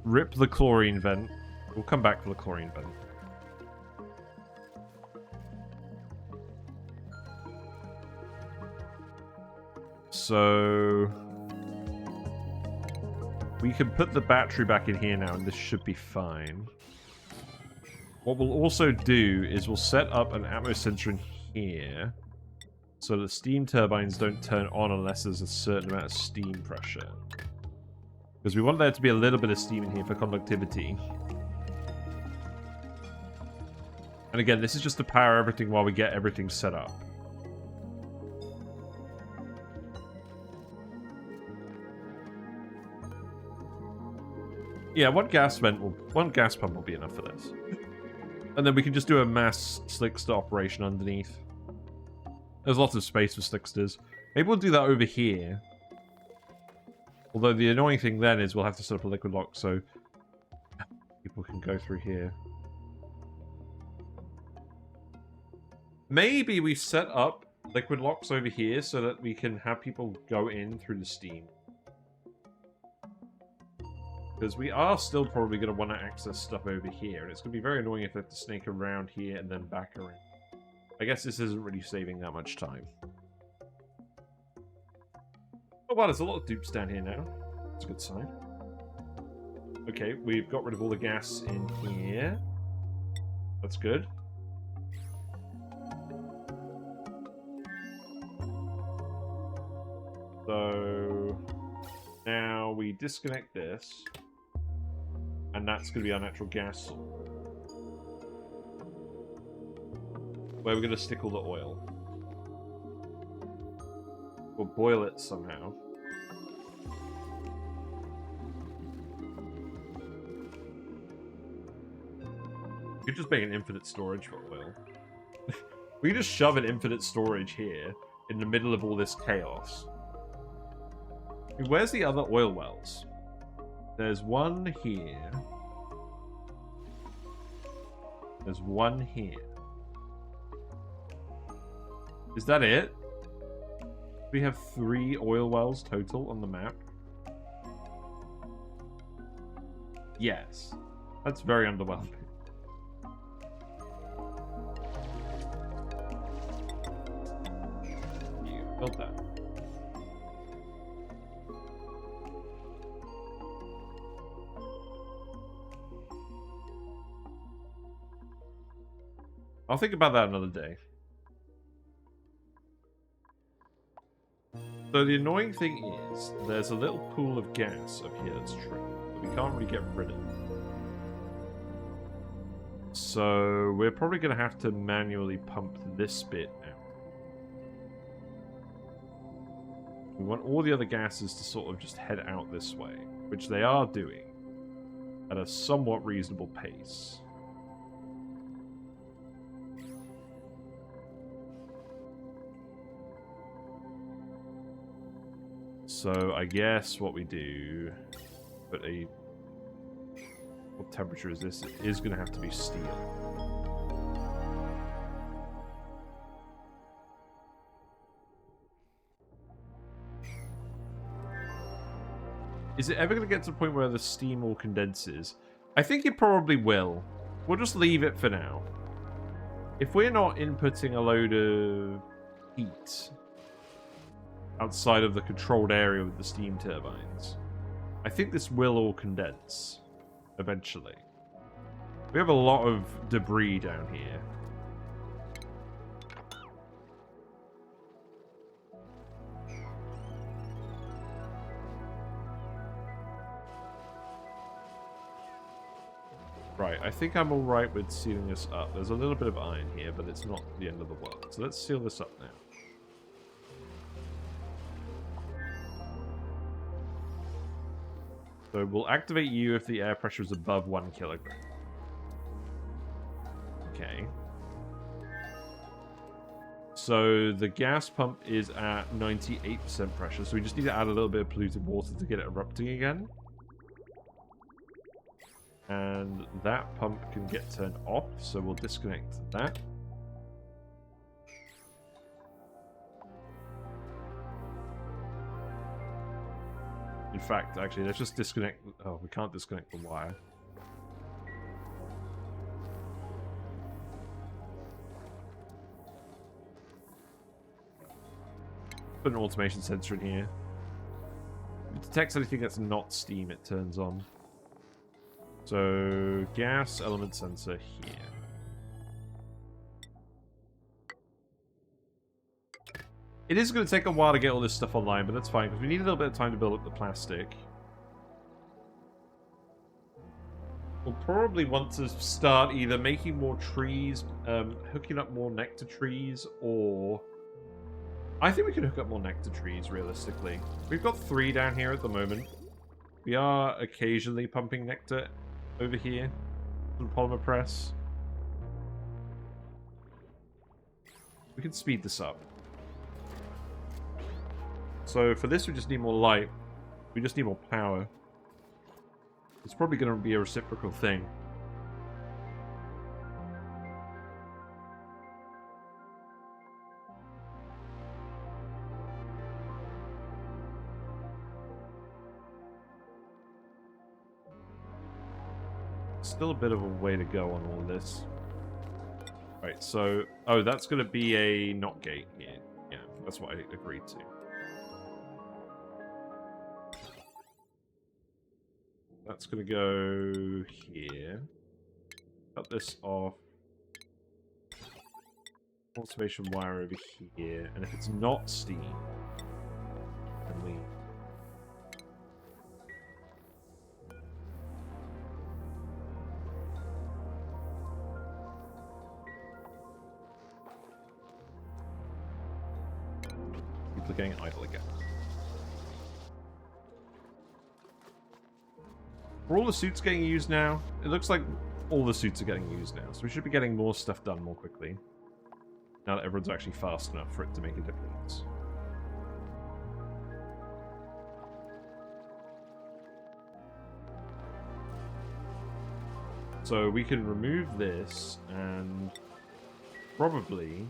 Rip the chlorine vent. We'll come back for the chlorine vent. So... we can put the battery back in here now and this should be fine. What we'll also do is we'll set up an atmo sensor in here so the steam turbines don't turn on unless there's a certain amount of steam pressure. Because we want there to be a little bit of steam in here for conductivity. And again, this is just to power everything while we get everything set up. Yeah, one gas pump will be enough for this. And then we can just do a mass slickster operation underneath. There's lots of space for slicksters. Maybe we'll do that over here. Although the annoying thing then is we'll have to set up a liquid lock so people can go through here. Maybe we set up liquid locks over here so that we can have people go in through the steam. Because we are still probably going to want to access stuff over here, and it's going to be very annoying if they have to snake around here and then back around. I guess this isn't really saving that much time. Oh wow, there's a lot of dupes down here now. That's a good sign. Okay, we've got rid of all the gas in here. That's good. So... now we disconnect this. And that's going to be our natural gas source. Where we're going to stick all the oil. Or boil it somehow. You could just make an infinite storage for oil. We can just shove an infinite storage here in the middle of all this chaos. I mean, where's the other oil wells? There's one here. There's one here. Is that it? We have 3 oil wells total on the map. Yes. That's very underwhelming. You built that. I'll think about that another day. So the annoying thing is, there's a little pool of gas up here that's trapped that we can't really get rid of. So we're probably going to have to manually pump this bit out. We want all the other gases to sort of just head out this way, which they are doing at a somewhat reasonable pace. So I guess what we do, but what temperature is this? It is going to have to be steel. Is it ever going to get to the point where the steam all condenses? I think it probably will. We'll just leave it for now. If we're not inputting a load of heat outside of the controlled area with the steam turbines, I think this will all condense eventually. We have a lot of debris down here. Right, I think I'm alright with sealing this up. There's a little bit of iron here, but it's not the end of the world. So let's seal this up now. So we'll activate you if the air pressure is above 1 kilogram. Okay. So the gas pump is at 98% pressure, so we just need to add a little bit of polluted water to get it erupting again. And that pump can get turned off, so we'll disconnect that. In fact, actually, let's just disconnect... Oh, we can't disconnect the wire. Put an automation sensor in here. If it detects anything that's not steam, it turns on. So, gas element sensor here. It is going to take a while to get all this stuff online, but that's fine, because we need a little bit of time to build up the plastic. We'll probably want to start either making more trees, hooking up more nectar trees, or... I think we can hook up more nectar trees, realistically. We've got 3 down here at the moment. We are occasionally pumping nectar over here. Some polymer press. We can speed this up. So for this, we just need more light. We just need more power. It's probably going to be a reciprocal thing. Still a bit of a way to go on all this. Right, so... Oh, that's going to be a not gate here. Yeah, that's what I agreed to. That's going to go here. Cut this off. Automation wire over here. And if it's not steam, then we... reactor getting idle again. Are all the suits getting used now? It looks like all the suits are getting used now, so we should be getting more stuff done more quickly. Now that everyone's actually fast enough for it to make a difference. So we can remove this and probably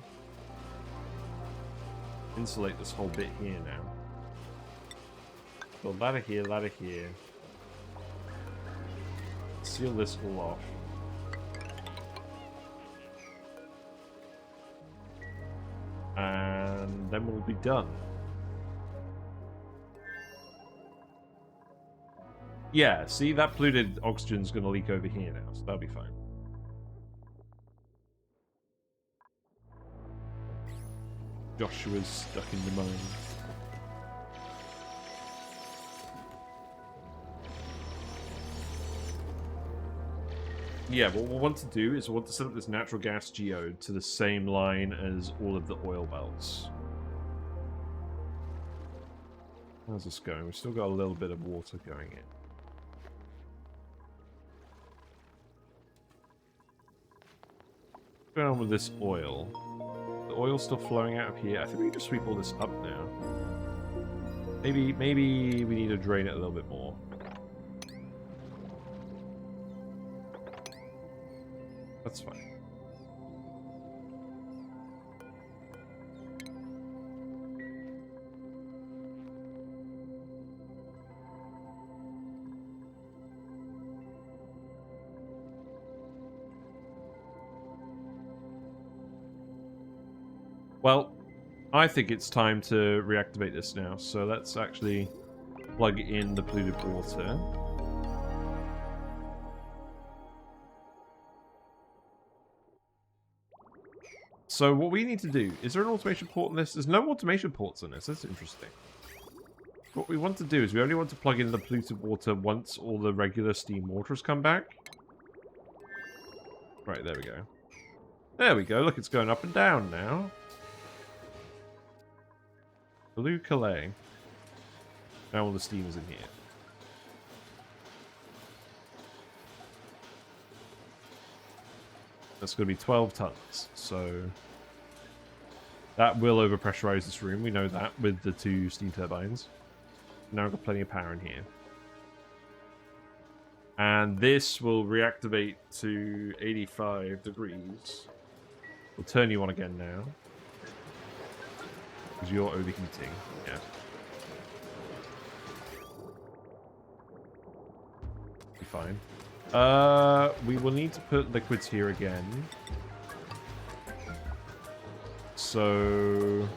insulate this whole bit here now. So ladder here, ladder here. Seal this all off. And then we'll be done. Yeah, see, that polluted oxygen's going to leak over here now, so that'll be fine. Joshua's stuck in the mine. Yeah, what we'll want to do is we'll want to set up this natural gas geode to the same line as all of the oil belts. How's this going? We've still got a little bit of water going in. What's going on with this oil? The oil's still flowing out of here. I think we can just sweep all this up now. Maybe we need to drain it a little bit more. That's fine. Well, I think it's time to reactivate this now, so let's actually plug in the polluted water. So what we need to do, is there an automation port on this? There's no automation ports on this, that's interesting. What we want to do is we only want to plug in the polluted water once all the regular steam water has come back. Right, there we go. There we go, look, it's going up and down now. Blue Calais. Now all the steam is in here. That's going to be 12 tons, so that will overpressurize this room. We know that with the 2 steam turbines. Now we've got plenty of power in here. And this will reactivate to 85 degrees. We'll turn you on again now. Because you're overheating. Yeah. Be fine. We will need to put liquids here again. So,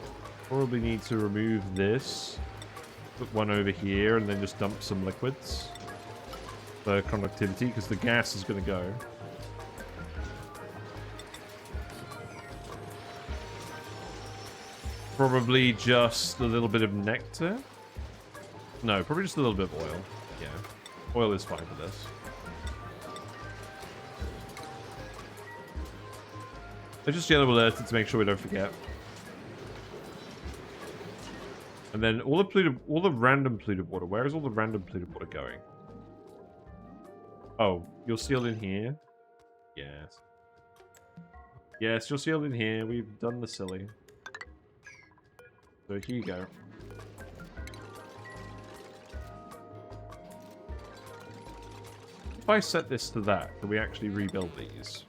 probably need to remove this. Put one over here and then just dump some liquids for conductivity because the gas is going to go. Probably just a little bit of nectar. No, probably just a little bit of oil. Yeah, oil is fine for this. I just yellow alerted to make sure we don't forget. And then all the random polluted water. Where is all the random polluted water going? Oh, you're sealed in here? Yes. Yes, you're sealed in here. We've done the silly. So here you go. If I set this to that, can we actually rebuild these?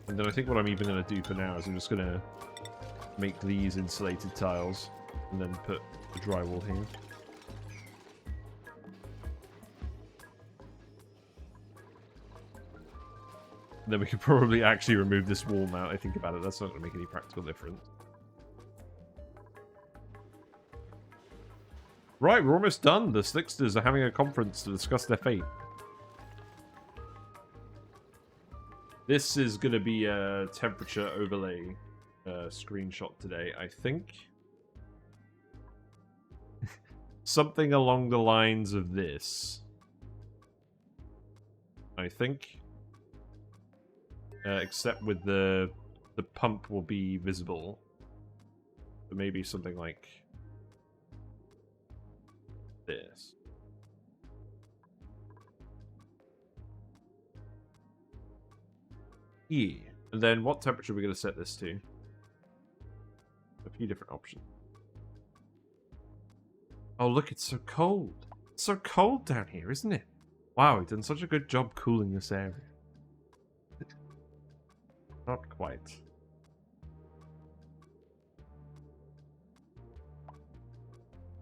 And then I think what I'm even going to do for now is I'm just going to make these insulated tiles and then put the drywall here. And then we could probably actually remove this wall now I think about it. That's not going to make any practical difference. Right, we're almost done. The Slicksters are having a conference to discuss their fate. This is going to be a temperature overlay screenshot today, I think. Something along the lines of this. I think. Except with the the pump will be visible. So maybe something like this. Yeah. And then what temperature are we going to set this to? A few different options. Oh, look, it's so cold. It's so cold down here, isn't it? Wow, we've done such a good job cooling this area. Not quite.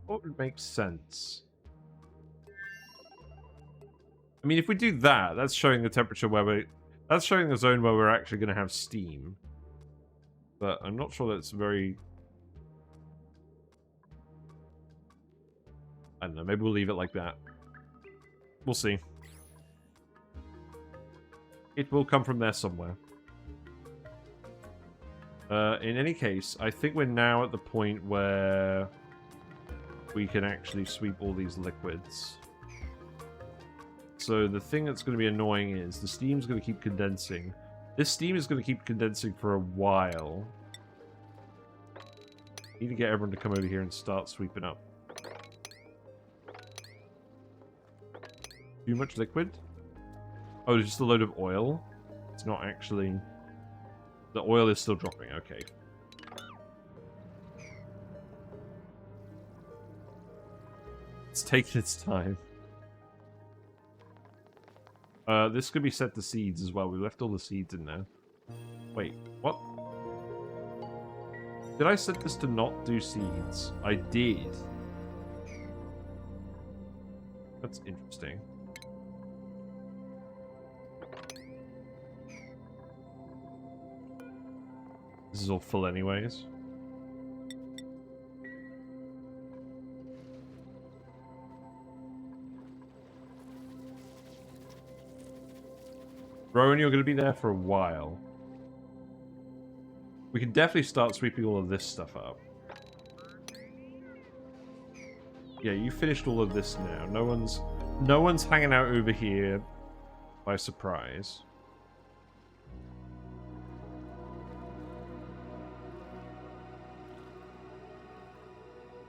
What would make sense? I mean, if we do that, that's showing the temperature where we're... That's showing the zone where we're actually going to have steam. But I'm not sure that's very... I don't know, maybe we'll leave it like that. We'll see. It will come from there somewhere. In any case, I think we're now at the point where we can actually sweep all these liquids. So the thing that's going to be annoying is the steam's going to keep condensing. This steam is going to keep condensing for a while. Need to get everyone to come over here and start sweeping up. Too much liquid? Oh, it's just a load of oil? It's not actually... The oil is still dropping, okay. It's taking its time. This could be set to seeds as well. We left all the seeds in there. Wait, what? Did I set this to not do seeds? I did. That's interesting. This is all full anyways. Rowan, you're going to be there for a while. We can definitely start sweeping all of this stuff up. Yeah, you finished all of this now. No one's hanging out over here by surprise.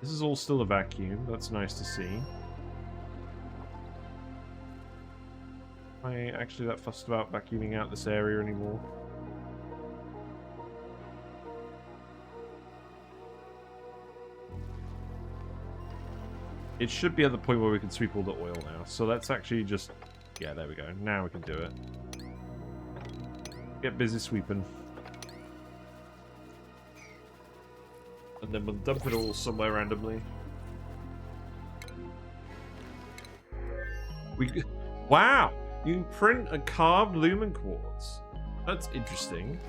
This is all still a vacuum. That's nice to see. Am I actually that fussed about vacuuming out this area anymore? It should be at the point where we can sweep all the oil now. So let's actually just... Yeah, there we go. Now we can do it. Get busy sweeping. And then we'll dump it all somewhere randomly. Wow! You can print a carved lumen quartz. That's interesting.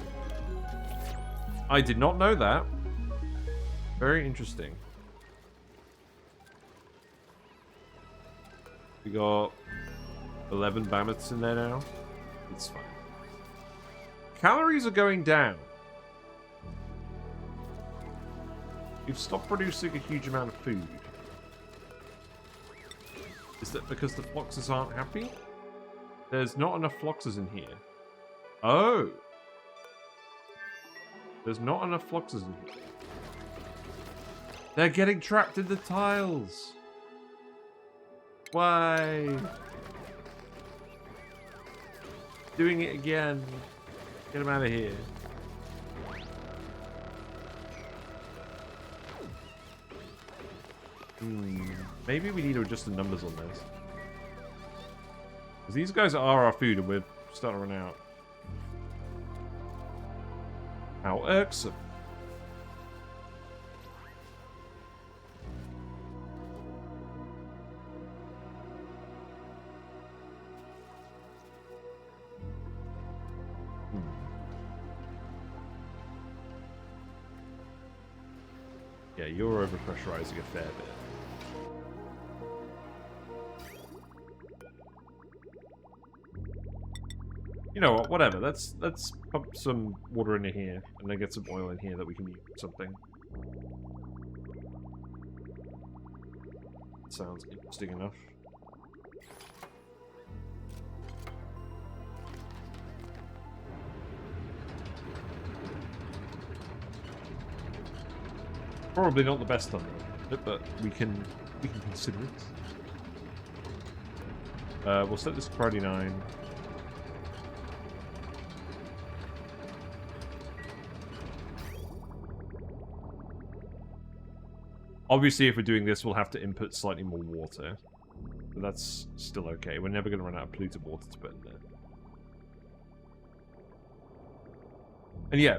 I did not know that. Very interesting. We got 11 biomes in there now. It's fine. Calories are going down. We've stopped producing a huge amount of food. Is that because the floxes aren't happy? There's not enough floxes in here. Oh! There's not enough floxes in here. They're getting trapped in the tiles! Why? Doing it again. Get them out of here. Maybe we need to adjust the numbers on this. Because these guys are our food and we're starting to run out. How irksome. Yeah, you're overpressurizing a fair bit. You know what? Whatever. Let's pump some water into here, and then get some oil in here that we can use for something. Sounds interesting enough. Probably not the best thunder, but we can consider it. We'll set this to priority 9. Obviously, if we're doing this, we'll have to input slightly more water. But that's still okay. We're never going to run out of polluted water to put in there. And yeah,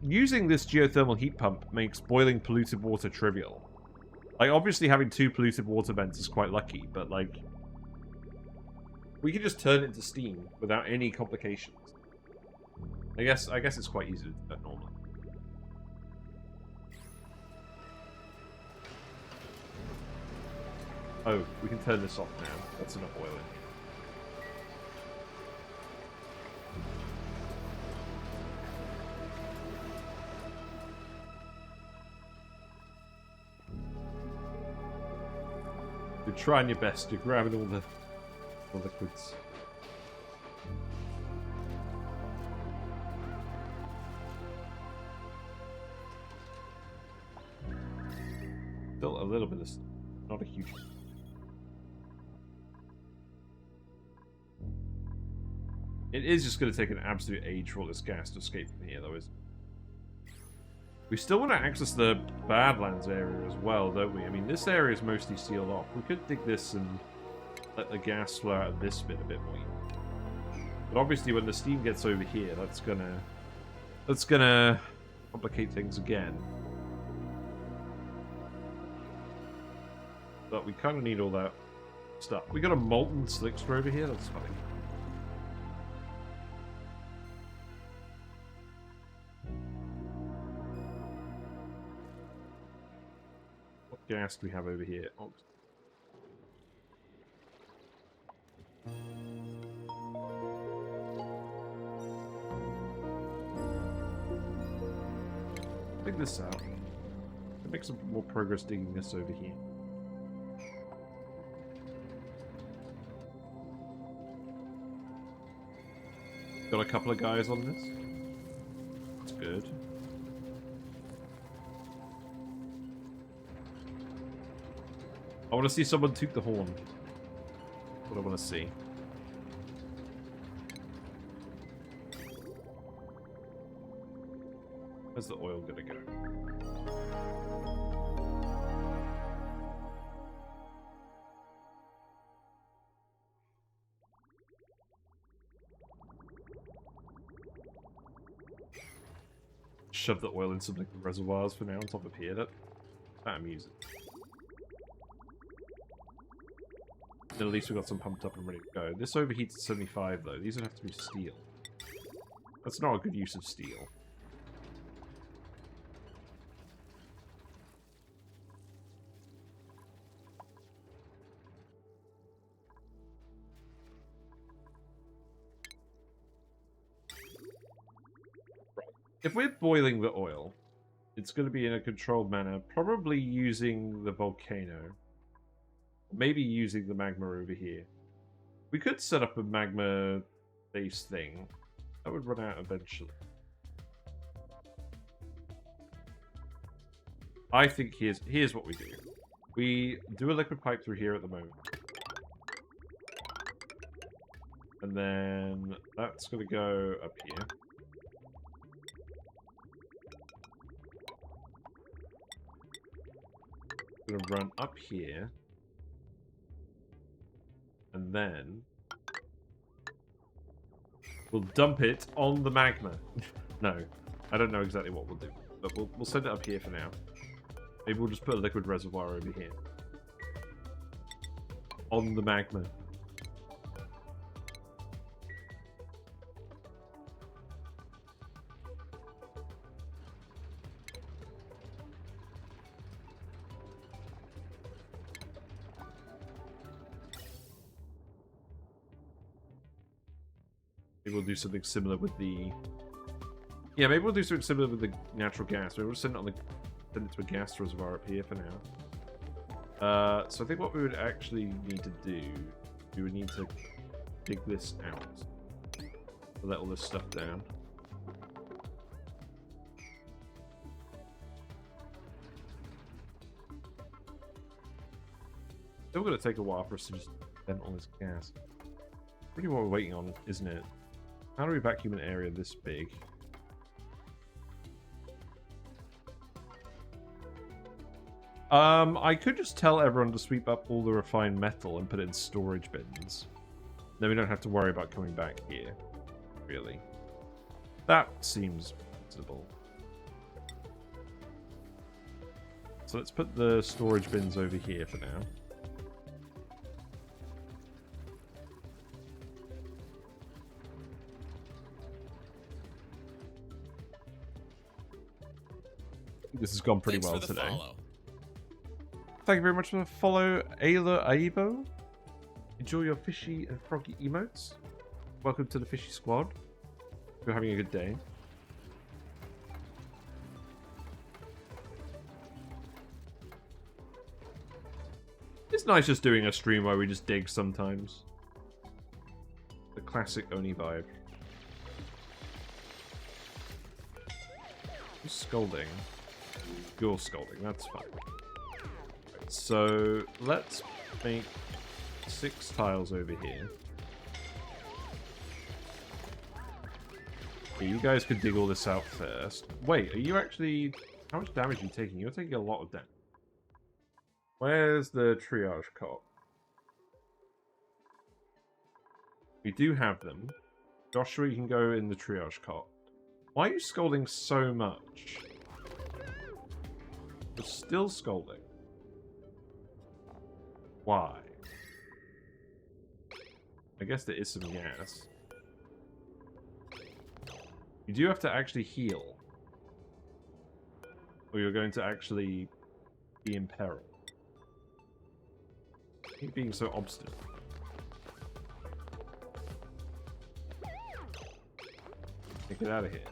using this geothermal heat pump makes boiling polluted water trivial. Like, obviously having 2 polluted water vents is quite lucky, but like... we can just turn it into steam without any complications. I guess it's quite easy to do that normally. Oh, we can turn this off now. That's enough oil in. You're trying your best. You're grabbing all the liquids. Still a little bit of... not a huge... It is just going to take an absolute age for all this gas to escape from here, though, isn't it? We still want to access the Badlands area as well, don't we? I mean, this area is mostly sealed off. We could dig this and let the gas flow out of this bit a bit more. But obviously, when the steam gets over here, that's gonna complicate things again. But we kind of need all that stuff. We got a molten slickster over here. That's funny. Gas do we have over here? Oh. Dig this out. Can make some more progress digging this over here. Got a couple of guys on this. That's good. I want to see someone toot the horn. That's what I want to see. Where's the oil gonna go? Shove the oil in some liquid reservoirs for now on top of here. That amusing. At least we got some pumped up and ready to go. This overheats at 75 though. These would have to be steel. That's not a good use of steel. Right. If we're boiling the oil, it's going to be in a controlled manner, probably using the volcano. Maybe using the magma over here. We could set up a magma-based thing. That would run out eventually. I think here's what we do. We do a liquid pipe through here at the moment. And then that's going to go up here. Going to run up here. And then we'll dump it on the magma. No, I don't know exactly what we'll do, but we'll send it up here for now. Maybe we'll just put a liquid reservoir over here on the magma. Maybe we'll do something similar with the... Yeah, maybe we'll do something similar with the natural gas. Maybe we'll send it to a gas reservoir up here for now. So I think what we would actually need to do, we would need to dig this out. Let all this stuff down. Still gonna take a while for us to just vent all this gas. Really what we're waiting on, isn't it? How do we vacuum an area this big? I could just tell everyone to sweep up all the refined metal and put it in storage bins. Then we don't have to worry about coming back here, really. That seems reasonable. So let's put the storage bins over here for now. This has gone pretty well today. Follow. Thank you very much for the follow, Ayla Aibo. Enjoy your fishy and froggy emotes. Welcome to the fishy squad. You're having a good day. It's nice just doing a stream where we just dig sometimes. The classic ONI vibe. Who's scolding? You're scolding, that's fine. Right, so let's make 6 tiles over here. Okay, you guys could dig all this out first. Wait, are you actually... How much damage are you taking? You're taking a lot of damage. Where's the triage cot? We do have them. Joshua, you can go in the triage cot. Why are you scolding so much? You're still scolding. Why? I guess there is some gas. You do have to actually heal. Or you're going to actually be in peril. Keep being so obstinate. Get out of here.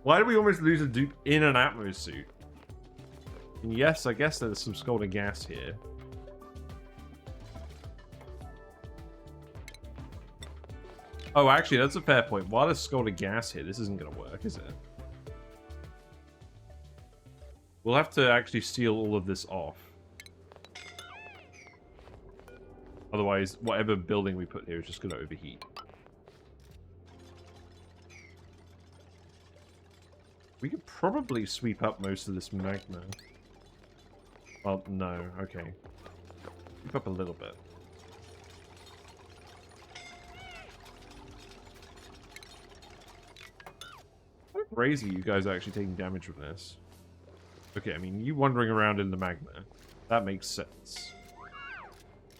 Why did we almost lose a dupe in an Atmos suit? And yes, I guess there's some scalding gas here. Oh, actually, that's a fair point. While there's scalding gas here, this isn't going to work, is it? We'll have to actually seal all of this off. Otherwise, whatever building we put here is just going to overheat. We could probably sweep up most of this magma. Well, no. Okay. Sweep up a little bit. How crazy you guys are actually taking damage from this. Okay, I mean, you wandering around in the magma. That makes sense.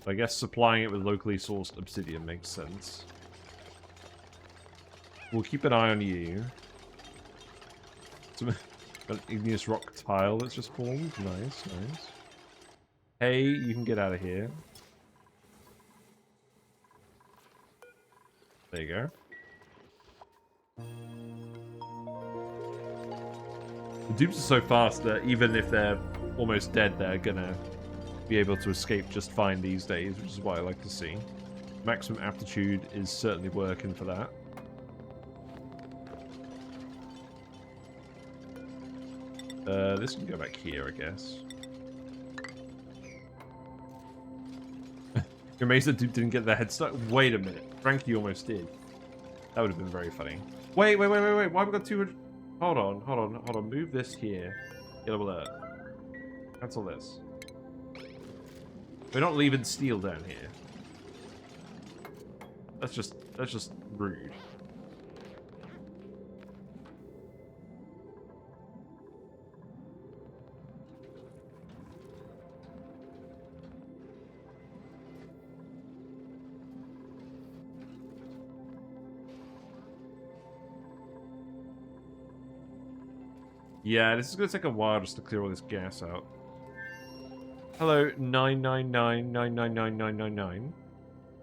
I guess supplying it with locally sourced obsidian makes sense. We'll keep an eye on you. Some, an igneous rock tile that's just formed. Nice, nice. Hey, you can get out of here. There you go. The dupes are so fast that even if they're almost dead, they're gonna be able to escape just fine these days, which is what I like to see. Maximum aptitude is certainly working for that. This can go back here, I guess. You're amazed that dude didn't get their head stuck? Wait a minute. Frankie almost did. That would have been very funny. Wait. Why have we got 200... Hold on. Move this here. Get alert. Cancel this. We're not leaving steel down here. That's just rude. Yeah, this is going to take a while just to clear all this gas out. Hello, 999999999.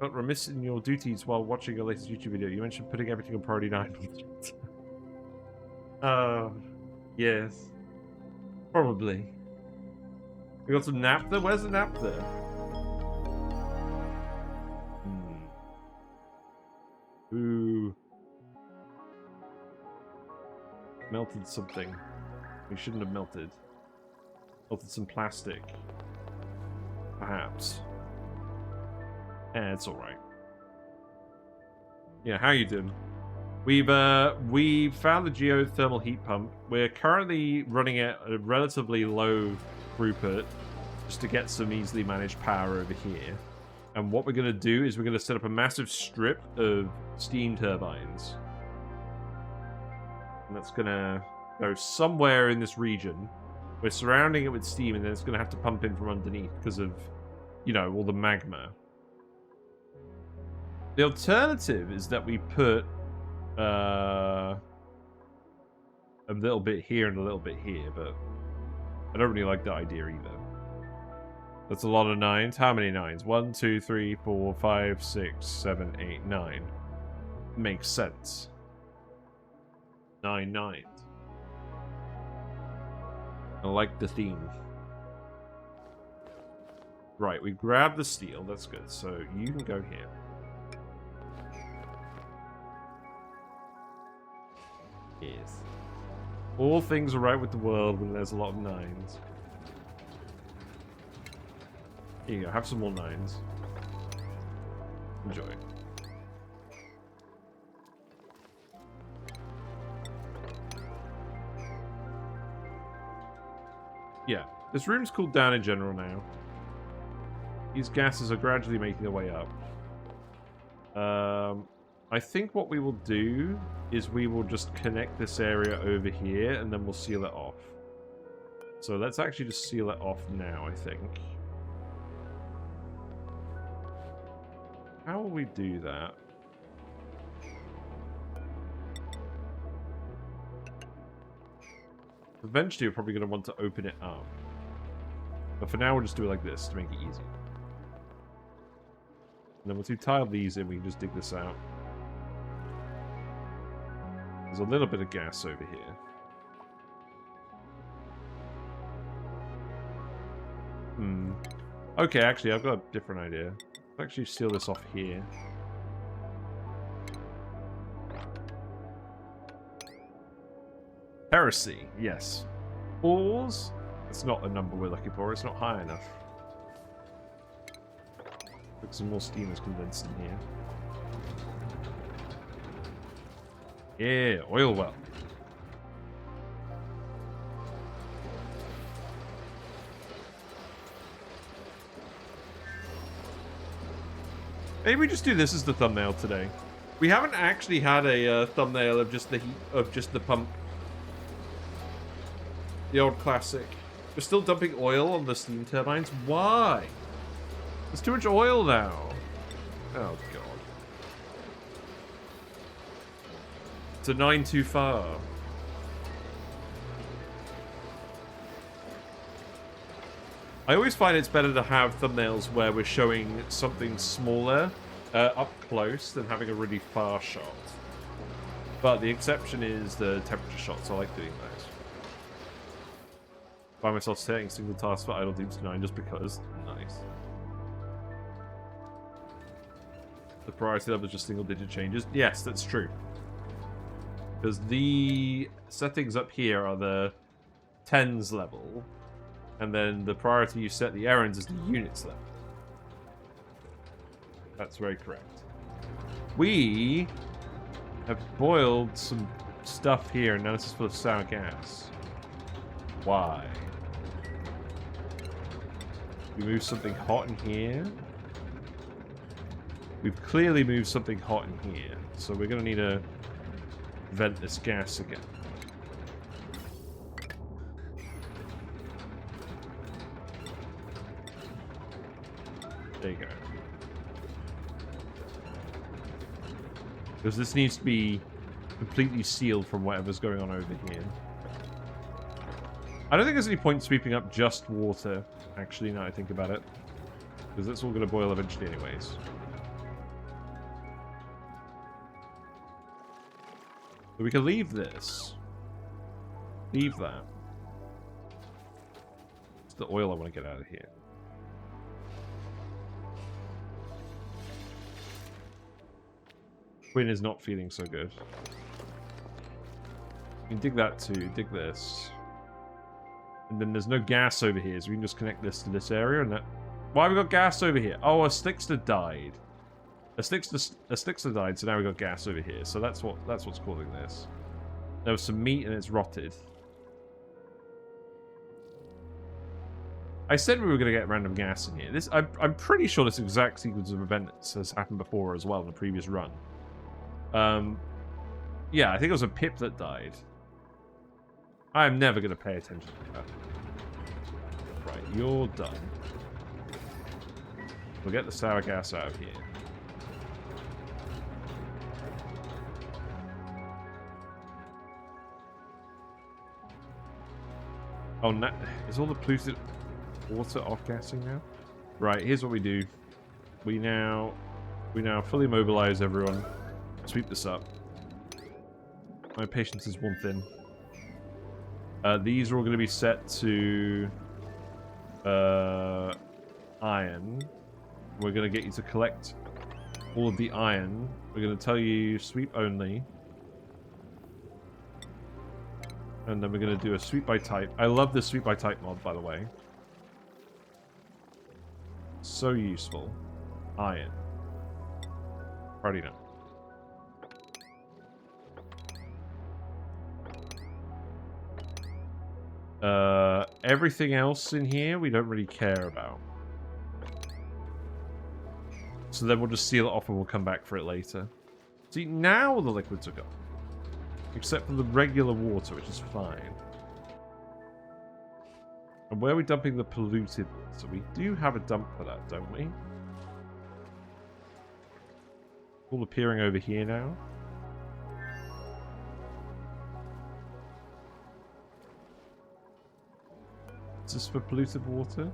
Not remiss in your duties while watching your latest YouTube video. You mentioned putting everything on priority 9. Yes. Probably. We got some naphtha? Where's the naphtha? Ooh. Melted something. We shouldn't have melted. Melted some plastic. Perhaps. It's alright. Yeah, how you doing? We found the geothermal heat pump. We're currently running at a relatively low throughput just to get some easily managed power over here. And what we're going to do is we're going to set up a massive strip of steam turbines. And that's going to go somewhere in this region. We're surrounding it with steam, and then it's going to have to pump in from underneath because of, you know, all the magma. The alternative is that we put a little bit here and a little bit here, but I don't really like that idea either. That's a lot of 9s. How many 9s? 1, 2, 3, 4, 5, 6, 7, 8, 9. Makes sense. 9 9s. I like the theme. Right, we grab the steel. That's good. So you can go here. Yes. All things are right with the world when there's a lot of 9s. Here you go. Have some more 9s. Enjoy. Yeah, this room's cooled down in general now. These gases are gradually making their way up. I think what we will do is we will just connect this area over here, and then we'll seal it off. So let's actually just seal it off now, I think. How will we do that? Eventually, we're probably going to want to open it up. But for now, we'll just do it like this to make it easy. And then once we tile these in, we can just dig this out. There's a little bit of gas over here. Okay, actually, I've got a different idea. I'll actually seal this off here. Heresy, yes. Balls? That's not the number we're looking for. It's not high enough. Put some more steam is condensed in here. Yeah, oil well. Maybe we just do this as the thumbnail today. We haven't actually had a thumbnail of just the heat, of just the pump. The old classic. We're still dumping oil on the steam turbines. Why? There's too much oil now. Oh god. It's a 9 too far. I always find it's better to have thumbnails where we're showing something smaller up close than having a really far shot. But the exception is the temperature shots. I like doing those. Find myself setting single task for idle deeps to 9 just because. Nice. The priority level is just single digit changes. Yes, that's true. Because the settings up here are the tens level. And then the priority you set the errands is the units level. That's very correct. We have boiled some stuff here, and now this is full of sour gas. Why? We moved something hot in here. We've clearly moved something hot in here, so we're going to need to vent this gas again. There you go. Because this needs to be completely sealed from whatever's going on over here. I don't think there's any point sweeping up just water, actually, now I think about it. Because that's all going to boil eventually anyways. So we can leave this. Leave that. It's the oil I want to get out of here. Quinn is not feeling so good. You can dig that too. Dig this. And then there's no gas over here, so we can just connect this to this area. And that... Why have we got gas over here? Oh, a Stixter died. A Stixter died, so now we got gas over here. So that's what's causing this. There was some meat and it's rotted. I said we were going to get random gas in here. I'm pretty sure this exact sequence of events has happened before as well in the previous run. Yeah, I think it was a pip that died. I am never going to pay attention to that. Right, you're done. We'll get the sour gas out of here. Oh, is all the polluted water off-gassing now? Right, here's what we do. We now fully mobilize everyone. Sweep this up. My patience is one thing. These are all going to be set to iron. We're going to get you to collect all of the iron. We're going to tell you sweep only. And then we're going to do a sweep by type. I love this sweep by type mod, by the way. So useful. Iron. Already know. Everything else in here we don't really care about. So then we'll just seal it off and we'll come back for it later. See, now the liquids are gone. Except for the regular water, which is fine. And where are we dumping the polluted water? We do have a dump for that, don't we? All appearing over here now. Is this for polluted water?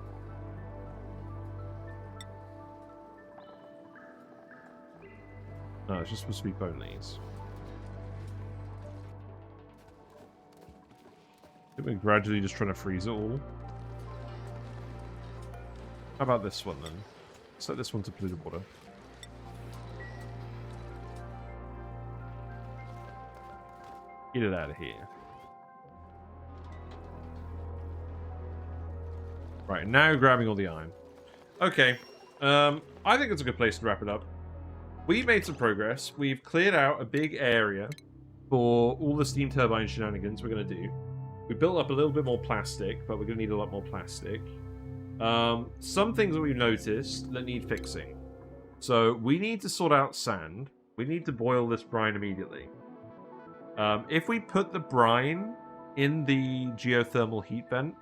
No, it's just for sweep onlys. I think we're gradually just trying to freeze it all. How about this one then? Set this one to polluted water. Get it out of here. Right, now grabbing all the iron. Okay, I think it's a good place to wrap it up. We've made some progress. We've cleared out a big area for all the steam turbine shenanigans we're going to do. We built up a little bit more plastic, but we're going to need a lot more plastic. Some things that we've noticed that need fixing. So we need to sort out sand. We need to boil this brine immediately. If we put the brine in the geothermal heat vent,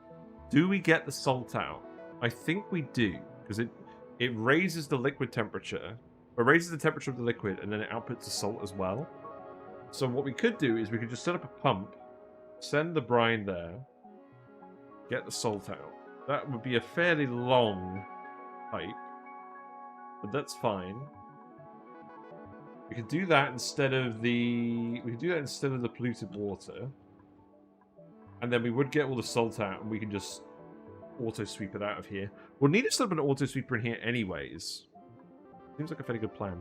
do we get the salt out? I think we do, because it raises the liquid temperature, or raises the temperature of the liquid, and then it outputs the salt as well. So what we could do is we could just set up a pump, send the brine there, get the salt out. That would be a fairly long pipe, but that's fine. We could do that instead of the polluted water. And then we would get all the salt out, and we can just auto-sweep it out of here. We'll need to set up an auto-sweeper in here anyways. Seems like a fairly good plan.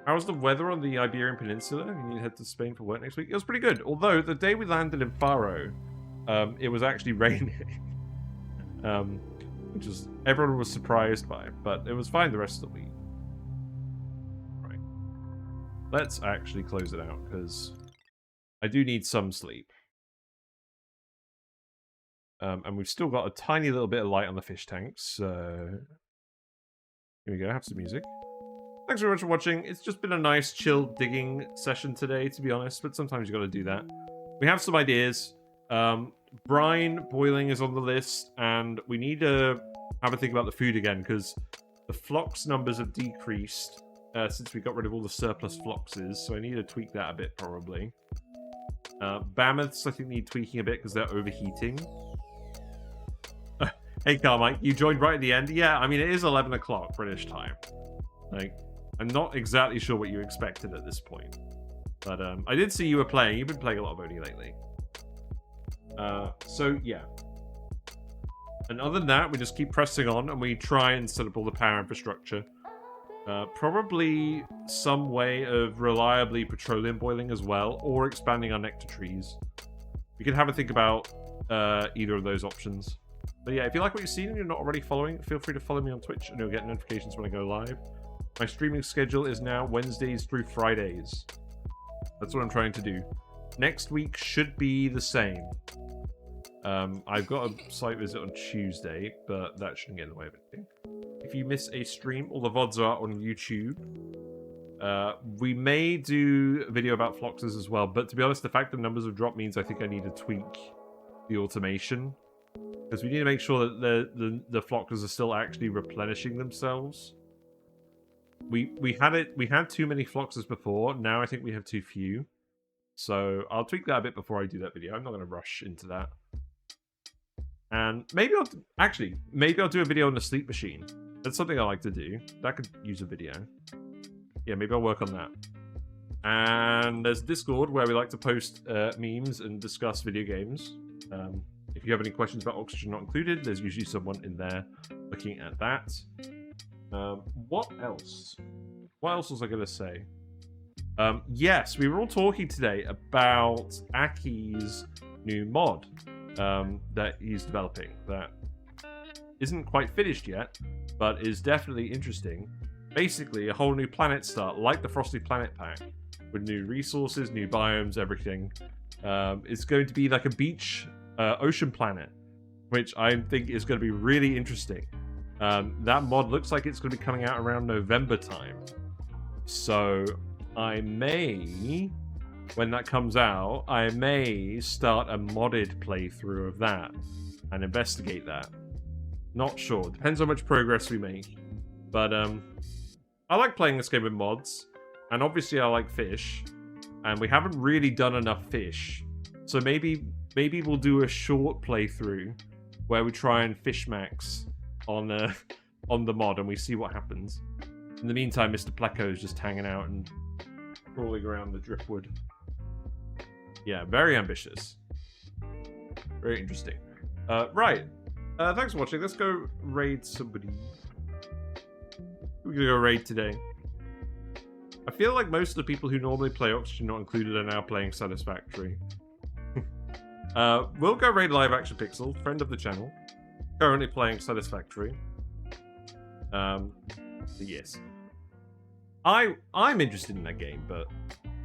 How's the weather on the Iberian Peninsula? You need to head to Spain for work next week? It was pretty good. Although, the day we landed in Faro, it was actually raining. Which is... everyone was surprised by. But it was fine the rest of the week. Right. Let's actually close it out, because I do need some sleep. And we've still got a tiny little bit of light on the fish tanks, so... Here we go, have some music. Thanks very much for watching. It's just been a nice, chill digging session today, to be honest, but sometimes you got to do that. We have some ideas. Brine boiling is on the list, and we need to have a think about the food again, because the phlox numbers have decreased since we got rid of all the surplus phloxes, so I need to tweak that a bit, probably. Mammoths, I think, need tweaking a bit, because they're overheating. Hey, Carmike, you joined right at the end? Yeah, I mean, it is 11 o'clock British time. Like, I'm not exactly sure what you expected at this point. But, I did see you were playing. You've been playing a lot of ONI lately. So, yeah. And other than that, we just keep pressing on, and we try and set up all the power infrastructure. Probably some way of reliably petroleum boiling as well, or expanding our nectar trees. We can have a think about either of those options. But yeah, if you like what you've seen and you're not already following, feel free to follow me on Twitch and you'll get notifications when I go live. My streaming schedule is now Wednesdays through Fridays. That's what I'm trying to do. Next week should be the same. I've got a site visit on Tuesday, but that shouldn't get in the way of anything. If you miss a stream, all the VODs are on YouTube. We may do a video about Floxes as well, but to be honest, the fact that numbers have dropped means I think I need to tweak the automation. Because we need to make sure that the Floxes are still actually replenishing themselves. We had too many Floxes before, now I think we have too few. So I'll tweak that a bit before I do that video. I'm not going to rush into that. And maybe I'll do a video on the sleep machine. That's something I like to do. That could use a video. Yeah, maybe I'll work on that. And there's Discord where we like to post memes and discuss video games. If you have any questions about Oxygen Not Included, there's usually someone in there looking at that. What else? What else was I going to say? Yes, we were all talking today about Aki's new mod that he's developing that isn't quite finished yet, but is definitely interesting. Basically, a whole new planet start, like the Frosty Planet Pack, with new resources, new biomes, everything. It's going to be like a beach ocean planet, which I think is going to be really interesting. That mod looks like it's going to be coming out around November time. So I may, when that comes out, I may start a modded playthrough of that and investigate that. Not sure. Depends how much progress we make. But I like playing this game with mods, and obviously I like fish, and we haven't really done enough fish. So maybe we'll do a short playthrough where we try and fish max on the mod, and we see what happens. In the meantime, Mr. Pleco is just hanging out and crawling around the driftwood. Yeah, very ambitious. Very interesting. Right. Thanks for watching. Let's go raid somebody. We're gonna go raid today. I feel like most of the people who normally play Oxygen Not Included are now playing Satisfactory. We'll go raid Live Action Pixel, friend of the channel. Currently playing Satisfactory. Yes. I'm interested in that game, but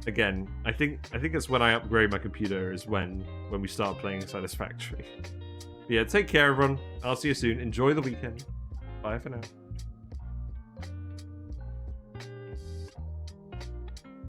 again, I think it's when I upgrade my computer is when we start playing Satisfactory. But yeah, take care everyone. I'll see you soon. Enjoy the weekend. Bye for now.